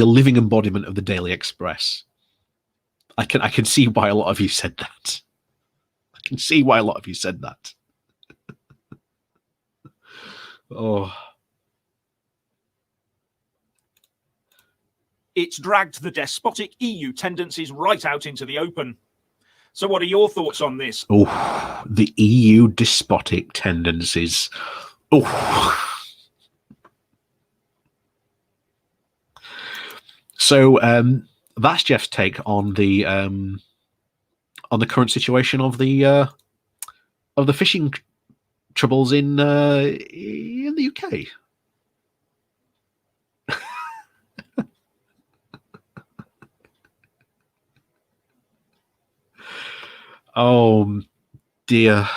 a living embodiment of the Daily Express. I can see why a lot of you said that. I can see why a lot of you said that. Oh. It's dragged the despotic EU tendencies right out into the open. So what are your thoughts on this? Oh, the EU despotic tendencies. Oh. So that's Jeff's take on the current situation of the fishing troubles in the UK. Oh dear.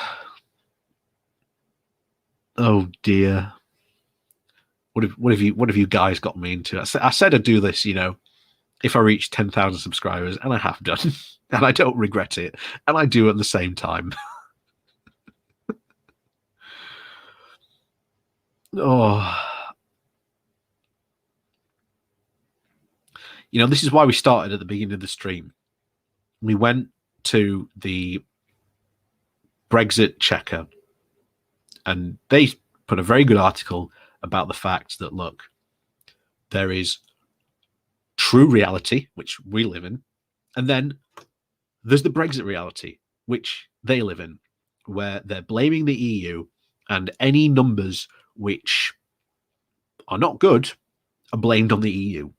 Oh dear. What have you guys got me into? I said I'd do this, if I reach 10,000 subscribers, and I have done, and I don't regret it, and I do at the same time. Oh. This is why we started at the beginning of the stream. We went to the Brexit checker, and they put a very good article about the fact that, look, there is true reality, which we live in, and then there's the Brexit reality. which they live in, where they're blaming the EU, and any numbers which are not good are blamed on the EU.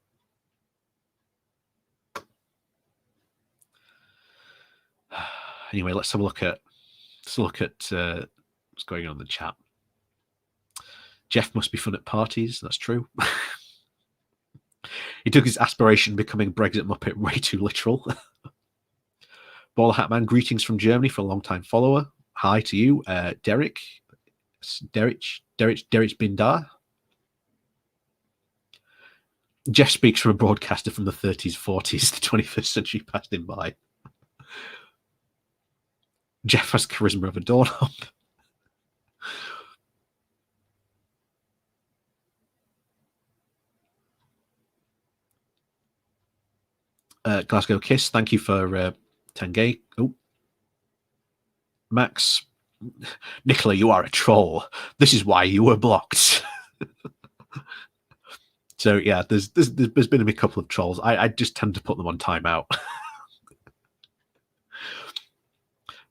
Anyway, let's have a look at what's going on in the chat. Jeff must be fun at parties. That's true. He took his aspiration becoming Brexit Muppet way too literal. Baller Hatman, greetings from Germany for a long-time follower. Hi to you, Derek Bindar. Jeff speaks from a broadcaster from the 30s, 40s. The 21st century passed him by. Jeff has charisma of a doorknob. Glasgow Kiss, thank you for Tangay. Oh, Max, Nicola, you are a troll. This is why you were blocked. So yeah, there's been a couple of trolls. I just tend to put them on timeout.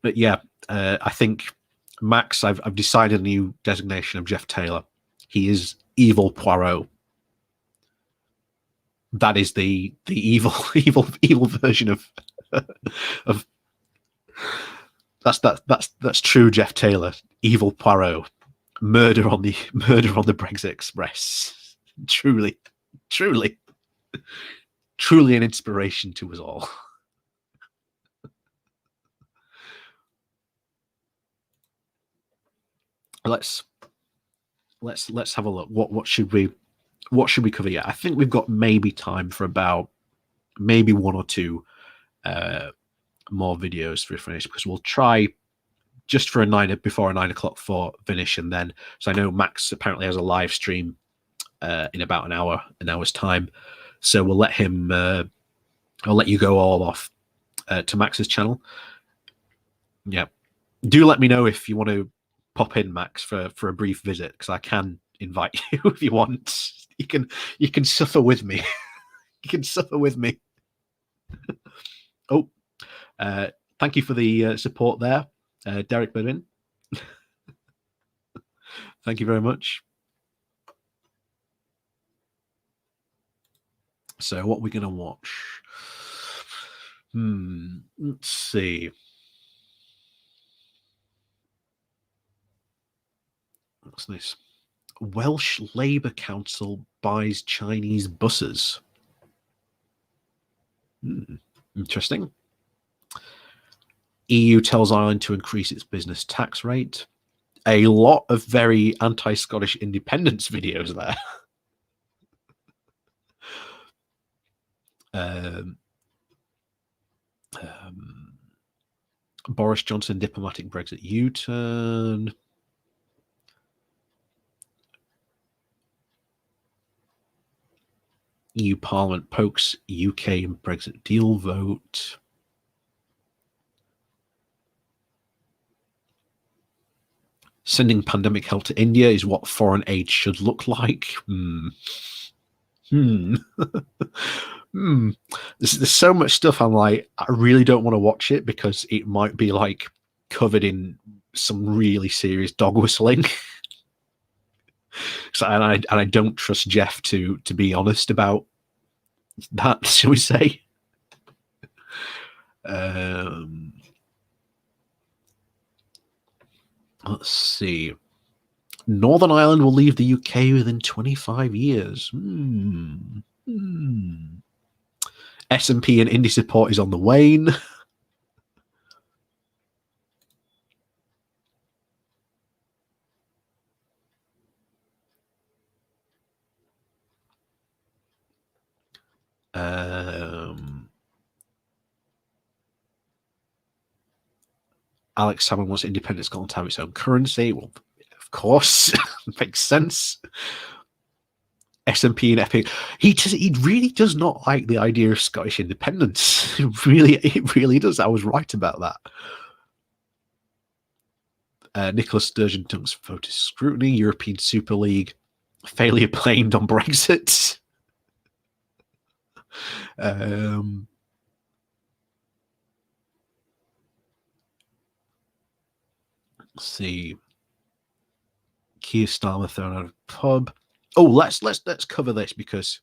But yeah, I think Max, I've decided a new designation of Jeff Taylor. He is evil Poirot. That is the evil version of that's true Jeff Taylor, evil Poirot, murder on the Brexit Express. Truly an inspiration to us all. Let's have a look. What should we cover? Yeah, I think we've got maybe time for about maybe one or two more videos for finish, because we'll try just for before a 9 o'clock for finish, and then so I know Max apparently has a live stream in about an hour's time, so we'll let him. I'll let you go all off to Max's channel. Yeah, do let me know if you want to pop in, Max, for a brief visit, because I can invite you if you want. You can suffer with me. You can suffer with me. Oh, thank you for the support there, Derek Berlin. Thank you very much. So what are we going to watch? Let's see. What's this? Welsh Labour Council buys Chinese buses. Interesting. EU tells Ireland to increase its business tax rate. A lot of very anti-Scottish independence videos there. Boris Johnson diplomatic Brexit U-turn. EU Parliament pokes UK and Brexit deal vote. Sending pandemic help to India is what foreign aid should look like. There's so much stuff I'm like, I really don't want to watch it because it might be like covered in some really serious dog whistling. So, and I don't trust Jeff to be honest about that, shall we say? Let's see. Northern Ireland will leave the UK within 25 years. S&P and indie support is on the wane. Alex Salmon wants independent Scotland to have its own currency. Well, of course, makes sense. S&P and Epic. He really does not like the idea of Scottish independence. It really does. I was right about that. Nicholas Sturgeon Dunks voted scrutiny. European Super League failure blamed on Brexit. Let's see. Keir Starmer thrown out of pub. Oh, let's cover this because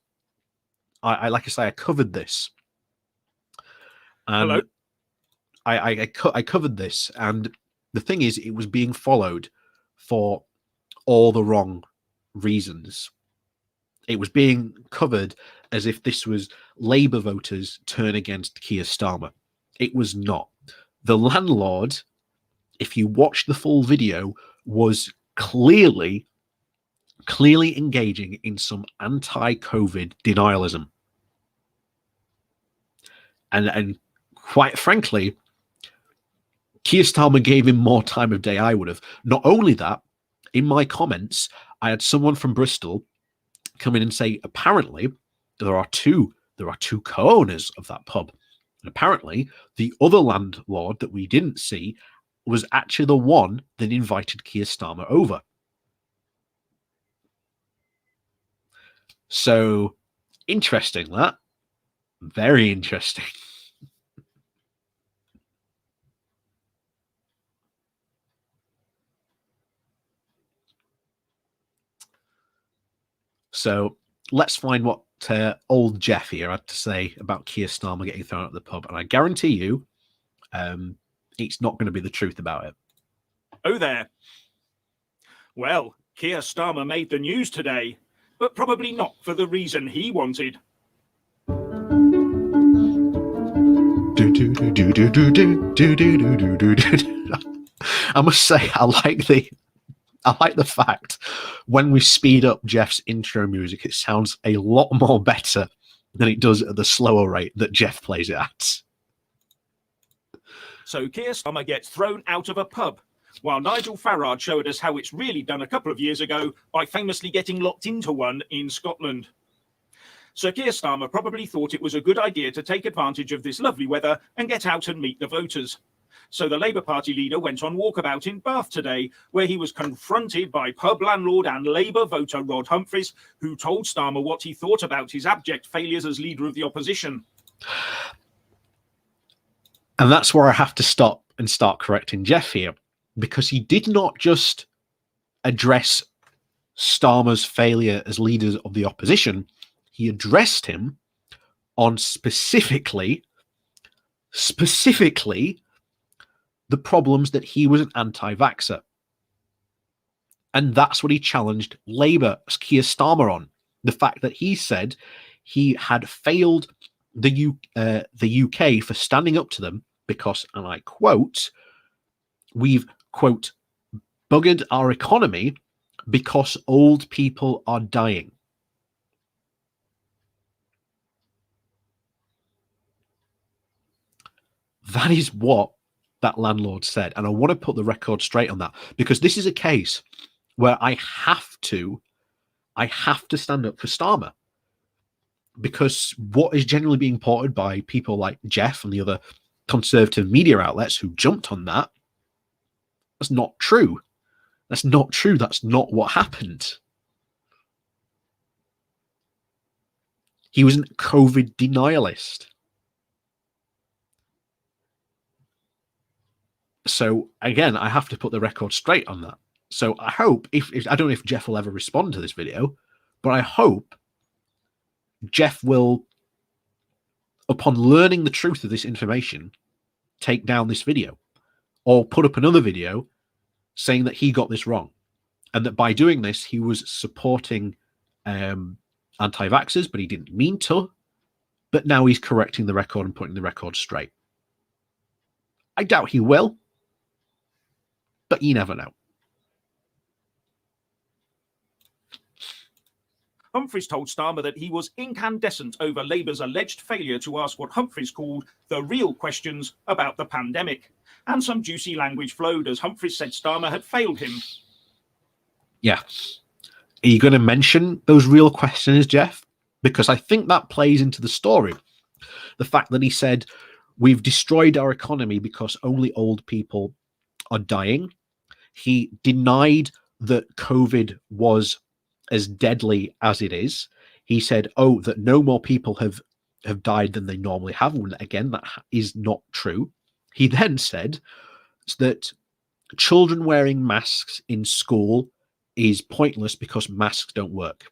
I like I say, I covered this. And Hello. I covered this, and the thing is, it was being followed for all the wrong reasons. It was being covered as if this was Labour voters turn against Keir Starmer. It was not. The landlord, if you watch the full video, was clearly engaging in some anti-COVID denialism. And quite frankly, Keir Starmer gave him more time of day I would have. Not only that, in my comments, I had someone from Bristol come in and say, apparently, there are two co-owners of that pub. And apparently, the other landlord that we didn't see was actually the one that invited Keir Starmer over. So, interesting that. Very interesting. So let's find what old Jeff here had to say about Keir Starmer getting thrown out of the pub. And I guarantee you, it's not going to be the truth about it. Oh there. Well, Keir Starmer made the news today, but probably not for the reason he wanted. I must say, I like the fact when we speed up Jeff's intro music, it sounds a lot more better than it does at the slower rate that Jeff plays it at. So Keir Starmer gets thrown out of a pub, while Nigel Farage showed us how it's really done a couple of years ago by famously getting locked into one in Scotland. Sir Keir Starmer probably thought it was a good idea to take advantage of this lovely weather and get out and meet the voters. So the Labour Party leader went on walkabout in Bath today, where he was confronted by pub landlord and Labour voter Rod Humphreys, who told Starmer what he thought about his abject failures as leader of the opposition. And that's where I have to stop and start correcting Jeff here, because he did not just address Starmer's failure as leader of the opposition. He addressed him on specifically the problems that he was an anti-vaxxer. And that's what he challenged Labour, Keir Starmer, on. The fact that he said he had failed the UK for standing up to them because, and I quote, we've, quote, buggered our economy because old people are dying. That is what that landlord said. And I want to put the record straight on that, because this is a case where I have to stand up for Starmer, because what is generally being ported by people like Jeff and the other conservative media outlets who jumped on that, that's not true. That's not true. That's not what happened. He was a COVID denialist. So again, I have to put the record straight on that. So I hope, if I don't know if Jeff will ever respond to this video, but I hope Jeff will, upon learning the truth of this information, take down this video or put up another video saying that he got this wrong, and that by doing this, he was supporting anti-vaxxers, but he didn't mean to, but now he's correcting the record and putting the record straight. I doubt he will, but you never know. Humphreys told Starmer that he was incandescent over Labour's alleged failure to ask what Humphreys called the real questions about the pandemic. And some juicy language flowed as Humphreys said Starmer had failed him. Yeah. Are you going to mention those real questions, Jeff? Because I think that plays into the story. The fact that he said, we've destroyed our economy because only old people are dying. He denied that COVID was as deadly as it is. He said, oh, that no more people have died than they normally have. When, again, that is not true. He then said that children wearing masks in school is pointless because masks don't work.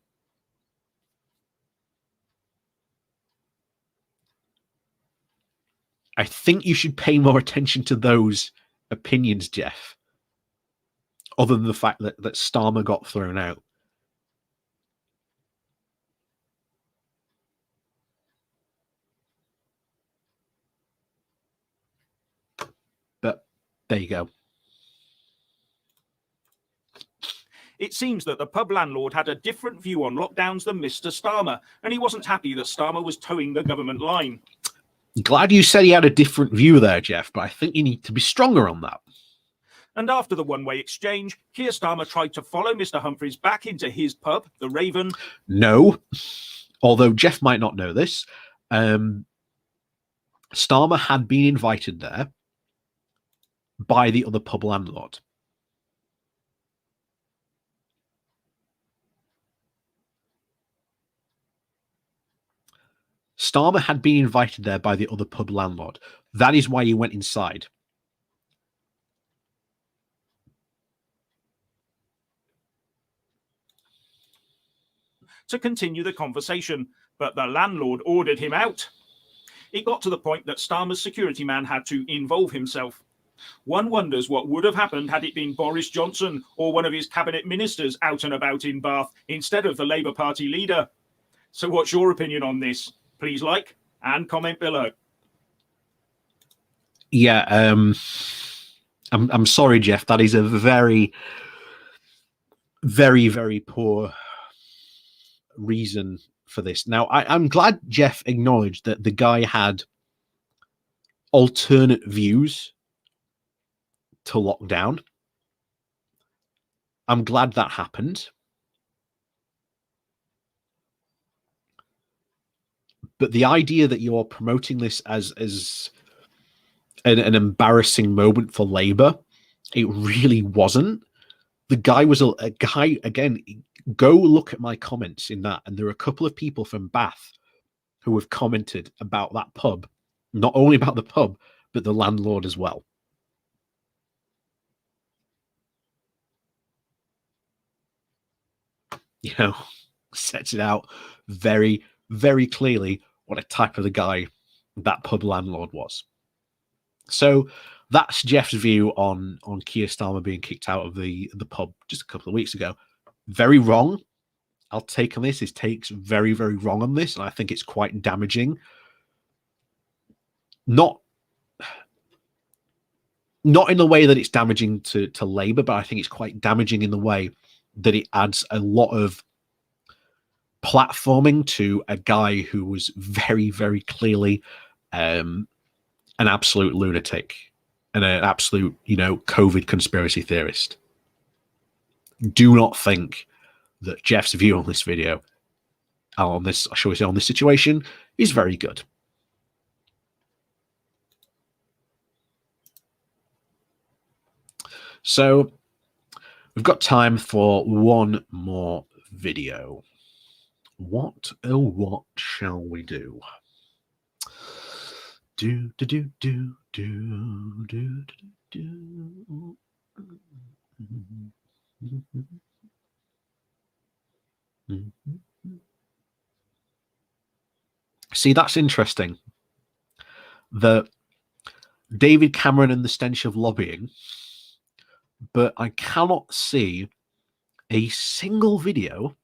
I think you should pay more attention to those opinions, Jeff, other than the fact that Starmer got thrown out. But there you go. It seems that the pub landlord had a different view on lockdowns than Mr. Starmer, and he wasn't happy that Starmer was towing the government line. Glad you said he had a different view there, Jeff, but I think you need to be stronger on that. And after the one-way exchange, Keir Starmer tried to follow Mr. Humphreys back into his pub, the Raven. No, although Jeff might not know this, Starmer had been invited there by the other pub landlord. Starmer had been invited there by the other pub landlord. That is why he went inside. To continue the conversation, but the landlord ordered him out. It got to the point that Starmer's security man had to involve himself. One wonders what would have happened had it been Boris Johnson or one of his cabinet ministers out and about in Bath instead of the Labour Party leader. So what's your opinion on this? Please like and comment below. Yeah, I'm sorry, Jeff. That is a very, very, very poor reason for this. Now, I'm glad Jeff acknowledged that the guy had alternate views to lockdown. I'm glad that happened. But the idea that you're promoting this as an embarrassing moment for Labour, it really wasn't. The guy was a guy, again, go look at my comments in that, and there are a couple of people from Bath who have commented about that pub, not only about the pub, but the landlord as well. You know, sets it out very, very clearly what a type of the guy that pub landlord was. So that's Jeff's view on Keir Starmer being kicked out of the pub just a couple of weeks ago. Very wrong. I'll take on this. His take's very, very wrong on this, and I think it's quite damaging. Not in the way that it's damaging to Labour, but I think it's quite damaging in the way that it adds a lot of platforming to a guy who was very, very clearly an absolute lunatic and an absolute, COVID conspiracy theorist. Do not think that Jeff's view on this video, on this, shall we say, on this situation, is very good. So we've got time for one more video. What shall we do? See, that's interesting. The David Cameron and the stench of lobbying, but I cannot see a single video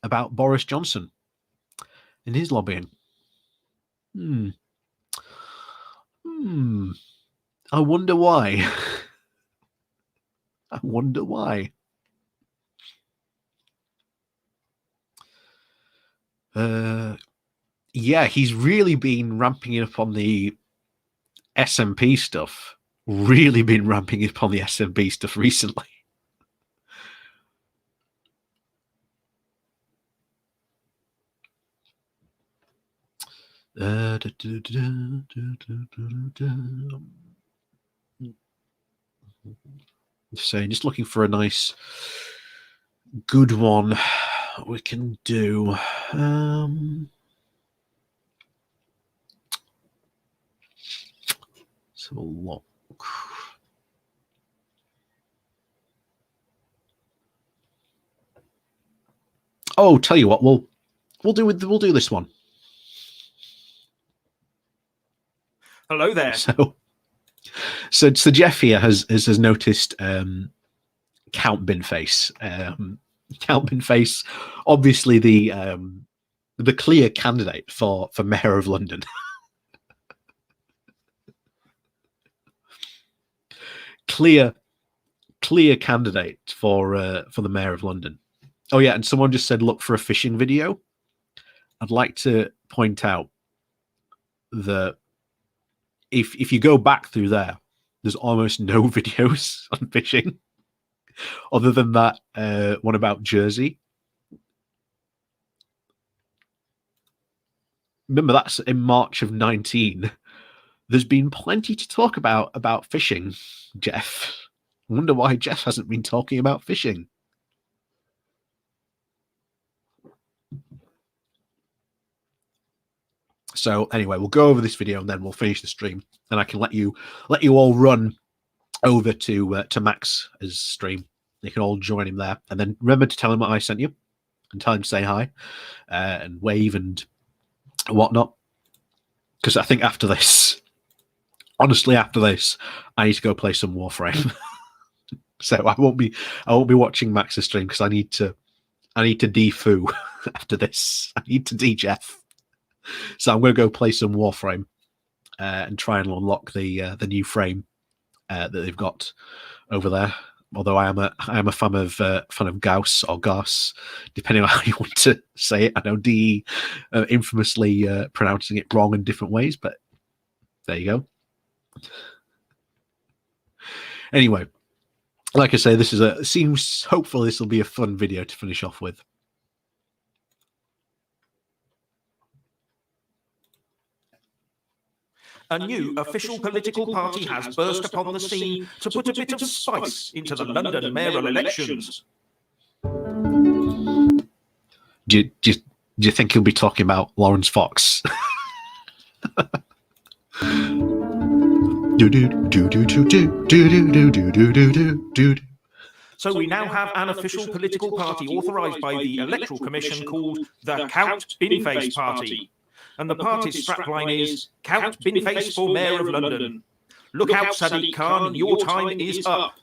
about Boris Johnson and his lobbying. I wonder why. I wonder why. Yeah, he's really been ramping it up on the SMP stuff. Really been ramping it up on the SMP stuff recently. Just looking for a nice, good one we can do. Let's have a look. Oh, tell you what, we'll do this one. Hello there. So Jeff here has noticed Count Binface. Count Binface, obviously the clear candidate for Mayor of London. clear candidate for the Mayor of London. Oh yeah, and someone just said look for a fishing video. I'd like to point out that if you go back through there's almost no videos on fishing, other than that one about Jersey. Remember, that's in March of 19. There's been plenty to talk about fishing, Jeff. I wonder why Jeff hasn't been talking about fishing. So anyway, we'll go over this video and then we'll finish the stream, and I can let you all run over to Max's stream. You can all join him there, and then remember to tell him what I sent you, and tell him to say hi, and wave and whatnot. Because I think after this, honestly, after this, I need to go play some Warframe. So I won't be watching Max's stream because I need to defoo after this. I need to de-Jeff. So I'm going to go play some Warframe and try and unlock the new frame that they've got over there. Although I am a fan of Gauss or Gauss, depending on how you want to say it. I know DE infamously pronouncing it wrong in different ways, but there you go. Anyway, like I say, hopefully this will be a fun video to finish off with. A new official political party has burst upon the scene to put a bit of spice into the London mayoral elections. Do you think he'll be talking about Lawrence Fox? So we now have an official political party authorised by the Electoral Commission called the Count Binface Party. And the party's strapline is Count Binface for Mayor of London. Look out, Sadiq Khan, your time is up.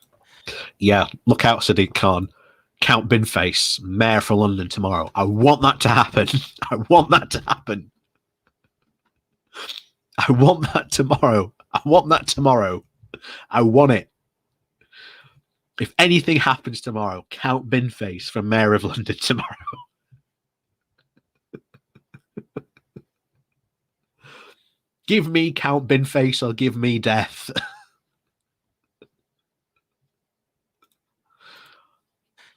Yeah, look out, Sadiq Khan. Count Binface, Mayor for London tomorrow. I want that to happen. I want that to happen. I want that tomorrow. I want that tomorrow. I want it. If anything happens tomorrow, Count Binface for Mayor of London tomorrow. Give me Count Binface or give me death.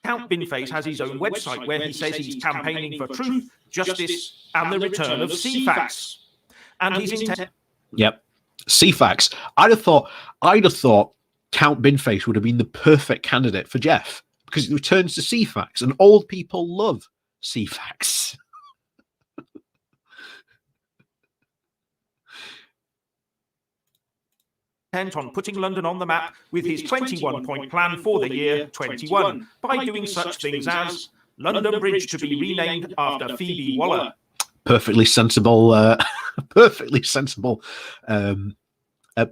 Count Binface has his own website where he says he's campaigning for truth, justice, and the return of CFAX. And he's intent. Yep, CFAX. I'd have thought Count Binface would have been the perfect candidate for Jeff because it returns to CFAX, and old people love CFAX. Intent on putting London on the map with his 21-point plan for the year 21 by doing such things as London Bridge to be renamed after Phoebe Waller. Perfectly sensible,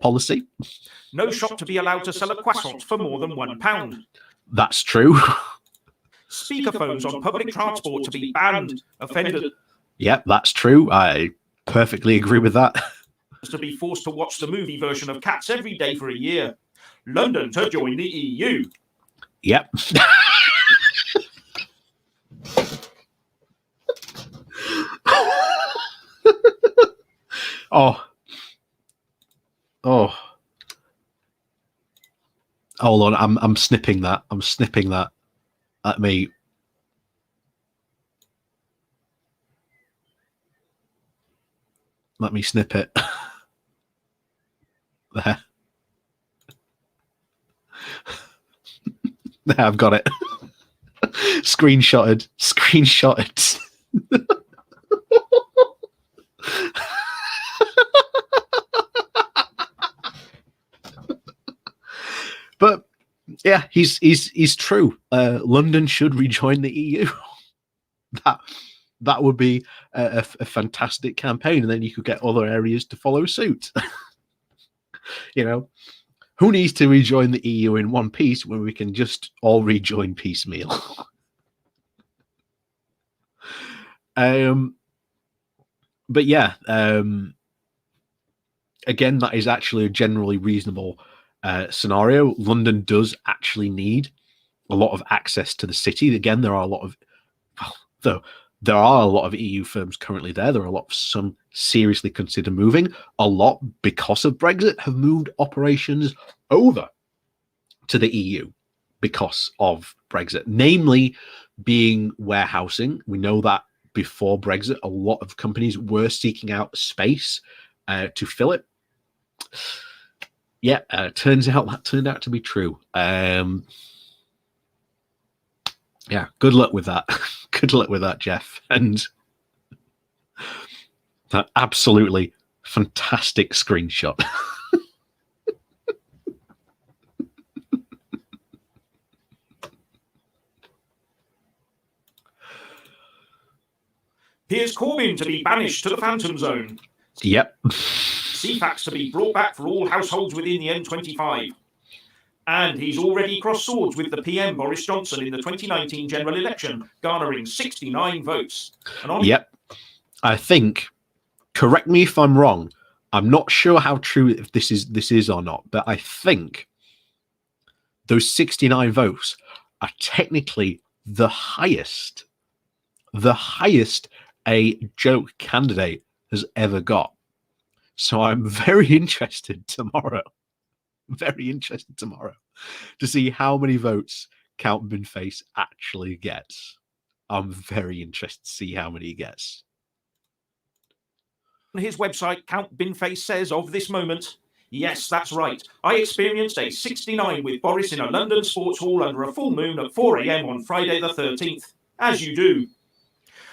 policy. No shop to be allowed to sell a croissant for more than £1. That's true. Speakerphones on public transport to be banned. Offenders. Yep, that's true. I perfectly agree with that. To be forced to watch the movie version of Cats every day for a year. London to join the EU. Yep. Oh. Hold on, I'm snipping that. I'm snipping that. Let me snip it. There. There, I've got it. Screenshotted. But yeah, he's true. London should rejoin the EU. that would be a fantastic campaign, and then you could get other areas to follow suit. You know, who needs to rejoin the EU in one piece when we can just all rejoin piecemeal? But yeah, again, that is actually a generally reasonable scenario. London does actually need a lot of access to the city. Again, there are a lot of, though there are a lot of EU firms currently there. There are a lot of some seriously consider moving. A lot, because of Brexit, have moved operations over to the EU because of Brexit, namely being warehousing. We know that before Brexit, a lot of companies were seeking out space to fill it. Yeah, turns out that turned out to be true. Yeah, good luck with that. Good luck with that, Jeff. And that absolutely fantastic screenshot. Piers Corbyn to be banished to the Phantom Zone. Yep. CFAX to be brought back for all households within the M25. And he's already crossed swords with the PM Boris Johnson in the 2019 general election, garnering 69 votes. Yep. I think, correct me if I'm wrong, I'm not sure how true if this is or not, but I think those 69 votes are technically the highest a joke candidate has ever got. So I'm very interested tomorrow to see how many votes Count Binface actually gets. I'm very interested to see how many he gets. On his website, Count Binface says of this moment, "Yes, that's right. I experienced a 69 with Boris in a London sports hall under a full moon at 4 a.m. on Friday the 13th. As you do.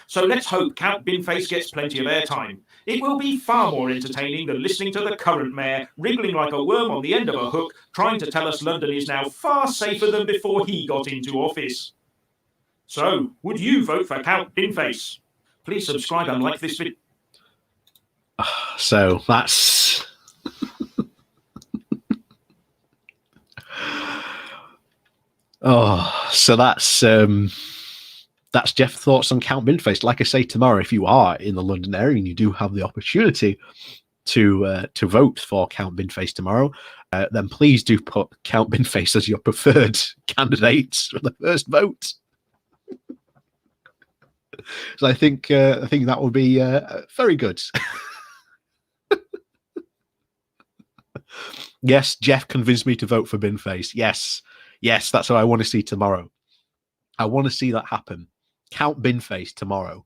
So let's hope Count Binface gets plenty of airtime. It will be far more entertaining than listening to the current mayor wriggling like a worm on the end of a hook, trying to tell us London is now far safer than before he got into office. So, would you vote for Count Binface? Please subscribe and like this video." So that's that's Jeff's thoughts on Count Binface. Like I say, tomorrow, if you are in the London area and you do have the opportunity to vote for Count Binface tomorrow, then please do put Count Binface as your preferred candidate for the first vote. So I think that would be very good. Yes, Jeff convinced me to vote for Binface. Yes, that's what I want to see tomorrow. I want to see that happen. Count Binface tomorrow,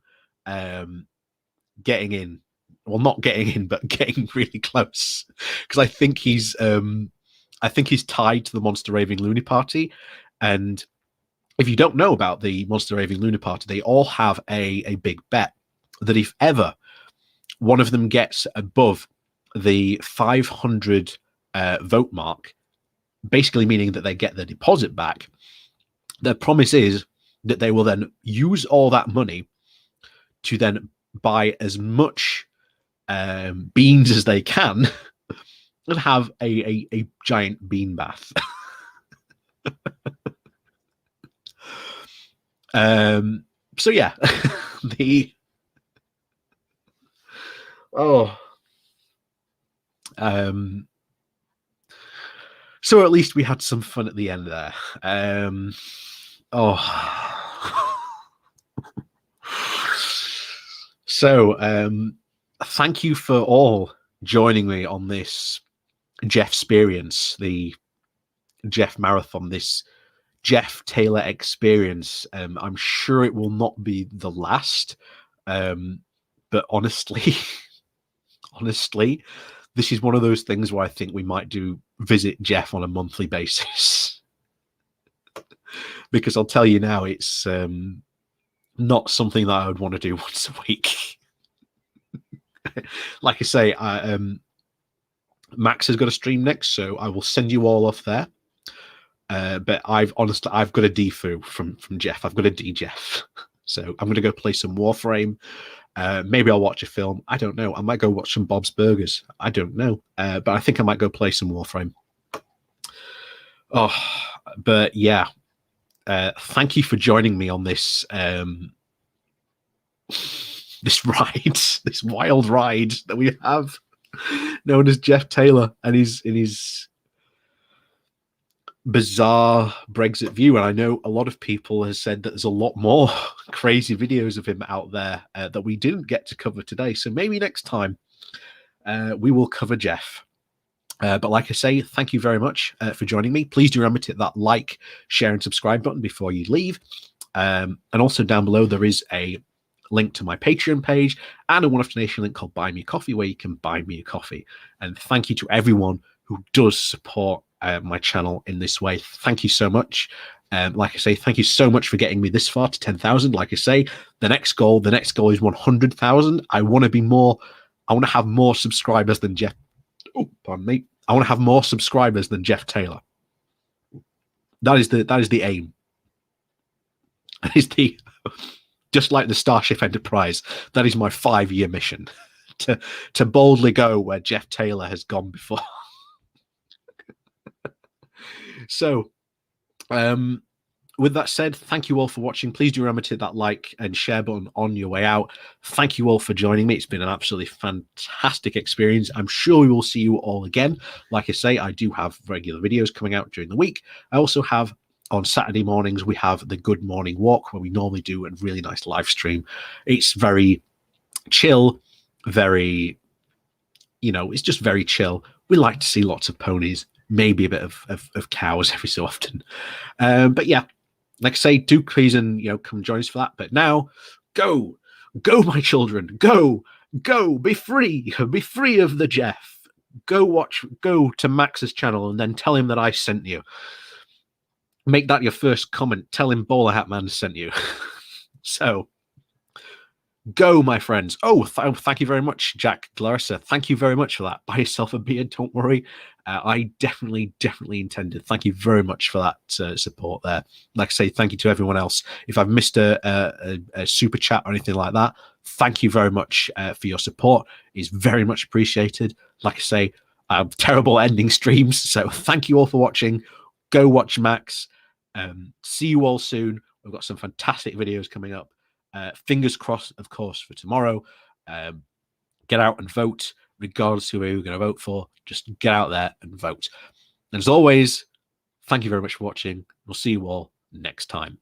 getting in. Well, not getting in, but getting really close. Because I think he's tied to the Monster Raving Loony Party. And if you don't know about the Monster Raving Loony Party, they all have a big bet that if ever one of them gets above the 500 vote mark, basically meaning that they get their deposit back, their promise is that they will then use all that money to then buy as much beans as they can and have a giant bean bath. So yeah, so at least we had some fun at the end there. So thank you for all joining me on this Jeff experience, the Jeff marathon, this Jeff Taylor experience. I'm sure it will not be the last, but honestly, this is one of those things where I think we might visit Jeff on a monthly basis. Because I'll tell you now, it's not something that I would want to do once a week. Like I say, Max has got a stream next, so I will send you all off there. But I've got a D from Jeff. I've got a D Jeff. So I'm going to go play some Warframe. Maybe I'll watch a film. I don't know. I might go watch some Bob's Burgers. I don't know. But I think I might go play some Warframe. Oh, but yeah. Thank you for joining me on this this ride, this wild ride that we have, known as Jeff Taylor and his bizarre Brexit view. And I know a lot of people have said that there's a lot more crazy videos of him out there that we didn't get to cover today. So maybe next time we will cover Jeff. But like I say, thank you very much for joining me. Please do remember to hit that like, share, and subscribe button before you leave. And also down below, there is a link to my Patreon page and a one-off donation link called Buy Me a Coffee, where you can buy me a coffee. And thank you to everyone who does support my channel in this way. Thank you so much. Like I say, thank you so much for getting me this far to 10,000. Like I say, the next goal is 100,000. I want to be more. I want to have more subscribers than Jeff. Oh, pardon me. I want to have more subscribers than Jeff Taylor. That is the aim. That is the, just like the Starship Enterprise, that is my 5-year mission, to boldly go where Jeff Taylor has gone before. So, with that said, thank you all for watching. Please do remember to hit that like and share button on your way out. Thank you all for joining me. It's been an absolutely fantastic experience. I'm sure we will see you all again. Like I say, I do have regular videos coming out during the week. I also have, on Saturday mornings, we have the Good Morning Walk, where we normally do a really nice live stream. It's very chill, very, it's just very chill. We like to see lots of ponies, maybe a bit of cows every so often. But yeah, like I say, do please and come join us for that. But now, go, my children, go, be free of the Jeff. Go to Max's channel and then tell him that I sent you. Make that your first comment. Tell him Bowler Hat Man sent you. So, go, my friends. Oh, thank you very much, Jack Clarissa. Thank you very much for that. Buy yourself a beer, don't worry. I definitely intended. Thank you very much for that support there. Like I say, thank you to everyone else. If I've missed a super chat or anything like that, thank you very much for your support. It's very much appreciated. Like I say, I have terrible ending streams, so thank you all for watching. Go watch Max. See you all soon. We've got some fantastic videos coming up. Fingers crossed, of course, for tomorrow. Get out and vote, regardless of who you're going to vote for. Just get out there and vote. And as always, thank you very much for watching. We'll see you all next time.